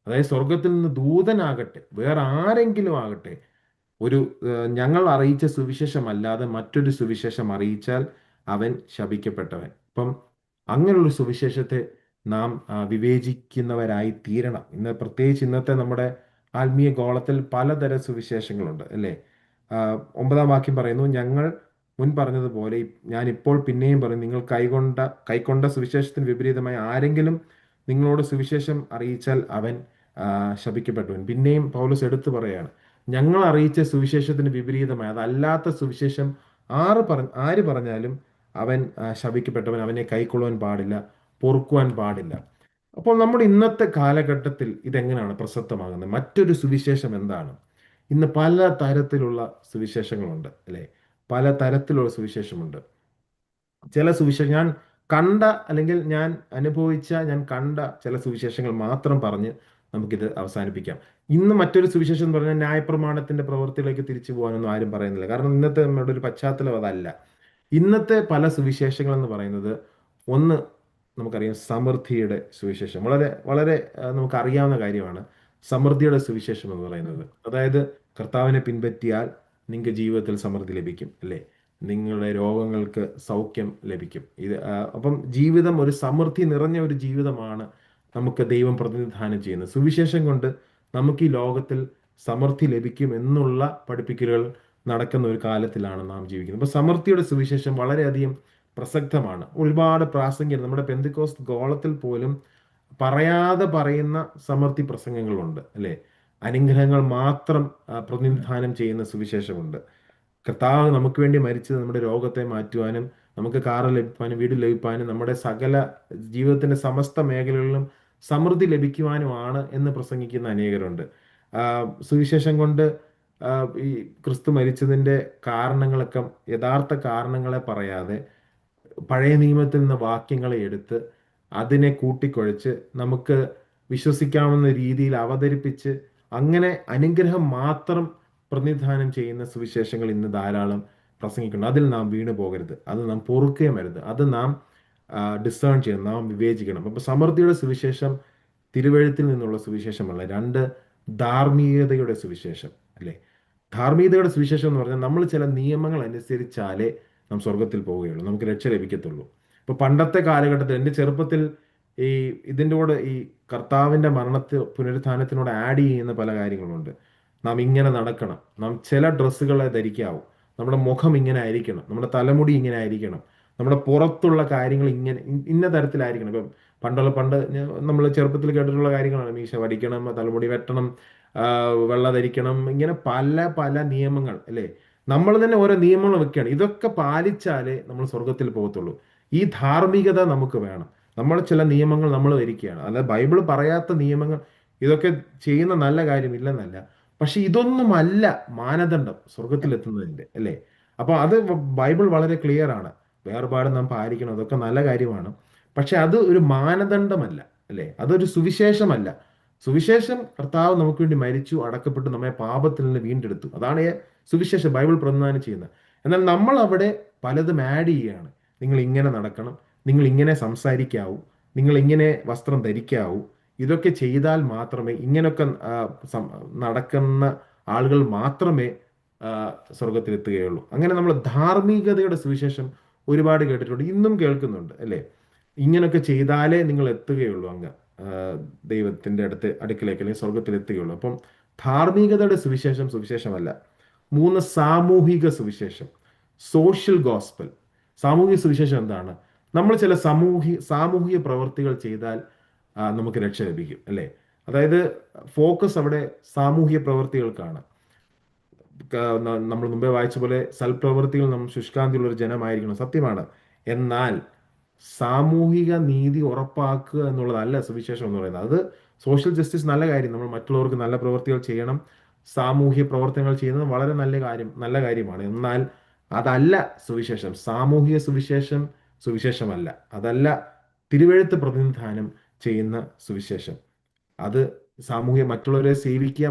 അതായത് സ്വർഗത്തിൽ നിന്ന് ദൂതനാകട്ടെ, വേറെ ആരെങ്കിലും ആകട്ടെ, ഒരു ഞങ്ങൾ അറിയിച്ച സുവിശേഷം അല്ലാതെ മറ്റൊരു സുവിശേഷം അറിയിച്ചാൽ അവൻ ശപിക്കപ്പെട്ടവൻ. അപ്പം അങ്ങനെയുള്ള സുവിശേഷത്തെ നാം വിവേചിക്കുന്നവരായി തീരണം. പ്രത്യേകിച്ച് ഇന്നത്തെ നമ്മുടെ ആത്മീയ ഗോളത്തിൽ പലതരം സുവിശേഷങ്ങളുണ്ട്, അല്ലേ? 9-ാം വാക്യം പറയുന്നു, ഞങ്ങൾ മുൻ പറഞ്ഞതുപോലെ ഞാൻ ഇപ്പോൾ പിന്നെയും പറയും, നിങ്ങൾ കൈക്കൊണ്ട സുവിശേഷത്തിന് വിപരീതമായി ആരെങ്കിലും നിങ്ങളോട് സുവിശേഷം അറിയിച്ചാൽ അവൻ ശപിക്കപ്പെട്ടവൻ. പിന്നെയും പൗലോസ് എടുത്തു പറയാണ്, ഞങ്ങൾ അറിയിച്ച സുവിശേഷത്തിന് വിപരീതമായി അതല്ലാത്ത സുവിശേഷം ആര് പറഞ്ഞാലും അവൻ ശപിക്കപ്പെട്ടവൻ, അവനെ കൈക്കൊള്ളുവാൻ പാടില്ല, പൊറുക്കുവാൻ പാടില്ല. അപ്പോൾ നമ്മുടെ ഇന്നത്തെ കാലഘട്ടത്തിൽ ഇതെങ്ങനെയാണ് പ്രസക്തമാകുന്നത്? മറ്റൊരു സുവിശേഷം എന്താണ്? ഇന്ന് പല തരത്തിലുള്ള സുവിശേഷങ്ങളുണ്ട്, അല്ലേ? പല തരത്തിലുള്ള സുവിശേഷമുണ്ട്. ചില സുവിശേഷം ഞാൻ കണ്ട, അല്ലെങ്കിൽ ഞാൻ കണ്ട ചില സുവിശേഷങ്ങൾ മാത്രം പറഞ്ഞ് നമുക്കിത് അവസാനിപ്പിക്കാം. ഇന്ന് മറ്റൊരു സുവിശേഷം എന്ന് പറഞ്ഞാൽ ന്യായപ്രമാണത്തിന്റെ പ്രവൃത്തിയിലേക്ക് തിരിച്ചു പോകാനൊന്നും ആരും പറയുന്നില്ല. കാരണം ഇന്നത്തെ നമ്മുടെ ഒരു പശ്ചാത്തലം അതല്ല. ഇന്നത്തെ പല സുവിശേഷങ്ങൾ എന്ന് പറയുന്നത്, ഒന്ന് നമുക്കറിയാം സമൃദ്ധിയുടെ സുവിശേഷം. വളരെ വളരെ നമുക്കറിയാവുന്ന കാര്യമാണ് സമൃദ്ധിയുടെ സുവിശേഷം എന്ന് പറയുന്നത്. അതായത് കർത്താവിനെ പിൻപറ്റിയാൽ നിങ്ങൾക്ക് ജീവിതത്തിൽ സമൃദ്ധി ലഭിക്കും, അല്ലേ? നിങ്ങളുടെ രോഗങ്ങൾക്ക് സൗഖ്യം ലഭിക്കും. അപ്പം ജീവിതം ഒരു സമൃദ്ധി നിറഞ്ഞ ഒരു ജീവിതമാണ് നമുക്ക് ദൈവം പ്രതിനിധാനം ചെയ്യുന്നത്. സുവിശേഷം കൊണ്ട് നമുക്ക് ഈ ലോകത്തിൽ സമൃദ്ധി ലഭിക്കും എന്നുള്ള പഠിപ്പിക്കലുകൾ നടക്കുന്ന ഒരു കാലത്തിലാണ് നാം ജീവിക്കുന്നത്. അപ്പോൾ സമൃദ്ധിയുടെ സുവിശേഷം വളരെയധികം പ്രസക്തമാണ്. ഒരുപാട് പ്രാസംഗികർ നമ്മുടെ പെന്തിക്കോസ്ത് ഗോളത്തിൽ പോലും പറയാതെ പറയുന്ന സമൃദ്ധി പ്രസംഗങ്ങളുണ്ട്, അല്ലേ? അനുഗ്രഹങ്ങൾ മാത്രം പ്രതിനിധാനം ചെയ്യുന്ന സുവിശേഷമുണ്ട്. കർത്താവ് നമുക്ക് വേണ്ടി മരിച്ചത് നമ്മുടെ രോഗത്തെ മാറ്റുവാനും, നമുക്ക് കാറ് ലഭിക്കാനും, വീട് ലഭിക്കാനും, നമ്മുടെ സകല ജീവിതത്തിന്റെ സമസ്ത മേഖലകളിലും സമൃദ്ധി ലഭിക്കുവാനുമാണ് എന്ന് പ്രസംഗിക്കുന്ന അനേകരുണ്ട്. സുവിശേഷം കൊണ്ട് ഈ ക്രിസ്തു മരിച്ചതിന്റെ കാരണങ്ങളൊക്കെ, യഥാർത്ഥ കാരണങ്ങളെ പറയാതെ പഴയ നിയമത്തിൽ നിന്ന് വാക്യങ്ങളെ എടുത്ത് അതിനെ കൂട്ടിക്കുഴച്ച് നമുക്ക് വിശ്വസിക്കാവുന്ന രീതിയിൽ അവതരിപ്പിച്ച് അങ്ങനെ അനുഗ്രഹം മാത്രം പ്രതിനിധാനം ചെയ്യുന്ന സുവിശേഷങ്ങൾ ഇന്ന് ധാരാളം പ്രസംഗിക്കുന്നു. അതിൽ നാം വീണു പോകരുത്, അത് നാം പൊറുക്കുകയും വരുത്, അത് നാം ഡിസേൺ ചെയ്യണം, നാം വിവേചിക്കണം. അപ്പൊ സമൃദ്ധിയുടെ സുവിശേഷം തിരുവഴുത്തിൽ നിന്നുള്ള സുവിശേഷമല്ല. രണ്ട്, ധാർമ്മികതയുടെ സുവിശേഷം, അല്ലേ? ധാർമ്മികതയുടെ സുവിശേഷം എന്ന് പറഞ്ഞാൽ നമ്മൾ ചില നിയമങ്ങൾ അനുസരിച്ചാലേ നാം സ്വർഗത്തിൽ പോവുകയുള്ളൂ, നമുക്ക് രക്ഷ ലഭിക്കത്തുള്ളൂ. ഇപ്പൊ പണ്ടത്തെ കാലഘട്ടത്തിൽ എൻ്റെ ചെറുപ്പത്തിൽ ഈ ഇതിൻ്റെ കൂടെ ഈ കർത്താവിൻ്റെ പുനരുത്ഥാനത്തിനോട് ആഡ് ചെയ്യുന്ന പല കാര്യങ്ങളുണ്ട്. നാം ഇങ്ങനെ നടക്കണം, നാം ചില ഡ്രസ്സുകളെ ധരിക്കാവൂ, നമ്മുടെ മുഖം ഇങ്ങനെ ആയിരിക്കണം, നമ്മുടെ തലമുടി ഇങ്ങനെ ആയിരിക്കണം, നമ്മുടെ പുറത്തുള്ള കാര്യങ്ങൾ ഇങ്ങനെ ഇന്ന തരത്തിലായിരിക്കണം. ഇപ്പം പണ്ട് നമ്മൾ ചെറുപ്പത്തിൽ കേട്ടിട്ടുള്ള കാര്യങ്ങളാണ്, മീശ വടിക്കണം, തലമുടി വെട്ടണം, വെള്ള ധരിക്കണം, ഇങ്ങനെ പല പല നിയമങ്ങൾ, അല്ലേ? നമ്മൾ തന്നെ ഓരോ നിയമങ്ങൾ വെക്കുകയാണ്. ഇതൊക്കെ പാലിച്ചാലേ നമ്മൾ സ്വർഗത്തിൽ പോകത്തുള്ളൂ. ഈ ധാർമ്മികത നമുക്ക് വേണം. നമ്മൾ ചില നിയമങ്ങൾ നമ്മൾ ധരിക്കുകയാണ്, അല്ലാതെ ബൈബിൾ പറയാത്ത നിയമങ്ങൾ. ഇതൊക്കെ ചെയ്യുന്ന നല്ല കാര്യമില്ലെന്നല്ല, പക്ഷെ ഇതൊന്നുമല്ല മാനദണ്ഡം സ്വർഗത്തിലെത്തുന്നതിൻ്റെ, അല്ലേ? അപ്പൊ അത് ബൈബിൾ വളരെ ക്ലിയർ ആണ്. വേർപാട് നാം പാലിക്കണം, അതൊക്കെ നല്ല കാര്യമാണ്. പക്ഷെ അത് ഒരു മാനദണ്ഡമല്ല, അല്ലേ? അതൊരു സുവിശേഷമല്ല. സുവിശേഷം കർത്താവ് നമുക്ക് വേണ്ടി മരിച്ചു, അടക്കപ്പെട്ടു, നമ്മെ പാപത്തിൽ നിന്ന് വീണ്ടെടുത്തു. അതാണ് സുവിശേഷം, ബൈബിൾ പ്രതിനിധാനം ചെയ്യുന്നത്. എന്നാൽ നമ്മൾ അവിടെ പലതും ആഡ് ചെയ്യുകയാണ്. നിങ്ങൾ ഇങ്ങനെ നടക്കണം, നിങ്ങൾ ഇങ്ങനെ സംസാരിക്കാവൂ, നിങ്ങൾ ഇങ്ങനെ വസ്ത്രം ധരിക്കാവൂ. ഇതൊക്കെ ചെയ്താൽ മാത്രമേ, ഇങ്ങനെയൊക്കെ നടക്കുന്ന ആളുകൾ മാത്രമേ സ്വർഗത്തിലെത്തുകയുള്ളൂ. അങ്ങനെ നമ്മൾ ധാർമ്മികതയുടെ സുവിശേഷം ഒരുപാട് കേട്ടിട്ടുണ്ട്, ഇന്നും കേൾക്കുന്നുണ്ട്, അല്ലേ? ഇങ്ങനെയൊക്കെ ചെയ്താലേ നിങ്ങൾ എത്തുകയുള്ളൂ അങ്ങ് ദൈവത്തിന്റെ അടുക്കിലേക്ക്, അല്ലെങ്കിൽ സ്വർഗത്തിലെത്തുകയുള്ളൂ. അപ്പം ധാർമ്മികതയുടെ സുവിശേഷമല്ല. 3, സാമൂഹിക സുവിശേഷം, സോഷ്യൽ ഗോസ്പൽ. സാമൂഹിക സുവിശേഷം എന്താണ്? നമ്മൾ ചില സാമൂഹിക പ്രവർത്തികൾ ചെയ്താൽ നമുക്ക് രക്ഷ ലഭിക്കും, അല്ലേ? അതായത് ഫോക്കസ് അവിടെ സാമൂഹിക പ്രവർത്തികൾക്കാണ്. നമ്മൾ മുമ്പേ വായിച്ച പോലെ സൽപ്രവൃത്തികൾ നാം ശുഷ്കാന്തിയുള്ള ഒരു ജനമായിരിക്കണം, സത്യമാണ്. എന്നാൽ സാമൂഹിക നീതി ഉറപ്പാക്കുക എന്നുള്ളതല്ല സുവിശേഷം എന്ന് പറയുന്നത്. അത് സോഷ്യൽ ജസ്റ്റിസ് നല്ല കാര്യം, നമ്മൾ മറ്റുള്ളവർക്ക് നല്ല പ്രവൃത്തികൾ ചെയ്യണം, സാമൂഹ്യ പ്രവർത്തനങ്ങൾ ചെയ്യുന്നത് വളരെ നല്ല കാര്യമാണ്. എന്നാൽ അതല്ല സുവിശേഷം. സാമൂഹിക സുവിശേഷം സുവിശേഷമല്ല. അതല്ല തിരുവെഴുത്ത് പ്രതിനിധാനം ചെയ്യുന്ന സുവിശേഷം. അത് മറ്റുള്ളവരെ സേവിക്കുക,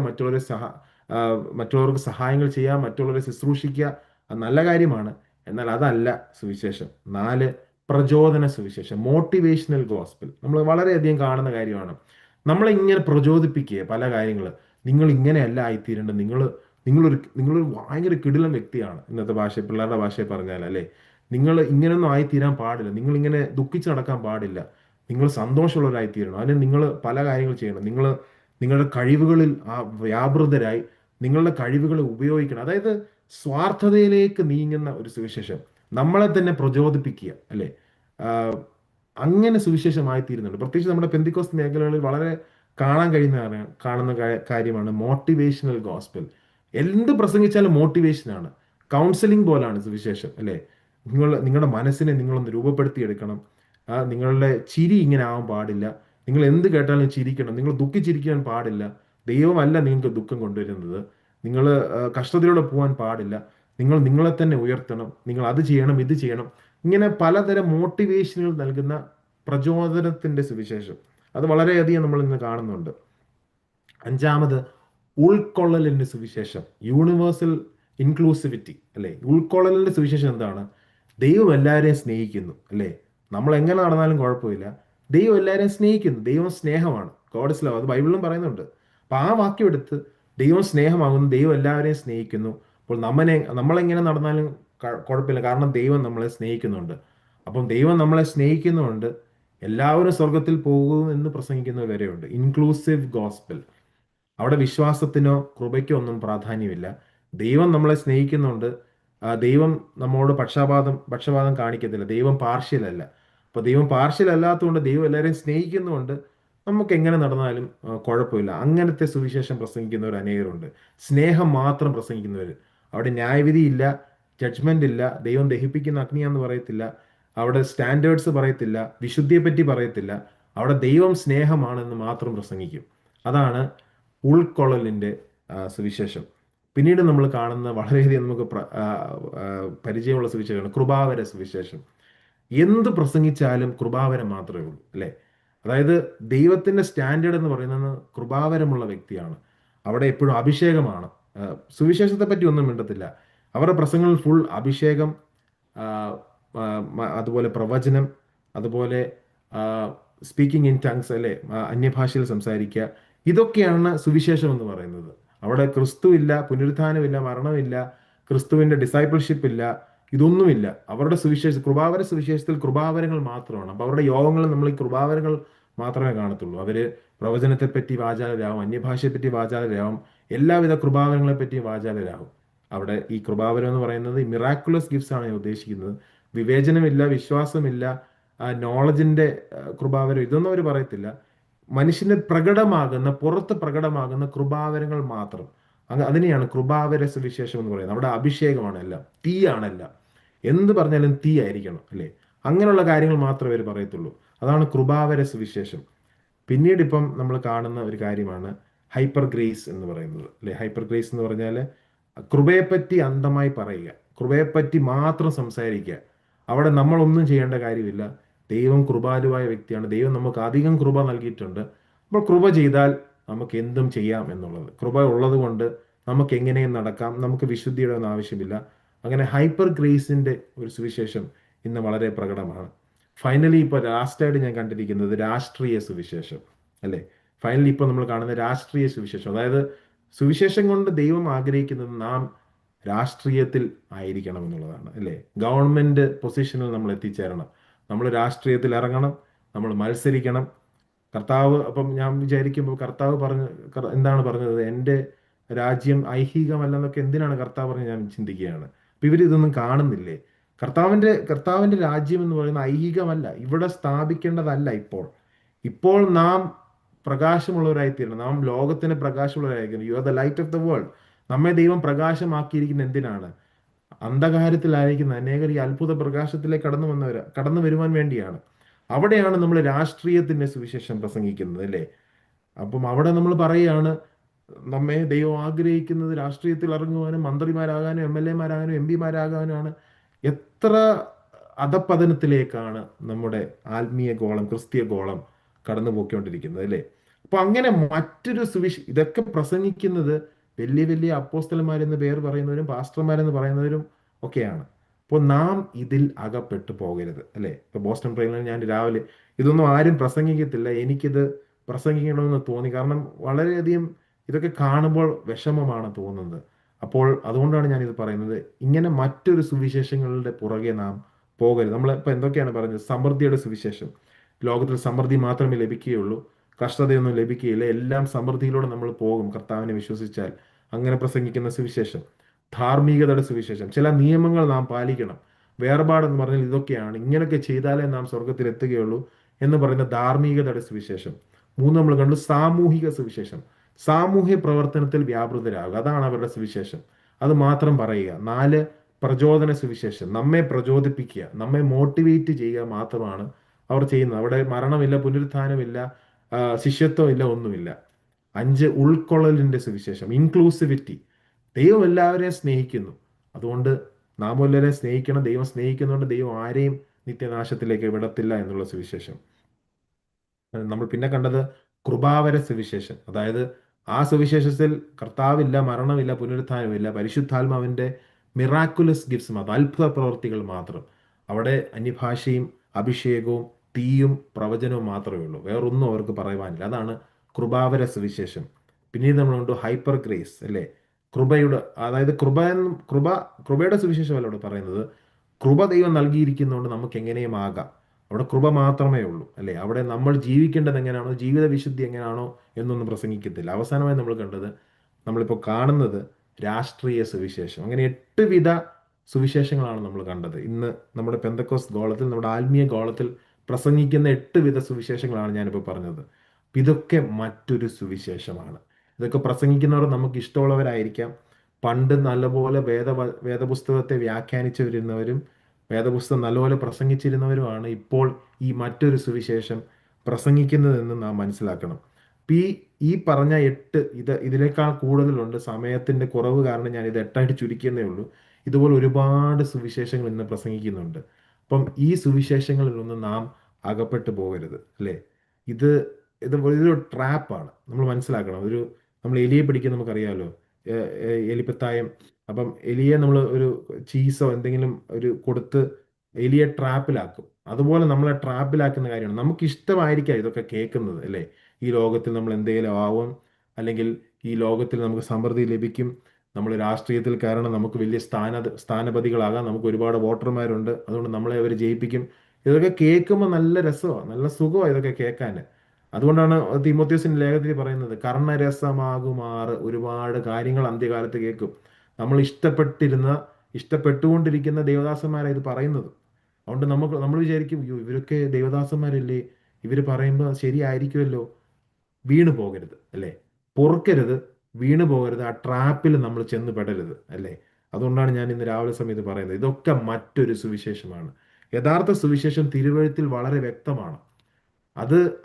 ആ, മറ്റുള്ളവർക്ക് സഹായങ്ങൾ ചെയ്യുക, മറ്റുള്ളവരെ ശുശ്രൂഷിക്കുക, അത് നല്ല കാര്യമാണ്. എന്നാൽ അതല്ല സുവിശേഷം. 4, പ്രചോദന സുവിശേഷം, മോട്ടിവേഷണൽ ഗോസ്പൽ. നമ്മൾ വളരെയധികം കാണുന്ന കാര്യമാണ്. നമ്മളെ ഇങ്ങനെ പ്രചോദിപ്പിക്കുക പല കാര്യങ്ങൾ. നിങ്ങൾ ഇങ്ങനെയല്ല ആയിത്തീരേണ്ടത്, നിങ്ങളൊരു ഭയങ്കര കിടിലൻ വ്യക്തിയാണ്, ഇന്നത്തെ പിള്ളേരുടെ ഭാഷയിൽ പറഞ്ഞാൽ അല്ലേ. നിങ്ങൾ ഇങ്ങനെയൊന്നും ആയിത്തീരാൻ പാടില്ല, നിങ്ങൾ ഇങ്ങനെ ദുഃഖിച്ച് നടക്കാൻ പാടില്ല, നിങ്ങൾ സന്തോഷമുള്ളവരായിത്തീരണം. അതിന് നിങ്ങൾ പല കാര്യങ്ങൾ ചെയ്യണം. നിങ്ങളുടെ കഴിവുകളിൽ വ്യാപൃതരായി നിങ്ങളുടെ കഴിവുകളെ ഉപയോഗിക്കണം. അതായത് സ്വാർത്ഥതയിലേക്ക് നീങ്ങുന്ന ഒരു സുവിശേഷം, നമ്മളെ തന്നെ പ്രചോദിപ്പിക്കുക അല്ലേ. ആഹ് അങ്ങനെ സുവിശേഷമായി തീരുന്നുണ്ട്. പ്രത്യേകിച്ച് നമ്മുടെ പെന്തിക്കോസ്ത് മേഖലകളിൽ വളരെ കാണുന്ന കാര്യമാണ് മോട്ടിവേഷണൽ ഗോസ്പൽ. എന്ത് പ്രസംഗിച്ചാലും മോട്ടിവേഷനാണ്, കൗൺസിലിംഗ് പോലാണ് സുവിശേഷം അല്ലേ. നിങ്ങളുടെ മനസ്സിനെ നിങ്ങളൊന്ന് രൂപപ്പെടുത്തിയെടുക്കണം. നിങ്ങളുടെ ചിരി ഇങ്ങനെ ആവാൻ പാടില്ല. നിങ്ങൾ എന്ത് കേട്ടാലും ചിരിക്കണം, നിങ്ങൾ ദുഃഖിച്ചിരിക്കാൻ പാടില്ല. ദൈവമല്ല നിങ്ങൾക്ക് ദുഃഖം കൊണ്ടുവരുന്നത്. നിങ്ങൾ കഷ്ടതയിലൂടെ പോകാൻ പാടില്ല. നിങ്ങൾ നിങ്ങളെ തന്നെ ഉയർത്തണം, നിങ്ങൾ അത് ചെയ്യണം, ഇത് ചെയ്യണം. ഇങ്ങനെ പലതരം മോട്ടിവേഷനുകൾ നൽകുന്ന പ്രചോദനത്തിന്റെ സുവിശേഷം, അത് വളരെയധികം നമ്മൾ ഇന്ന് കാണുന്നുണ്ട്. 5, ഉൾക്കൊള്ളലിന്റെ സുവിശേഷം, യൂണിവേഴ്സൽ ഇൻക്ലൂസിവിറ്റി അല്ലേ. ഉൾക്കൊള്ളലിന്റെ സുവിശേഷം എന്താണ്? ദൈവം എല്ലാവരെയും സ്നേഹിക്കുന്നു അല്ലേ. നമ്മൾ എങ്ങനെ നടന്നാലും കുഴപ്പമില്ല, ദൈവം എല്ലാവരെയും സ്നേഹിക്കുന്നു. ദൈവം സ്നേഹമാണ്, ഗോഡ് ഇസ് ലവ്, അത് ബൈബിളിലും പറയുന്നുണ്ട്. അപ്പൊ ആ വാക്യം എടുത്ത്, ദൈവം സ്നേഹമാകുന്നു, ദൈവം എല്ലാവരെയും സ്നേഹിക്കുന്നു. അപ്പോൾ നമ്മളെങ്ങനെ നടന്നാലും കുഴപ്പമില്ല, കാരണം ദൈവം നമ്മളെ സ്നേഹിക്കുന്നുണ്ട്. അപ്പം ദൈവം നമ്മളെ സ്നേഹിക്കുന്നുണ്ട്, എല്ലാവരും സ്വർഗത്തിൽ പോകും എന്ന് പ്രസംഗിക്കുന്നവരെയുണ്ട്. Inclusive gospel. അവിടെ വിശ്വാസത്തിനോ കൃപയ്ക്കോ ഒന്നും പ്രാധാന്യമില്ല. ദൈവം നമ്മളെ സ്നേഹിക്കുന്നുണ്ട്. ദൈവം നമ്മോട് പക്ഷപാതം കാണിക്കത്തില്ല. ദൈവം പാർഷ്യലല്ല. അപ്പൊ ദൈവം പാർഷ്യൽ അല്ലാത്തതുകൊണ്ട്, ദൈവം എല്ലാവരെയും സ്നേഹിക്കുന്നുകൊണ്ട് നമുക്ക് എങ്ങനെ നടന്നാലും കുഴപ്പമില്ല. അങ്ങനത്തെ സുവിശേഷം പ്രസംഗിക്കുന്നവർ അനേകരുണ്ട്. സ്നേഹം മാത്രം പ്രസംഗിക്കുന്നവർ. അവിടെ ന്യായവിധി ഇല്ല, ജഡ്ജ്മെന്റ് ഇല്ല, ദൈവം ദഹിപ്പിക്കുന്ന അഗ്നിയാന്ന് പറയത്തില്ല, അവിടെ സ്റ്റാൻഡേർഡ്സ് പറയത്തില്ല, വിശുദ്ധിയെപ്പറ്റി പറയത്തില്ല. അവിടെ ദൈവം സ്നേഹമാണെന്ന് മാത്രം പ്രസംഗിക്കും. അതാണ് ഉൾക്കൊള്ളലിന്റെ സുവിശേഷം. പിന്നീട് നമ്മൾ കാണുന്ന വളരെയധികം നമുക്ക് പരിചയമുള്ള സുവിശേഷമാണ് കൃപാവര സുവിശേഷം. എന്ത് പ്രസംഗിച്ചാലും കൃപാവരം മാത്രമേ ഉള്ളൂ അല്ലേ. അതായത് ദൈവത്തിന്റെ സ്റ്റാൻഡേർഡ് എന്ന് പറയുന്നത് കൃപാവരമുള്ള വ്യക്തിയാണ്. അവിടെ എപ്പോഴും അഭിഷേകമാണ്. സുവിശേഷത്തെ പറ്റി ഒന്നും മിണ്ടത്തില്ല. അവരുടെ പ്രസംഗങ്ങളിൽ ഫുൾ അഭിഷേകം, അതുപോലെ പ്രവചനം, അതുപോലെ സ്പീക്കിംഗ് ഇൻ ടങ്സ് അല്ലെ, അന്യഭാഷയിൽ സംസാരിക്കുക. ഇതൊക്കെയാണ് സുവിശേഷം എന്ന് പറയുന്നത്. അവിടെ ക്രിസ്തു ഇല്ല, പുനരുത്ഥാനമില്ല, മരണമില്ല, ക്രിസ്തുവിന്റെ ഡിസൈപ്പിൾഷിപ്പ് ഇല്ല, ഇതൊന്നുമില്ല. അവരുടെ കൃപാവര സുവിശേഷത്തിൽ കൃപാവരങ്ങൾ മാത്രമാണ്. അപ്പൊ അവരുടെ യോഗങ്ങളിൽ നമ്മൾ ഈ കൃപാവരങ്ങൾ മാത്രമേ കാണത്തുള്ളൂ. അവര് പ്രവചനത്തെപ്പറ്റി വാചാലരാകും, അന്യഭാഷയെപ്പറ്റി വാചാലരാകും, എല്ലാവിധ കൃപാവരങ്ങളെ പറ്റി വാചാലരാകും. അവിടെ ഈ കൃപാവരം എന്ന് പറയുന്നത് മിറാക്കുലസ് ഗിഫ്റ്റ്സ് ആണ് ഞാൻ ഉദ്ദേശിക്കുന്നത്. വിവേചനമില്ല, വിശ്വാസമില്ല, നോളജിന്റെ കൃപാവരം, ഇതൊന്നും അവർ പറയത്തില്ല. മനുഷ്യന് പുറത്ത് പ്രകടമാകുന്ന കൃപാവരങ്ങൾ മാത്രം. അതിനെയാണ് കൃപാവര സുവിശേഷം എന്ന് പറയുന്നത്. അവിടെ അഭിഷേകമാണ് എല്ലാം, തീയാണെല്ലാം. എന്ത് പറഞ്ഞാലും തീ ആയിരിക്കണം അല്ലേ. അങ്ങനെയുള്ള കാര്യങ്ങൾ മാത്രമേ അവർ പറയത്തുള്ളൂ. അതാണ് കൃപാവര സുവിശേഷം. പിന്നീട് ഇപ്പം നമ്മൾ കാണുന്ന ഒരു കാര്യമാണ് ഹൈപ്പർ ഗ്രേസ് എന്ന് പറയുന്നത് അല്ലെ. ഹൈപ്പർ ഗ്രേസ് എന്ന് പറഞ്ഞാൽ കൃപയെപ്പറ്റി അന്ധമായി പറയുക, കൃപയെപ്പറ്റി മാത്രം സംസാരിക്കുക. അവിടെ നമ്മളൊന്നും ചെയ്യേണ്ട കാര്യമില്ല. ദൈവം കൃപാലുവായ വ്യക്തിയാണ്. ദൈവം നമുക്ക് അധികം കൃപ നൽകിയിട്ടുണ്ട്. അപ്പോൾ കൃപ ചെയ്താൽ നമുക്ക് എന്തും ചെയ്യാം എന്നുള്ളത്. കൃപ ഉള്ളത് കൊണ്ട് നമുക്ക് എങ്ങനെയും നടക്കാം, നമുക്ക് വിശുദ്ധിയുടെ ഒന്നും ആവശ്യമില്ല. അങ്ങനെ ഹൈപ്പർ ഗ്രേസിന്റെ ഒരു സുവിശേഷം ഇന്ന് വളരെ പ്രകടമാണ്. ഫൈനലി ഇപ്പോൾ ലാസ്റ്റായിട്ട് ഞാൻ കണ്ടിരിക്കുന്നത് രാഷ്ട്രീയ സുവിശേഷം അല്ലേ. ഫൈനലി ഇപ്പോൾ നമ്മൾ കാണുന്ന രാഷ്ട്രീയ സുവിശേഷം, അതായത് സുവിശേഷം കൊണ്ട് ദൈവം ആഗ്രഹിക്കുന്നത് നാം രാഷ്ട്രീയത്തിൽ ആയിരിക്കണം എന്നുള്ളതാണ് അല്ലേ. ഗവൺമെന്റ് പൊസിഷനിൽ നമ്മൾ എത്തിച്ചേരണം, നമ്മൾ രാഷ്ട്രീയത്തിൽ ഇറങ്ങണം, നമ്മൾ മത്സരിക്കണം. അപ്പം ഞാൻ വിചാരിക്കുമ്പോൾ എന്താണ് പറഞ്ഞത്, എൻ്റെ രാജ്യം ഐഹികമല്ലെന്നൊക്കെ എന്തിനാണ് കർത്താവ് പറഞ്ഞ് ഞാൻ ചിന്തിക്കുകയാണ്. അപ്പൊ ഇവരിതൊന്നും കാണുന്നില്ലേ? കർത്താവിന്റെ രാജ്യം എന്ന് പറയുന്നത് ഐഹികമല്ല, ഇവിടെ സ്ഥാപിക്കേണ്ടതല്ല. ഇപ്പോൾ നാം പ്രകാശമുള്ളവരായിത്തീരണം, നാം ലോകത്തിന് പ്രകാശമുള്ളവരായിരിക്കണം. You are the light of the world. നമ്മെ ദൈവം പ്രകാശമാക്കിയിരിക്കുന്ന എന്തിനാണ്? അന്ധകാരത്തിലായിരിക്കുന്ന അനേകർ ഈ അത്ഭുത പ്രകാശത്തിലേക്ക് കടന്നു വരുവാൻ വേണ്ടിയാണ്. അവിടെയാണ് നമ്മൾ രാഷ്ട്രീയത്തിന്റെ സുവിശേഷം പ്രസംഗിക്കുന്നത് അല്ലേ. അപ്പം അവിടെ നമ്മൾ പറയുകയാണ്, നമ്മെ ദൈവം ആഗ്രഹിക്കുന്നത് രാഷ്ട്രീയത്തിൽ ഇറങ്ങുവാനും മന്ത്രിമാരാകാനും MLA മാരാകാനും MP മാരാകാനുമാണ്. എത്ര അധപ്പതനത്തിലേക്കാണ് നമ്മുടെ ആത്മീയ ഗോളം, ക്രിസ്തീയ ഗോളം കടന്നു പോയിക്കൊണ്ടിരിക്കുന്നത് അല്ലേ? അപ്പൊ അങ്ങനെ മറ്റൊരു ഇതൊക്കെ പ്രസംഗിക്കുന്നത് വലിയ വലിയ അപ്പോസ്തലന്മാരെന്ന് പേര് പറയുന്നവരും പാസ്റ്റർമാരെന്ന് പറയുന്നവരും ഒക്കെയാണ്. അപ്പോൾ നാം ഇതിൽ അകപ്പെട്ടു പോകരുത് അല്ലേ? ഇപ്പൊ ബോസ്റ്റൺ പ്രൈമിൽ ഞാൻ രാവിലെ ഇതൊന്നും ആരും പ്രസംഗിക്കത്തില്ല, എനിക്കിത് പ്രസംഗിക്കണമെന്ന് തോന്നി. കാരണം വളരെയധികം ഇതൊക്കെ കാണുമ്പോൾ വിഷമമാണ് തോന്നുന്നത്. അപ്പോൾ അതുകൊണ്ടാണ് ഞാൻ ഇത് പറയുന്നത്, ഇങ്ങനെ മറ്റൊരു സുവിശേഷങ്ങളുടെ പുറകെ നാം പോകരുത്. നമ്മൾ ഇപ്പൊ എന്തൊക്കെയാണ് പറഞ്ഞത്? സമൃദ്ധിയുടെ സുവിശേഷം. ലോകത്തിൽ സമൃദ്ധി മാത്രമേ ലഭിക്കുകയുള്ളൂ, കഷ്ടതയൊന്നും ലഭിക്കുകയില്ല. എല്ലാം സമൃദ്ധിയിലൂടെ നമ്മൾ പോകും കർത്താവിനെ വിശ്വസിച്ചാൽ. അങ്ങനെ പ്രസംഗിക്കുന്ന സുവിശേഷം. ധാർമ്മികതയുടെ സുവിശേഷം. ചില നിയമങ്ങൾ നാം പാലിക്കണം. വേർപാടെന്ന് പറഞ്ഞാൽ ഇതൊക്കെയാണ്, ഇങ്ങനെയൊക്കെ ചെയ്താലേ നാം സ്വർഗത്തിൽ എത്തുകയുള്ളൂ എന്ന് പറയുന്ന ധാർമ്മികതയുടെ സുവിശേഷം. മൂന്ന് നമ്മൾ കണ്ടു, സാമൂഹിക സുവിശേഷം. സാമൂഹ്യ പ്രവർത്തനത്തിൽ വ്യാപൃതരാകുക, അതാണ് അവരുടെ സുവിശേഷം. അത് മാത്രം പറയുക. നാല്, പ്രചോദന സുവിശേഷം. നമ്മെ പ്രചോദിപ്പിക്കുക, നമ്മെ മോട്ടിവേറ്റ് ചെയ്യുക മാത്രമാണ് അവർ ചെയ്യുന്നത്. അവിടെ മരണമില്ല, പുനരുത്ഥാനമില്ല, ശിഷ്യത്വം ഇല്ല, ഒന്നുമില്ല. അഞ്ച്, ഉൾക്കൊള്ളലിന്റെ സുവിശേഷം, ഇൻക്ലൂസിവിറ്റി. ദൈവം എല്ലാവരെയും സ്നേഹിക്കുന്നു, അതുകൊണ്ട് നാം എല്ലാവരെയും സ്നേഹിക്കണം. ദൈവം സ്നേഹിക്കുന്നുണ്ട്, ദൈവം ആരെയും നിത്യനാശത്തിലേക്ക് വിടത്തില്ല എന്നുള്ള സുവിശേഷം. നമ്മൾ പിന്നെ കണ്ടത് കൃപാവര സുവിശേഷം. അതായത് ആ സുവിശേഷത്തിൽ കർത്താവില്ല, മരണമില്ല, പുനരുത്ഥാനമില്ല, പരിശുദ്ധാത്മാവിന്റെ മിറാക്കുലസ് ഗിഫ്റ്റ്സ് മാത്രം, അത്ഭുത പ്രവർത്തികൾ മാത്രം. അവിടെ അന്യഭാഷയും അഭിഷേകവും തീയും പ്രവചനവും മാത്രമേ ഉള്ളൂ, വേറൊന്നും അവർക്ക് പറയുവാനില്ല. അതാണ് കൃപാവര സുവിശേഷം. പിന്നീട് നമ്മളുണ്ട് ഹൈപ്പർ ഗ്രേസ് അല്ലേ? കൃപയുടെ, അതായത് കൃപയുടെ സുവിശേഷമല്ല അവിടെ പറയുന്നത്. കൃപ ദൈവം നൽകിയിരിക്കുന്നതുകൊണ്ട് നമുക്ക് എങ്ങനെയും ആകാം. അവിടെ കൃപ മാത്രമേ ഉള്ളൂ അല്ലേ? അവിടെ നമ്മൾ ജീവിക്കേണ്ടത് എങ്ങനെയാണോ, ജീവിത വിശുദ്ധി എങ്ങനെയാണോ എന്നൊന്നും പ്രസംഗിക്കത്തില്ല. അവസാനമായി നമ്മൾ കണ്ടത്, നമ്മളിപ്പോൾ കാണുന്നത് രാഷ്ട്രീയ സുവിശേഷം. അങ്ങനെ 8 വിധ സുവിശേഷങ്ങളാണ് നമ്മൾ കണ്ടത്. ഇന്ന് നമ്മുടെ പെന്തക്കോസ് ഗോളത്തിൽ, നമ്മുടെ ആത്മീയ ഗോളത്തിൽ പ്രസംഗിക്കുന്ന 8 വിധ സുവിശേഷങ്ങളാണ് ഞാനിപ്പോൾ പറഞ്ഞത്. ഇതൊക്കെ മറ്റൊരു സുവിശേഷമാണ്. ഇതൊക്കെ പ്രസംഗിക്കുന്നവർ നമുക്ക് ഇഷ്ടമുള്ളവരായിരിക്കാം. പണ്ട് നല്ലപോലെ വേദപുസ്തകത്തെ വ്യാഖ്യാനിച്ചു വരുന്നവരും വേദപുസ്തകം നല്ലപോലെ പ്രസംഗിച്ചിരുന്നവരുമാണ് ഇപ്പോൾ ഈ മറ്റൊരു സുവിശേഷം പ്രസംഗിക്കുന്നതെന്ന് നാം മനസ്സിലാക്കണം. ഈ ഈ പറഞ്ഞ 8, ഇതിനേക്കാൾ കൂടുതലുണ്ട്. സമയത്തിന്റെ കുറവ് കാരണം ഞാൻ ഇത് 8ആയിട്ട് ചുരുക്കിയെന്നേ ഉള്ളൂ. ഇതുപോലെ ഒരുപാട് സുവിശേഷങ്ങൾ ഇന്ന് പ്രസംഗിക്കുന്നുണ്ട്. അപ്പം ഈ സുവിശേഷങ്ങളിലൊന്നും നാം അകപ്പെട്ടു പോകരുത് അല്ലേ? ഇത് ഇതൊരു ട്രാപ്പാണ്, നമ്മൾ മനസ്സിലാക്കണം. നമ്മൾ എലിയെ പിടിക്കാൻ നമുക്കറിയാമല്ലോ, എലിപ്പത്തായം. അപ്പം എലിയെ നമ്മൾ ഒരു ചീസോ എന്തെങ്കിലും കൊടുത്ത് എലിയെ ട്രാപ്പിലാക്കും. അതുപോലെ നമ്മളെ ട്രാപ്പിലാക്കുന്ന കാര്യമാണ്. നമുക്ക് ഇഷ്ടമായിരിക്കാം ഇതൊക്കെ കേൾക്കുന്നത് അല്ലേ? ഈ ലോകത്തിൽ നമ്മൾ എന്തെങ്കിലും ആവും, അല്ലെങ്കിൽ ഈ ലോകത്തിൽ നമുക്ക് സമൃദ്ധി ലഭിക്കും, നമ്മൾ രാഷ്ട്രീയത്തിൽ കാരണം നമുക്ക് വലിയ സ്ഥാനപതികളാകാം, നമുക്ക് ഒരുപാട് വോട്ടർമാരുണ്ട്, അതുകൊണ്ട് നമ്മളെ അവർ ജയിപ്പിക്കും. ഇതൊക്കെ കേൾക്കുമ്പോൾ നല്ല രസമാണ്, നല്ല സുഖമാണ് ഇതൊക്കെ കേൾക്കാൻ. അതുകൊണ്ടാണ് തീമോഥെയോസിന്റെ ലേഖനത്തിൽ പറയുന്നത്, കർണരസമാകുമാറ് ഒരുപാട് കാര്യങ്ങൾ അന്ത്യകാലത്ത് കേൾക്കും. നമ്മൾ ഇഷ്ടപ്പെട്ടുകൊണ്ടിരിക്കുന്ന ദേവദാസന്മാരാണ് ഇത് പറയുന്നത്. അതുകൊണ്ട് നമ്മൾ വിചാരിക്കും, അയ്യോ ഇവരൊക്കെ ദേവദാസന്മാരല്ലേ, ഇവർ പറയുമ്പോൾ ശരിയായിരിക്കുമല്ലോ. വീണു പോകരുത് അല്ലേ? പൊറുക്കരുത്, വീണു പോകരുത്, ആ ട്രാപ്പിൽ നമ്മൾ ചെന്ന് പെടരുത് അല്ലേ? അതുകൊണ്ടാണ് ഞാൻ ഇന്ന് രാവിലെ സമയത്ത് പറയുന്നത്, ഇതൊക്കെ മറ്റൊരു സുവിശേഷമാണ്. യഥാർത്ഥ സുവിശേഷം തിരുവഴുത്തിൽ വളരെ വ്യക്തമാണ്.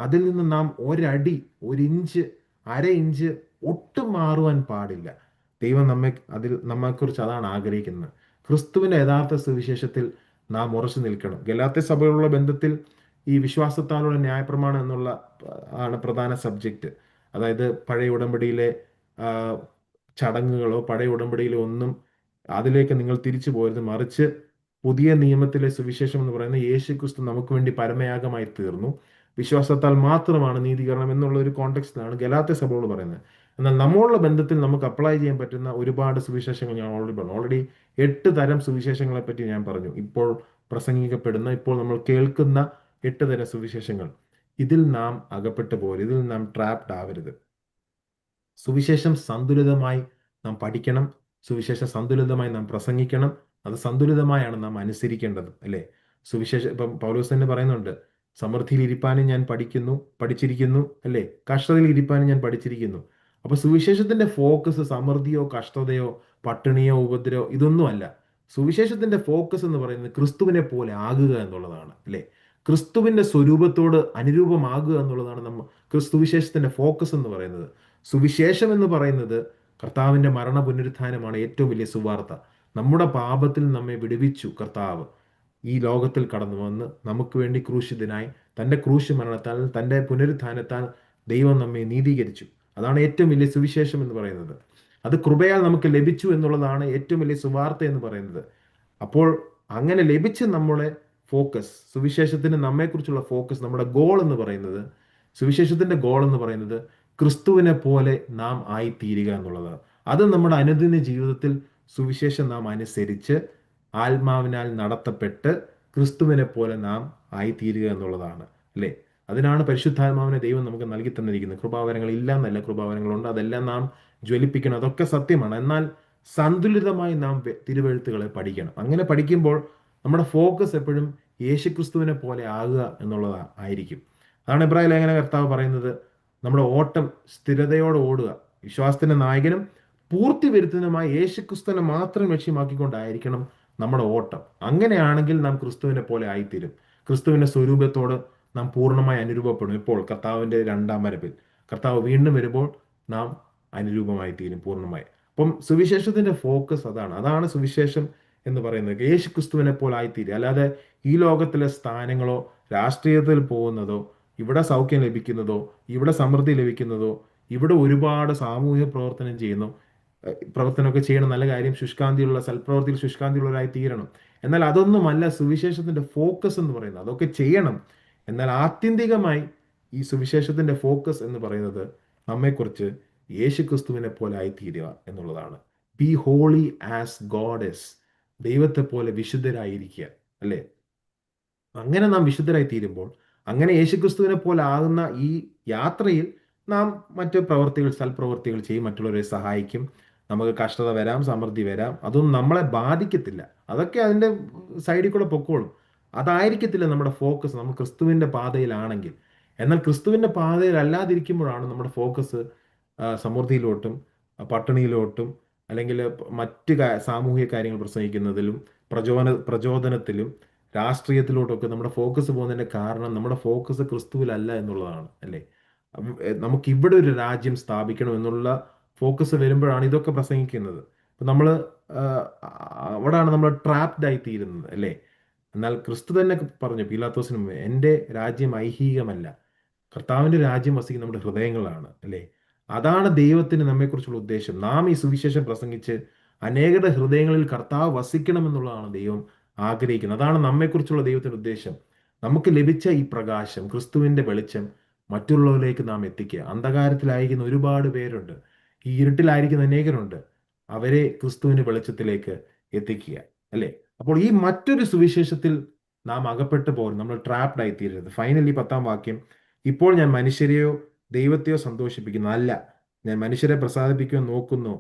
അതിൽ നിന്ന് നാം ഒരടി, 1 ഇഞ്ച്, അര ഇഞ്ച് ഒട്ടും മാറുവാൻ പാടില്ല. ദൈവം നമ്മെക്കുറിച്ച് അതാണ് ആഗ്രഹിക്കുന്നത്. ക്രിസ്തുവിന്റെ യഥാർത്ഥ സുവിശേഷത്തിൽ നാം ഉറച്ചു നിൽക്കണം. ഗലാത്യ സഭകളുള്ള ബന്ധത്തിൽ ഈ വിശ്വാസത്താലുള്ള ന്യായപ്രമാണം എന്നുള്ള ആണ് പ്രധാന സബ്ജക്റ്റ്. അതായത് പഴയ ഉടമ്പടിയിലെ ആ, ചടങ്ങുകളോ പഴയ ഉടമ്പടിയിലോ ഒന്നും അതിലേക്ക് നിങ്ങൾ തിരിച്ചു പോകരുത്, മറിച്ച് പുതിയ നിയമത്തിലെ സുവിശേഷം എന്ന് പറയുന്ന യേശു ക്രിസ്തു നമുക്ക് വേണ്ടി പരമയാഗമായി തീർന്നു, വിശ്വാസത്താൽ മാത്രമാണ് നീതീകരണം എന്നുള്ള ഒരു കോണ്ടെക്സ്റ്റിലാണ് ഗലാത്യ സഭയോട് പറയുന്നത്. എന്നാൽ നമ്മളുടെ ബന്ധത്തിൽ നമുക്ക് അപ്ലൈ ചെയ്യാൻ പറ്റുന്ന ഒരുപാട് സുവിശേഷങ്ങൾ ഞാൻ ഓൾറെഡി പറഞ്ഞു. ഓൾറെഡി 8 തരം സുവിശേഷങ്ങളെ പറ്റി ഞാൻ പറഞ്ഞു. ഇപ്പോൾ പ്രസംഗിക്കപ്പെടുന്ന, ഇപ്പോൾ നമ്മൾ കേൾക്കുന്ന 8 തരം സുവിശേഷങ്ങൾ, ഇതിൽ നാം അകപ്പെട്ടു പോകരുത്, ഇതിൽ നാം ട്രാപ്ഡ് ആവരുത്. സുവിശേഷം സന്തുലിതമായി നാം പഠിക്കണം, സുവിശേഷം സന്തുലിതമായി നാം പ്രസംഗിക്കണം, അത് സന്തുലിതമായാണ് നാം അനുസരിക്കേണ്ടത് അല്ലേ? ഇപ്പം പൗലോസ് തന്നെ പറയുന്നുണ്ട്, സമൃദ്ധിയിൽ ഇരിപ്പാനും ഞാൻ പഠിച്ചിരിക്കുന്നു അല്ലേ, കഷ്ടതയിൽ ഇരിപ്പാനും ഞാൻ പഠിച്ചിരിക്കുന്നു. അപ്പൊ സുവിശേഷത്തിന്റെ ഫോക്കസ് സമൃദ്ധിയോ കഷ്ടതയോ പട്ടിണിയോ ഉപദ്രവോ ഇതൊന്നുമല്ല. സുവിശേഷത്തിന്റെ ഫോക്കസ് എന്ന് പറയുന്നത് ക്രിസ്തുവിനെ പോലെ ആകുക എന്നുള്ളതാണ് അല്ലേ? ക്രിസ്തുവിന്റെ സ്വരൂപത്തോട് അനുരൂപമാകുക എന്നുള്ളതാണ് സുവിശേഷത്തിന്റെ ഫോക്കസ് എന്ന് പറയുന്നത്. സുവിശേഷം എന്ന് പറയുന്നത് കർത്താവിന്റെ മരണ പുനരുത്ഥാനമാണ് ഏറ്റവും വലിയ സുവാർത്ത. നമ്മുടെ പാപത്തിൽ നമ്മെ വിടുവിച്ചു കർത്താവ് ഈ ലോകത്തിൽ കടന്നു വന്ന് നമുക്ക് വേണ്ടി ക്രൂശിതനായി തൻ്റെ ക്രൂശ് മരണത്താൽ തൻ്റെ പുനരുത്ഥാനത്താൽ ദൈവം നമ്മെ നീതീകരിച്ചു. അതാണ് ഏറ്റവും വലിയ സുവിശേഷം എന്ന് പറയുന്നത്. അത് കൃപയാൽ നമുക്ക് ലഭിച്ചു എന്നുള്ളതാണ് ഏറ്റവും വലിയ സുവാർത്ത എന്ന് പറയുന്നത്. അപ്പോൾ അങ്ങനെ ലഭിച്ച് നമ്മളെ ഫോക്കസ്, സുവിശേഷത്തിന് നമ്മെക്കുറിച്ചുള്ള ഫോക്കസ്, നമ്മുടെ ഗോൾ എന്ന് പറയുന്നത്, സുവിശേഷത്തിന്റെ ഗോൾ എന്ന് പറയുന്നത് ക്രിസ്തുവിനെ പോലെ നാം ആയിത്തീരുക എന്നുള്ളതാണ്. അത് നമ്മുടെ അനുദിന ജീവിതത്തിൽ സുവിശേഷം നാം അനുസരിച്ച് ആത്മാവിനാൽ നടത്തപ്പെട്ട് ക്രിസ്തുവിനെ പോലെ നാം ആയിത്തീരുക എന്നുള്ളതാണ്, അല്ലേ? അതിനാണ് പരിശുദ്ധാത്മാവിനെ ദൈവം നമുക്ക് നൽകി തന്നിരിക്കുന്നത്. കൃപാവരങ്ങൾ ഇല്ല എന്നല്ല, കൃപാവരങ്ങളുണ്ട്, അതെല്ലാം നാം ജ്വലിപ്പിക്കണം, അതൊക്കെ സത്യമാണ്. എന്നാൽ സന്തുലിതമായി നാം തിരുവെഴുത്തുകളെ പഠിക്കണം. അങ്ങനെ പഠിക്കുമ്പോൾ നമ്മുടെ ഫോക്കസ് എപ്പോഴും യേശുക്രിസ്തുവിനെ പോലെ ആകുക എന്നുള്ളതായിരിക്കും. അതാണ് എബ്രായ ലേഖന കർത്താവ് പറയുന്നത്, നമ്മുടെ ഓട്ടം സ്ഥിരതയോടെ ഓടുക, വിശ്വാസത്തിന്റെ നായകനും പൂർത്തി വരുത്തുന്നതുമായ യേശുക്രിസ്തുവിനെ മാത്രം ലക്ഷ്യമാക്കിക്കൊണ്ടായിരിക്കണം നമ്മുടെ ഓട്ടം. അങ്ങനെയാണെങ്കിൽ നാം ക്രിസ്തുവിനെ പോലെ ആയിത്തീരും. ക്രിസ്തുവിന്റെ സ്വരൂപത്തോട് നാം പൂർണ്ണമായി അനുരൂപപ്പെടും. ഇപ്പോൾ കർത്താവിന്റെ രണ്ടാം വരവിൽ, കർത്താവ് വീണ്ടും വരുമ്പോൾ നാം അനുരൂപമായി തീരും പൂർണ്ണമായി. അപ്പം സുവിശേഷത്തിന്റെ ഫോക്കസ് അതാണ് സുവിശേഷം എന്ന് പറയുന്നത്. യേശു ക്രിസ്തുവിനെ പോലെ ആയിത്തീരുക. അല്ലാതെ ഈ ലോകത്തിലെ സ്ഥാനങ്ങളോ രാഷ്ട്രീയത്തിൽ പോകുന്നതോ ഇവിടെ സൗഖ്യം ലഭിക്കുന്നതോ ഇവിടെ സമൃദ്ധി ലഭിക്കുന്നതോ ഇവിടെ ഒരുപാട് സാമൂഹിക പ്രവർത്തനം ചെയ്യുന്നു, പ്രവർത്തനമൊക്കെ ചെയ്യണം, നല്ല കാര്യം, ശുഷ്കാന്തിയുള്ള സൽപ്രവൃത്തിയിൽ ശുഷ്കാന്തിയുള്ളവരായി തീരണം. എന്നാൽ അതൊന്നുമല്ല സുവിശേഷത്തിന്റെ ഫോക്കസ് എന്ന് പറയുന്നത്. അതൊക്കെ ചെയ്യണം, എന്നാൽ ആത്യന്തികമായി ഈ സുവിശേഷത്തിന്റെ ഫോക്കസ് എന്ന് പറയുന്നത് നമ്മെക്കുറിച്ച് യേശു ക്രിസ്തുവിനെ പോലെ ആയിത്തീരുക എന്നുള്ളതാണ്. Be holy as God is. ദൈവത്തെ പോലെ വിശുദ്ധരായിരിക്കുക, അല്ലേ? അങ്ങനെ നാം വിശുദ്ധരായി തീരുമ്പോൾ, അങ്ങനെ യേശുക്രിസ്തുവിനെ പോലെ ആകുന്ന ഈ യാത്രയിൽ നാം മറ്റ് പ്രവർത്തികൾ, സൽപ്രവർത്തികൾ ചെയ്യും, മറ്റുള്ളവരെ സഹായിക്കും. നമുക്ക് കഷ്ടത വരാം, സമൃദ്ധി വരാം, അതൊന്നും നമ്മളെ ബാധിക്കത്തില്ല. അതൊക്കെ അതിൻ്റെ സൈഡിൽ കൂടെ പൊക്കോളും. അതായിരിക്കത്തില്ല നമ്മുടെ ഫോക്കസ്, നമ്മൾ ക്രിസ്തുവിൻ്റെ പാതയിലാണെങ്കിൽ. എന്നാൽ ക്രിസ്തുവിൻ്റെ പാതയിൽ അല്ലാതിരിക്കുമ്പോഴാണ് നമ്മുടെ ഫോക്കസ് സമൃദ്ധിയിലോട്ടും പട്ടിണിയിലോട്ടും അല്ലെങ്കിൽ മറ്റ് സാമൂഹിക കാര്യങ്ങൾ പ്രസംഗിക്കുന്നതിലും പ്രചോദനത്തിലും രാഷ്ട്രീയത്തിലോട്ടൊക്കെ നമ്മുടെ ഫോക്കസ് പോകുന്നതിന്റെ കാരണം നമ്മുടെ ഫോക്കസ് ക്രിസ്തുവിലല്ല എന്നുള്ളതാണ്, അല്ലേ? നമുക്ക് ഇവിടെ ഒരു രാജ്യം സ്ഥാപിക്കണം എന്നുള്ള ഫോക്കസ് വരുമ്പോഴാണ് ഇതൊക്കെ പ്രസംഗിക്കുന്നത്. അപ്പൊ നമ്മൾ അവിടാണ് നമ്മൾ ട്രാപ്ഡ് ആയി തീരുന്നത്, അല്ലേ? എന്നാൽ ക്രിസ്തു തന്നെ പറഞ്ഞു പീലാത്തോസിന് മുമ്പ്, എൻ്റെ രാജ്യം ഐഹികമല്ല, കർത്താവിന്റെ രാജ്യം വസിക്കുന്ന നമ്മുടെ ഹൃദയങ്ങളാണ്, അല്ലേ? അതാണ് ദൈവത്തിന് നമ്മെക്കുറിച്ചുള്ള ഉദ്ദേശം. നാം ഈ സുവിശേഷം പ്രസംഗിച്ച് അനേകരുടെ ഹൃദയങ്ങളിൽ കർത്താവ് വസിക്കണം എന്നുള്ളതാണ് ദൈവം ആഗ്രഹിക്കുന്നത്. അതാണ് നമ്മെക്കുറിച്ചുള്ള ദൈവത്തിന്റെ ഉദ്ദേശം. നമുക്ക് ലഭിച്ച ഈ പ്രകാശം, ക്രിസ്തുവിന്റെ വെളിച്ചം മറ്റുള്ളവരിലേക്ക് നാം എത്തിക്കുക. അന്ധകാരത്തിലായിരിക്കുന്ന ഒരുപാട് പേരുണ്ട്, ഈ ഇരുട്ടിലായിരിക്കുന്ന അനേകരുണ്ട്, അവരെ ക്രിസ്തുവിന്റെ വെളിച്ചത്തിലേക്ക് എത്തിക്കുക, അല്ലേ? അപ്പോൾ ഈ മറ്റൊരു സുവിശേഷത്തിൽ നാം അകപ്പെട്ടു പോകും, നമ്മൾ ട്രാപ്ഡ് ആയി തീരരുത്. ഫൈനലി 10-ാം വാക്യം, ഇപ്പോൾ ഞാൻ മനുഷ്യരെയോ ദൈവത്തെയോ സന്തോഷിപ്പിക്കുന്നു, അല്ല, ഞാൻ മനുഷ്യരെ പ്രസാദിപ്പിക്കുവാൻ നോക്കുന്നു.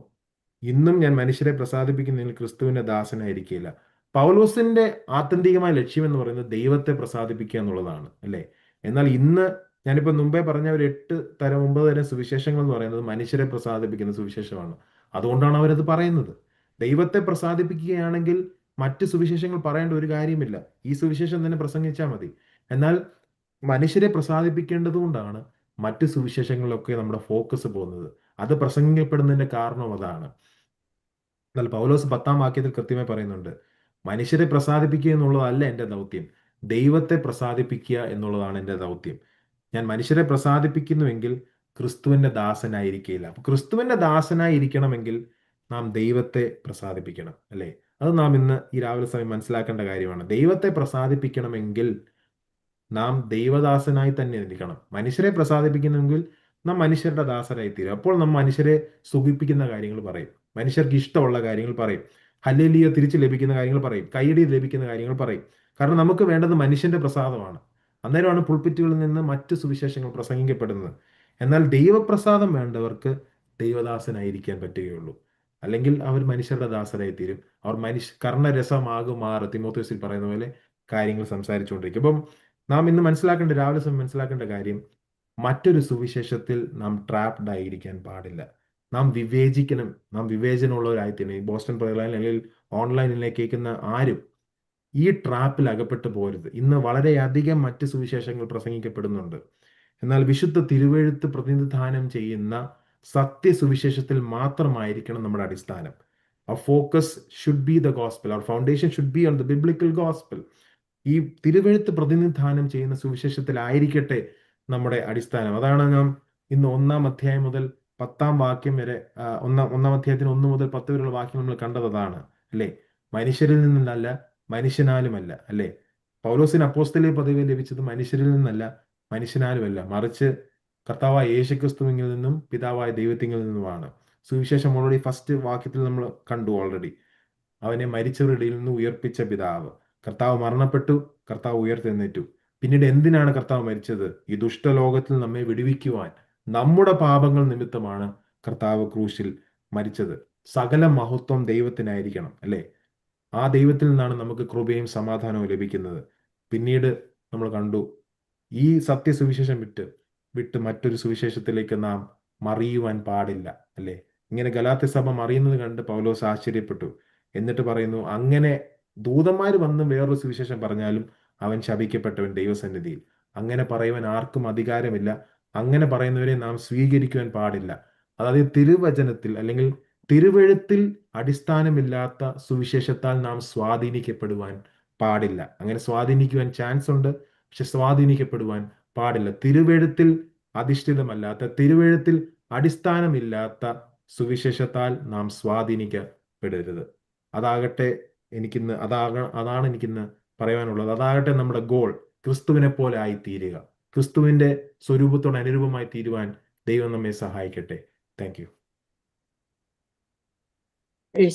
ഇന്നും ഞാൻ മനുഷ്യരെ പ്രസാദിപ്പിക്കുന്നതിൽ ക്രിസ്തുവിന്റെ ദാസനായിരിക്കില്ല. പൗലോസിന്റെ ആത്യന്തികമായ ലക്ഷ്യം എന്ന് പറയുന്നത് ദൈവത്തെ പ്രസാദിപ്പിക്കുക എന്നുള്ളതാണ്, അല്ലേ? എന്നാൽ ഇന്ന് ഞാനിപ്പോൾ മുമ്പേ പറഞ്ഞ ഒരു 9 തരം സുവിശേഷങ്ങൾ എന്ന് പറയുന്നത് മനുഷ്യരെ പ്രസാദിപ്പിക്കുന്ന സുവിശേഷമാണ്. അതുകൊണ്ടാണ് അവരത് പറയുന്നത്. ദൈവത്തെ പ്രസാദിപ്പിക്കുകയാണെങ്കിൽ മറ്റ് സുവിശേഷങ്ങൾ പറയേണ്ട ഒരു കാര്യമില്ല, ഈ സുവിശേഷം തന്നെ പ്രസംഗിച്ചാൽ മതി. എന്നാൽ മനുഷ്യരെ പ്രസാദിപ്പിക്കേണ്ടതുകൊണ്ടാണ് മറ്റ് സുവിശേഷങ്ങളിലൊക്കെ നമ്മുടെ ഫോക്കസ് പോകുന്നത്. അത് പ്രസംഗിക്കപ്പെടുന്നതിന്റെ കാരണം അതാണ്. എന്നാൽ പൗലോസ് 10-ാം വാക്യത്തിൽ കൃത്യമായി പറയുന്നുണ്ട്, മനുഷ്യരെ പ്രസാദിപ്പിക്കുക എന്നുള്ളതല്ല എൻ്റെ ദൗത്യം, ദൈവത്തെ പ്രസാദിപ്പിക്കുക എന്നുള്ളതാണ് എൻ്റെ ദൗത്യം. ഞാൻ മനുഷ്യരെ പ്രസാദിപ്പിക്കുന്നുവെങ്കിൽ ക്രിസ്തുവിന്റെ ദാസനായിരിക്കില്ല. അപ്പൊ ക്രിസ്തുവിന്റെ ദാസനായിരിക്കണമെങ്കിൽ നാം ദൈവത്തെ പ്രസാദിപ്പിക്കണം, അല്ലേ? അത് നാം ഇന്ന് ഈ രാവിലെ സമയം മനസ്സിലാക്കേണ്ട കാര്യമാണ്. ദൈവത്തെ പ്രസാദിപ്പിക്കണമെങ്കിൽ നാം ദൈവദാസനായി തന്നെ ഇരിക്കണം. മനുഷ്യരെ പ്രസാദിപ്പിക്കുന്നെങ്കിൽ നാം മനുഷ്യരുടെ ദാസരായി തീരും. അപ്പോൾ നാം മനുഷ്യരെ സുഖിപ്പിക്കുന്ന കാര്യങ്ങൾ പറയും, മനുഷ്യർക്ക് ഇഷ്ടമുള്ള കാര്യങ്ങൾ പറയും, ഹല്ലേലൂയ തിരിച്ചു ലഭിക്കുന്ന കാര്യങ്ങൾ പറയും, കൈയടി ലഭിക്കുന്ന കാര്യങ്ങൾ പറയും. കാരണം നമുക്ക് വേണ്ടത് മനുഷ്യന്റെ പ്രസാദമാണ്. അന്നേരമാണ് പുൾപിറ്റുകളിൽ നിന്ന് മറ്റ് സുവിശേഷങ്ങൾ പ്രസംഗിക്കപ്പെടുന്നത്. എന്നാൽ ദൈവപ്രസാദം വേണ്ടവർക്ക് ദൈവദാസനായിരിക്കാൻ പറ്റുകയുള്ളൂ. അല്ലെങ്കിൽ അവർ മനുഷ്യരുടെ ദാസരായി തീരും. അവർ കർണരസമാകുമാറ് തിമോഥെയോസിൽ പറയുന്ന പോലെ കാര്യങ്ങൾ സംസാരിച്ചുകൊണ്ടിരിക്കും. അപ്പം നാം ഇന്ന് രാവിലെ സമയം മനസ്സിലാക്കേണ്ട കാര്യം, മറ്റൊരു സുവിശേഷത്തിൽ നാം ട്രാപ്ഡ് ആയിരിക്കാൻ പാടില്ല. നാം വിവേചിക്കണം, നാം വിവേചനമുള്ളവരായി തന്നെ. ഈ ബോസ്റ്റൺ പ്രയർ ലൈൻ അല്ലെങ്കിൽ ഓൺലൈനിലേക്ക് കേൾക്കുന്ന ആരും ഈ ട്രാപ്പിൽ അകപ്പെട്ടു പോരുത്. ഇന്ന് വളരെയധികം മറ്റ് സുവിശേഷങ്ങൾ പ്രസംഗിക്കപ്പെടുന്നുണ്ട്. എന്നാൽ വിശുദ്ധ തിരുവെഴുത്ത് പ്രതിനിധാനം ചെയ്യുന്ന സത്യസുവിശേഷത്തിൽ മാത്രമായിരിക്കണം നമ്മുടെ അടിസ്ഥാനം. Our focus should be the gospel. Our foundation should be on the biblical gospel. ഈ തിരുവെഴുത്ത് പ്രതിനിധാനം ചെയ്യുന്ന സുവിശേഷത്തിലായിരിക്കട്ടെ നമ്മുടെ അടിസ്ഥാനം. അതാണ് നാം ഇന്ന് 1-ാം അധ്യായം മുതൽ 10-ാം വാക്യം വരെ, ഒന്നാം അധ്യായത്തിന് 1 മുതൽ 10 വരെയുള്ള വാക്യം നമ്മൾ കണ്ടത് അതാണ് അല്ലേ. മനുഷ്യരിൽ നിന്നല്ല, മനുഷ്യനാലുമല്ല അല്ലേ. പൗലോസിന് അപ്പോസ്തലിക പദവി ലഭിച്ചത് മനുഷ്യരിൽ നിന്നല്ല, മനുഷ്യനാലുമല്ല, മറിച്ച് കർത്താവായ യേശുക്രിസ്തുവിൽ നിന്നും പിതാവായ ദൈവത്തിൽ നിന്നുമാണ്. സുവിശേഷം ഓൾറെഡി ഫസ്റ്റ് വാക്യത്തിൽ നമ്മൾ കണ്ടു ഓൾറെഡി. അവനെ മരിച്ചവരുടെ ഇടയിൽ നിന്ന് ഉയർപ്പിച്ച പിതാവ്. കർത്താവ് മരണപ്പെട്ടു, കർത്താവ് ഉയർത്തെഴുന്നേറ്റു. പിന്നീട് എന്തിനാണ് കർത്താവ് മരിച്ചത്? ഈ ദുഷ്ടലോകത്തിൽ നമ്മെ വിടുവിക്കുവാൻ. നമ്മുടെ പാപങ്ങൾ നിമിത്തമാണ് കർത്താവ് ക്രൂശിൽ മരിച്ചത്. സകല മഹത്വം ദൈവത്തിനായിരിക്കണം അല്ലേ. ആ ദൈവത്തിൽ നിന്നാണ് നമുക്ക് കൃപയും സമാധാനവും ലഭിക്കുന്നത്. പിന്നീട് നമ്മൾ കണ്ടു, ഈ സത്യസുവിശേഷം വിട്ട് മറ്റൊരു സുവിശേഷത്തിലേക്ക് നാം മറിയുവാൻ പാടില്ല അല്ലേ. ഇങ്ങനെ ഗലാത്യ സഭ മറിയുന്നത് കണ്ട് പൗലോസ് ആശ്ചര്യപ്പെട്ടു. എന്നിട്ട് പറയുന്നു, അങ്ങനെ ദൂതന്മാർ വന്ന് വേറൊരു സുവിശേഷം പറഞ്ഞാലും അവൻ ശപിക്കപ്പെട്ടവൻ ദൈവസന്നിധിയിൽ. അങ്ങനെ പറയുവാൻ ആർക്കും അധികാരമില്ല. അങ്ങനെ പറയുന്നവരെ നാം സ്വീകരിക്കുവാൻ പാടില്ല. അതായത് തിരുവചനത്തിൽ അല്ലെങ്കിൽ തിരുവെഴുത്തിൽ അടിസ്ഥാനമില്ലാത്ത സുവിശേഷത്താൽ നാം സ്വാധീനിക്കപ്പെടുവാൻ പാടില്ല. അങ്ങനെ സ്വാധീനിക്കുവാൻ ചാൻസ് ഉണ്ട്, പക്ഷെ സ്വാധീനിക്കപ്പെടുവാൻ പാടില്ല. തിരുവെഴുത്തിൽ അധിഷ്ഠിതമല്ലാത്ത, തിരുവെഴുത്തിൽ അടിസ്ഥാനമില്ലാത്ത സുവിശേഷത്താൽ നാം സ്വാധീനിക്കപ്പെടരുത്. അതാകട്ടെ അതാണ് എനിക്കിന്ന് പറയാനുള്ളത്. അതാകട്ടെ നമ്മുടെ ഗോൾ. ക്രിസ്തുവിനെ പോലെ ആയി തീരുക, ക്രിസ്തുവിന്റെ സ്വരൂപത്തോട് അനുരൂപമായി തീരുവാൻ ദൈവം നമ്മെ സഹായിക്കട്ടെ. Thank you.